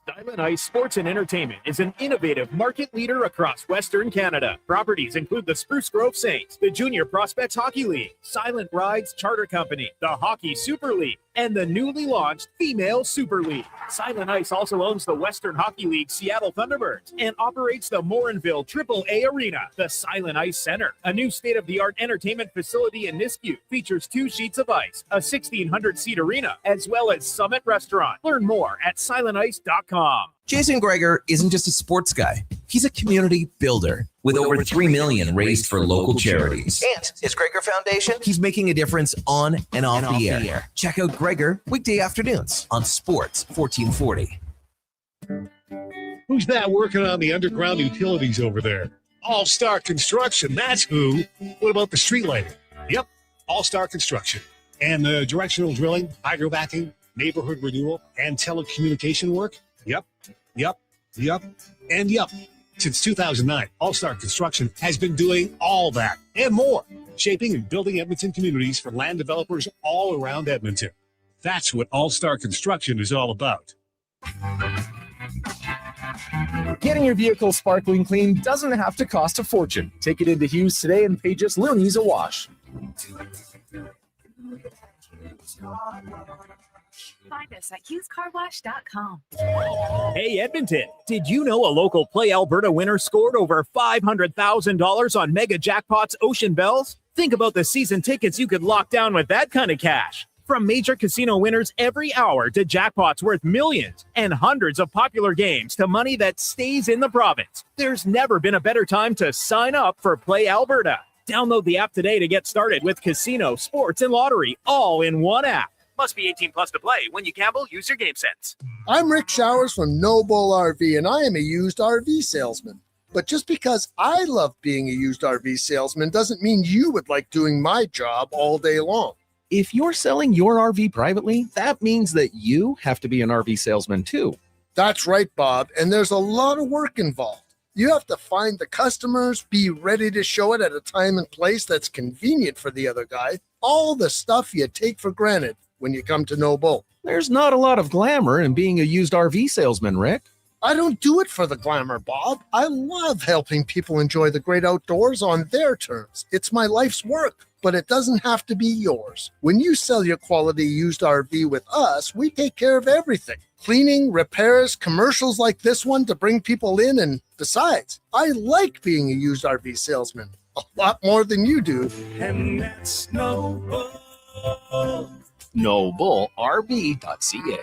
Silent Ice Sports and Entertainment is an innovative market leader across Western Canada. Properties include the Spruce Grove Saints, the Junior Prospects Hockey League, Silent Rides Charter Company, the Hockey Super League, and the newly launched Female Super League. Silent Ice also owns the Western Hockey League Seattle Thunderbirds and operates the Morinville AAA Arena. The Silent Ice Center, a new state-of-the-art entertainment facility in Nisku, features 2 sheets of ice, a 1,600-seat arena, as well as Summit Restaurant. Learn more at silentice.com. Jason Gregor isn't just a sports guy. He's a community builder with over $3 million raised for local charities. And his Gregor Foundation, He's making a difference on and off the air. Check out Gregor weekday afternoons on Sports 1440. Who's that working on the underground utilities over there? All-Star Construction, that's who. What about the street lighting? Yep, All-Star Construction. And the directional drilling, hydrovacking, neighborhood renewal, and telecommunication work? Yep. Since 2009, All-Star Construction has been doing all that and more, shaping and building Edmonton communities for land developers all around Edmonton. That's what All-Star Construction is all about. Getting your vehicle sparkling clean doesn't have to cost a fortune. Take it into Hughes today and pay just loonies a wash. Find us at HughesCarWash.com. Hey, Edmonton, did you know a local Play Alberta winner scored over $500,000 on Mega Jackpots Ocean Bells? Think about the season tickets you could lock down with that kind of cash. From major casino winners every hour to jackpots worth millions and hundreds of popular games to money that stays in the province, there's never been a better time to sign up for Play Alberta. Download the app today to get started with casino, sports, and lottery all in one app. Must be 18 plus to play. When you gamble, use your game sense. I'm Rick Showers from No Bull RV, and I am a used RV salesman. But just because I love being a used RV salesman doesn't mean you would like doing my job all day long. If you're selling your RV privately, that means that you have to be an RV salesman too. That's right, Bob, and there's a lot of work involved. You have to find the customers, be ready to show it at a time and place that's convenient for the other guy, all the stuff you take for granted when you come to No Bull. There's not a lot of glamour in being a used RV salesman, Rick. I don't do it for the glamour, Bob. I love helping people enjoy the great outdoors on their terms. It's my life's work, but it doesn't have to be yours. When you sell your quality used RV with us, we take care of everything. Cleaning, repairs, commercials like this one to bring people in, and besides, I like being a used RV salesman a lot more than you do. And that's No Bull. NoBullRV.ca.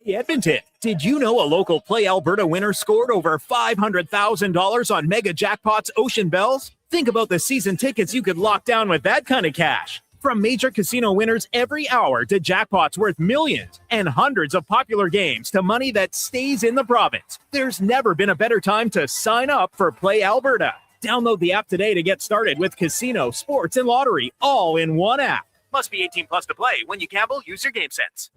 Hey, Edmonton, did you know a local Play Alberta winner scored over $500,000 on Mega Jackpots Ocean Bells? Think about the season tickets you could lock down with that kind of cash. From major casino winners every hour to jackpots worth millions and hundreds of popular games to money that stays in the province, there's never been a better time to sign up for Play Alberta. Download the app today to get started with casino, sports, and lottery all in one app. Must be 18 plus to play. When you gamble, use your game sense.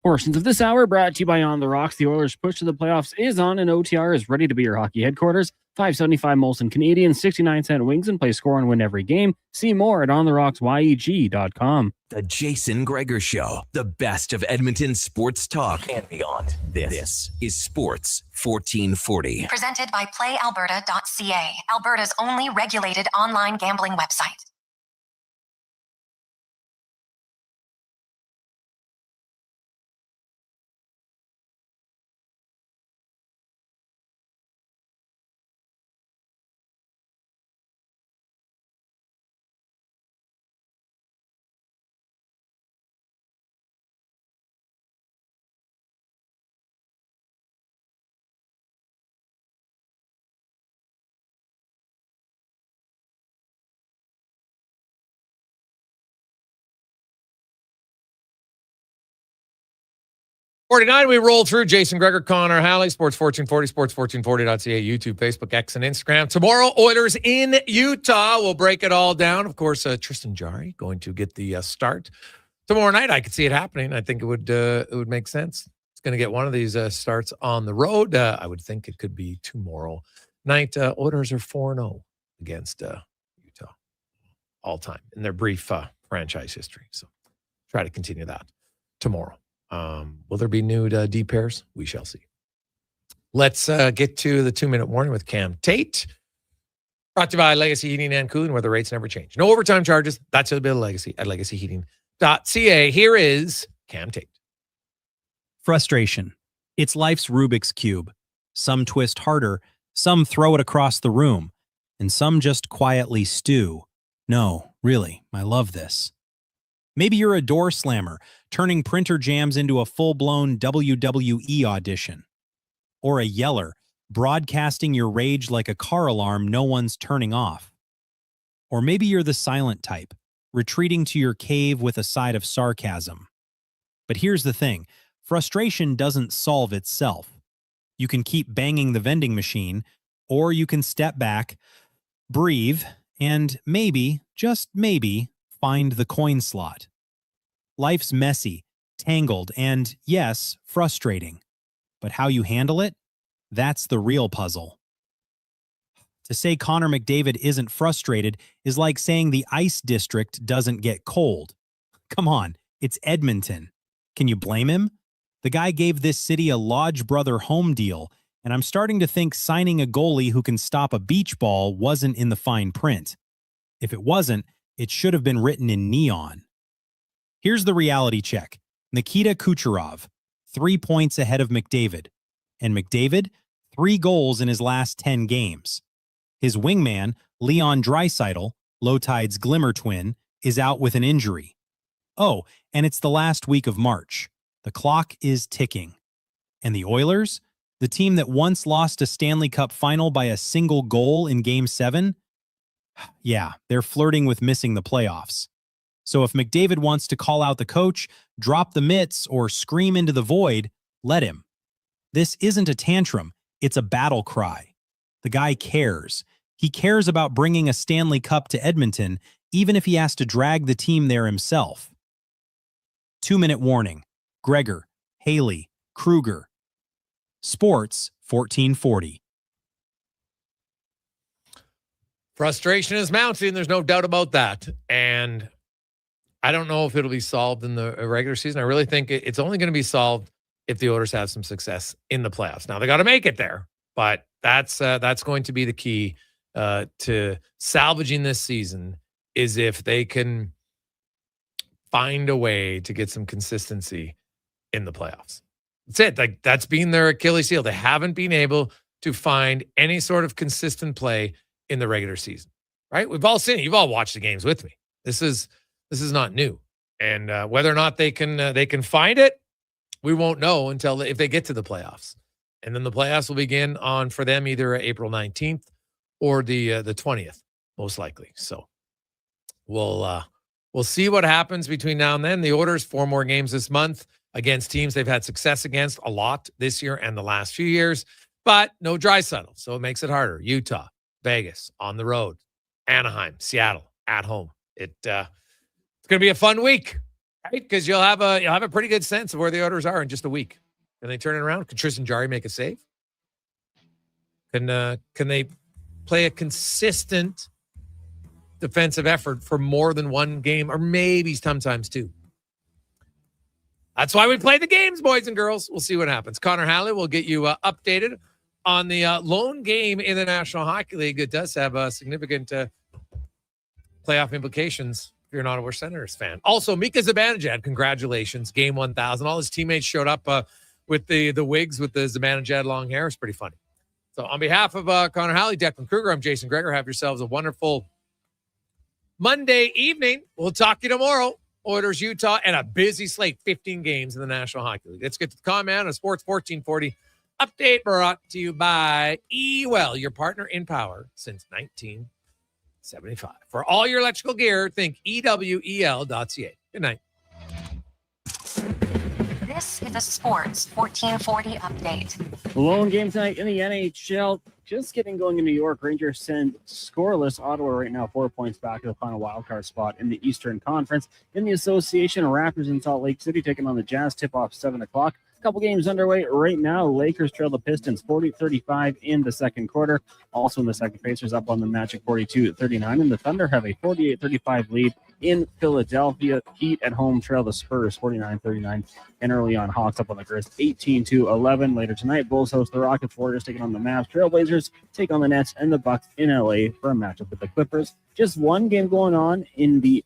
Portions of this hour brought to you by On the Rocks. The Oilers' push to the playoffs is on, and OTR is ready to be your hockey headquarters. $5.75 Molson Canadian, 69-cent wings, and play score and win every game. See more at ontherocksyeg.com. The Jason Gregor Show, the best of Edmonton sports talk and beyond. This is Sports 1440. Presented by PlayAlberta.ca, Alberta's only regulated online gambling website. $49, we roll through. Jason Gregor, Connor Halley, Sports 1440, sports1440.ca, YouTube, Facebook, X, and Instagram. Tomorrow, Oilers in Utah. We'll break it all down. Of course, Tristan Jarry going to get the start tomorrow night. I could see it happening. I think it would make sense. It's going to get one of these starts on the road. I would think it could be tomorrow night. Oilers are 4-0 against Utah. all time in their brief franchise history. So try to continue that tomorrow. Will there be new D pairs? We shall see. Let's get to the 2-minute warning with Cam Tate. Brought to you by Legacy Heating and Cooling, where the rates never change. No overtime charges. That's a bit of legacy at legacyheating.ca. Here is Cam Tate. Frustration. It's life's Rubik's Cube. Some twist harder, some throw it across the room, and some just quietly stew. No, really, I love this. Maybe you're a door slammer, turning printer jams into a full-blown WWE audition. Or a yeller, broadcasting your rage like a car alarm no one's turning off. Or maybe you're the silent type, retreating to your cave with a side of sarcasm. But here's the thing, frustration doesn't solve itself. You can keep banging the vending machine, or you can step back, breathe, and maybe, just maybe, find the coin slot. Life's messy, tangled, and, yes, frustrating. But how you handle it? That's the real puzzle. To say Connor McDavid isn't frustrated is like saying the ice district doesn't get cold. Come on, it's Edmonton. Can you blame him? The guy gave this city a Lodge Brother home deal, and I'm starting to think signing a goalie who can stop a beach ball wasn't in the fine print. If it wasn't, it should have been written in neon. Here's the reality check. Nikita Kucherov, 3 points ahead of McDavid. And McDavid, 3 goals in his last 10 games. His wingman, Leon Draisaitl, Low Tide's glimmer twin, is out with an injury. Oh, and it's the last week of March. The clock is ticking. And the Oilers, the team that once lost a Stanley Cup final by a single goal in Game 7, yeah, they're flirting with missing the playoffs. So if McDavid wants to call out the coach, drop the mitts, or scream into the void, let him. This isn't a tantrum, it's a battle cry. The guy cares. He cares about bringing a Stanley Cup to Edmonton, even if he has to drag the team there himself. 2-minute warning. Gregor, Haley, Kruger. Sports 1440. Frustration is mounting. There's no doubt about that. And I don't know if it'll be solved in the regular season. I really think it's only going to be solved if the Oilers have some success in the playoffs. Now, they got to make it there, but that's going to be the key to salvaging this season, is if they can find a way to get some consistency in the playoffs. That's it. Like, that's been their Achilles heel. They haven't been able to find any sort of consistent play in the regular season, right? We've all seen it. You've all watched the games with me. This is not new. And whether or not they can find it, we won't know until if they get to the playoffs. And then the playoffs will begin on, for them, either April 19th or the 20th, most likely. So we'll see what happens between now and then. The Oilers, 4 more games this month against teams they've had success against a lot this year and the last few years, but no Draisaitl, so it makes it harder. Utah, Vegas, on the road, Anaheim, Seattle, at home. It's going to be a fun week, right? Because you'll have a pretty good sense of where the Oilers are in just a week. Can they turn it around? Can Tristan Jarry make a save? Can they play a consistent defensive effort for more than one game, or maybe sometimes 2? That's why we play the games, boys and girls. We'll see what happens. Connor Halley will get you updated on the lone game in the National Hockey League. It does have significant playoff implications if you're an Ottawa Senators fan. Also, Mika Zibanejad, congratulations, game 1,000. All his teammates showed up with the wigs with the Zibanejad long hair. It's pretty funny. So on behalf of Connor Halley, Declan Kruger, I'm Jason Gregor. Have yourselves a wonderful Monday evening. We'll talk to you tomorrow. Oilers, Utah, and a busy slate, 15 games in the National Hockey League. Let's get to the comment on Sports 1440. Update brought to you by eWell, your partner in power since 1975. For all your electrical gear, think ewel.ca. Good night. This is a Sports 1440 update. The lone game tonight in the NHL, just getting going in New York. Rangers send scoreless. Ottawa right now 4 points back to the final wildcard spot in the Eastern Conference. In the association, Raptors in Salt Lake City taking on the Jazz. Tip-off 7 o'clock. Couple games underway right now. Lakers trail the Pistons 40-35 in the second quarter. Also in the second, Pacers up on the Magic 42-39, and the Thunder have a 48-35 lead in Philadelphia. Heat at home trail the Spurs 49-39, and early on, Hawks up on the Grizz 18-11. Later tonight, Bulls host the Rockets. Warriors taking on the Mavs. Trailblazers take on the Nets, and the Bucks in LA for a matchup with the Clippers. Just one game going on in the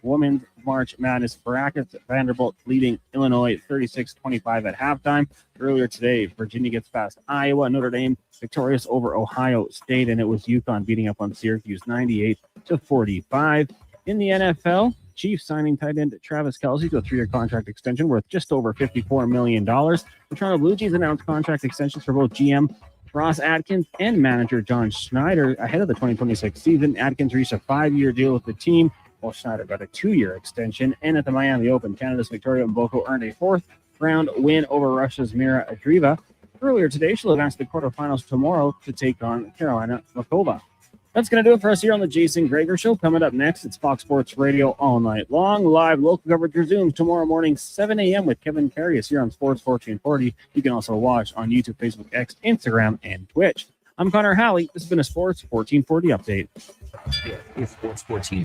Women's March Madness brackets. Vanderbilt leading Illinois 36-25 at halftime. Earlier today, Virginia gets past Iowa. Notre Dame victorious over Ohio State, and it was UConn beating up on Syracuse 98-45. In the NFL, Chiefs signing tight end Travis Kelce to a 3-year contract extension worth just over $54 million. The Toronto Blue Jays announced contract extensions for both GM Ross Atkins and manager John Schneider ahead of the 2026 season. Atkins reached a 5-year deal with the team, while Schneider got a 2-year extension. And at the Miami Open, Canada's Victoria Mboko earned a 4th-round win over Russia's Mira Andreeva. Earlier today, she'll advance to the quarterfinals tomorrow to take on Carolina Makova. That's going to do it for us here on the Jason Gregor Show. Coming up next, it's Fox Sports Radio all night long. Live local coverage resumes tomorrow morning, 7 a.m. with Kevin Carius here on Sports 1440. You can also watch on YouTube, Facebook, X, Instagram, and Twitch. I'm Connor Halley. This has been a Sports 1440 update. It's Sports 14.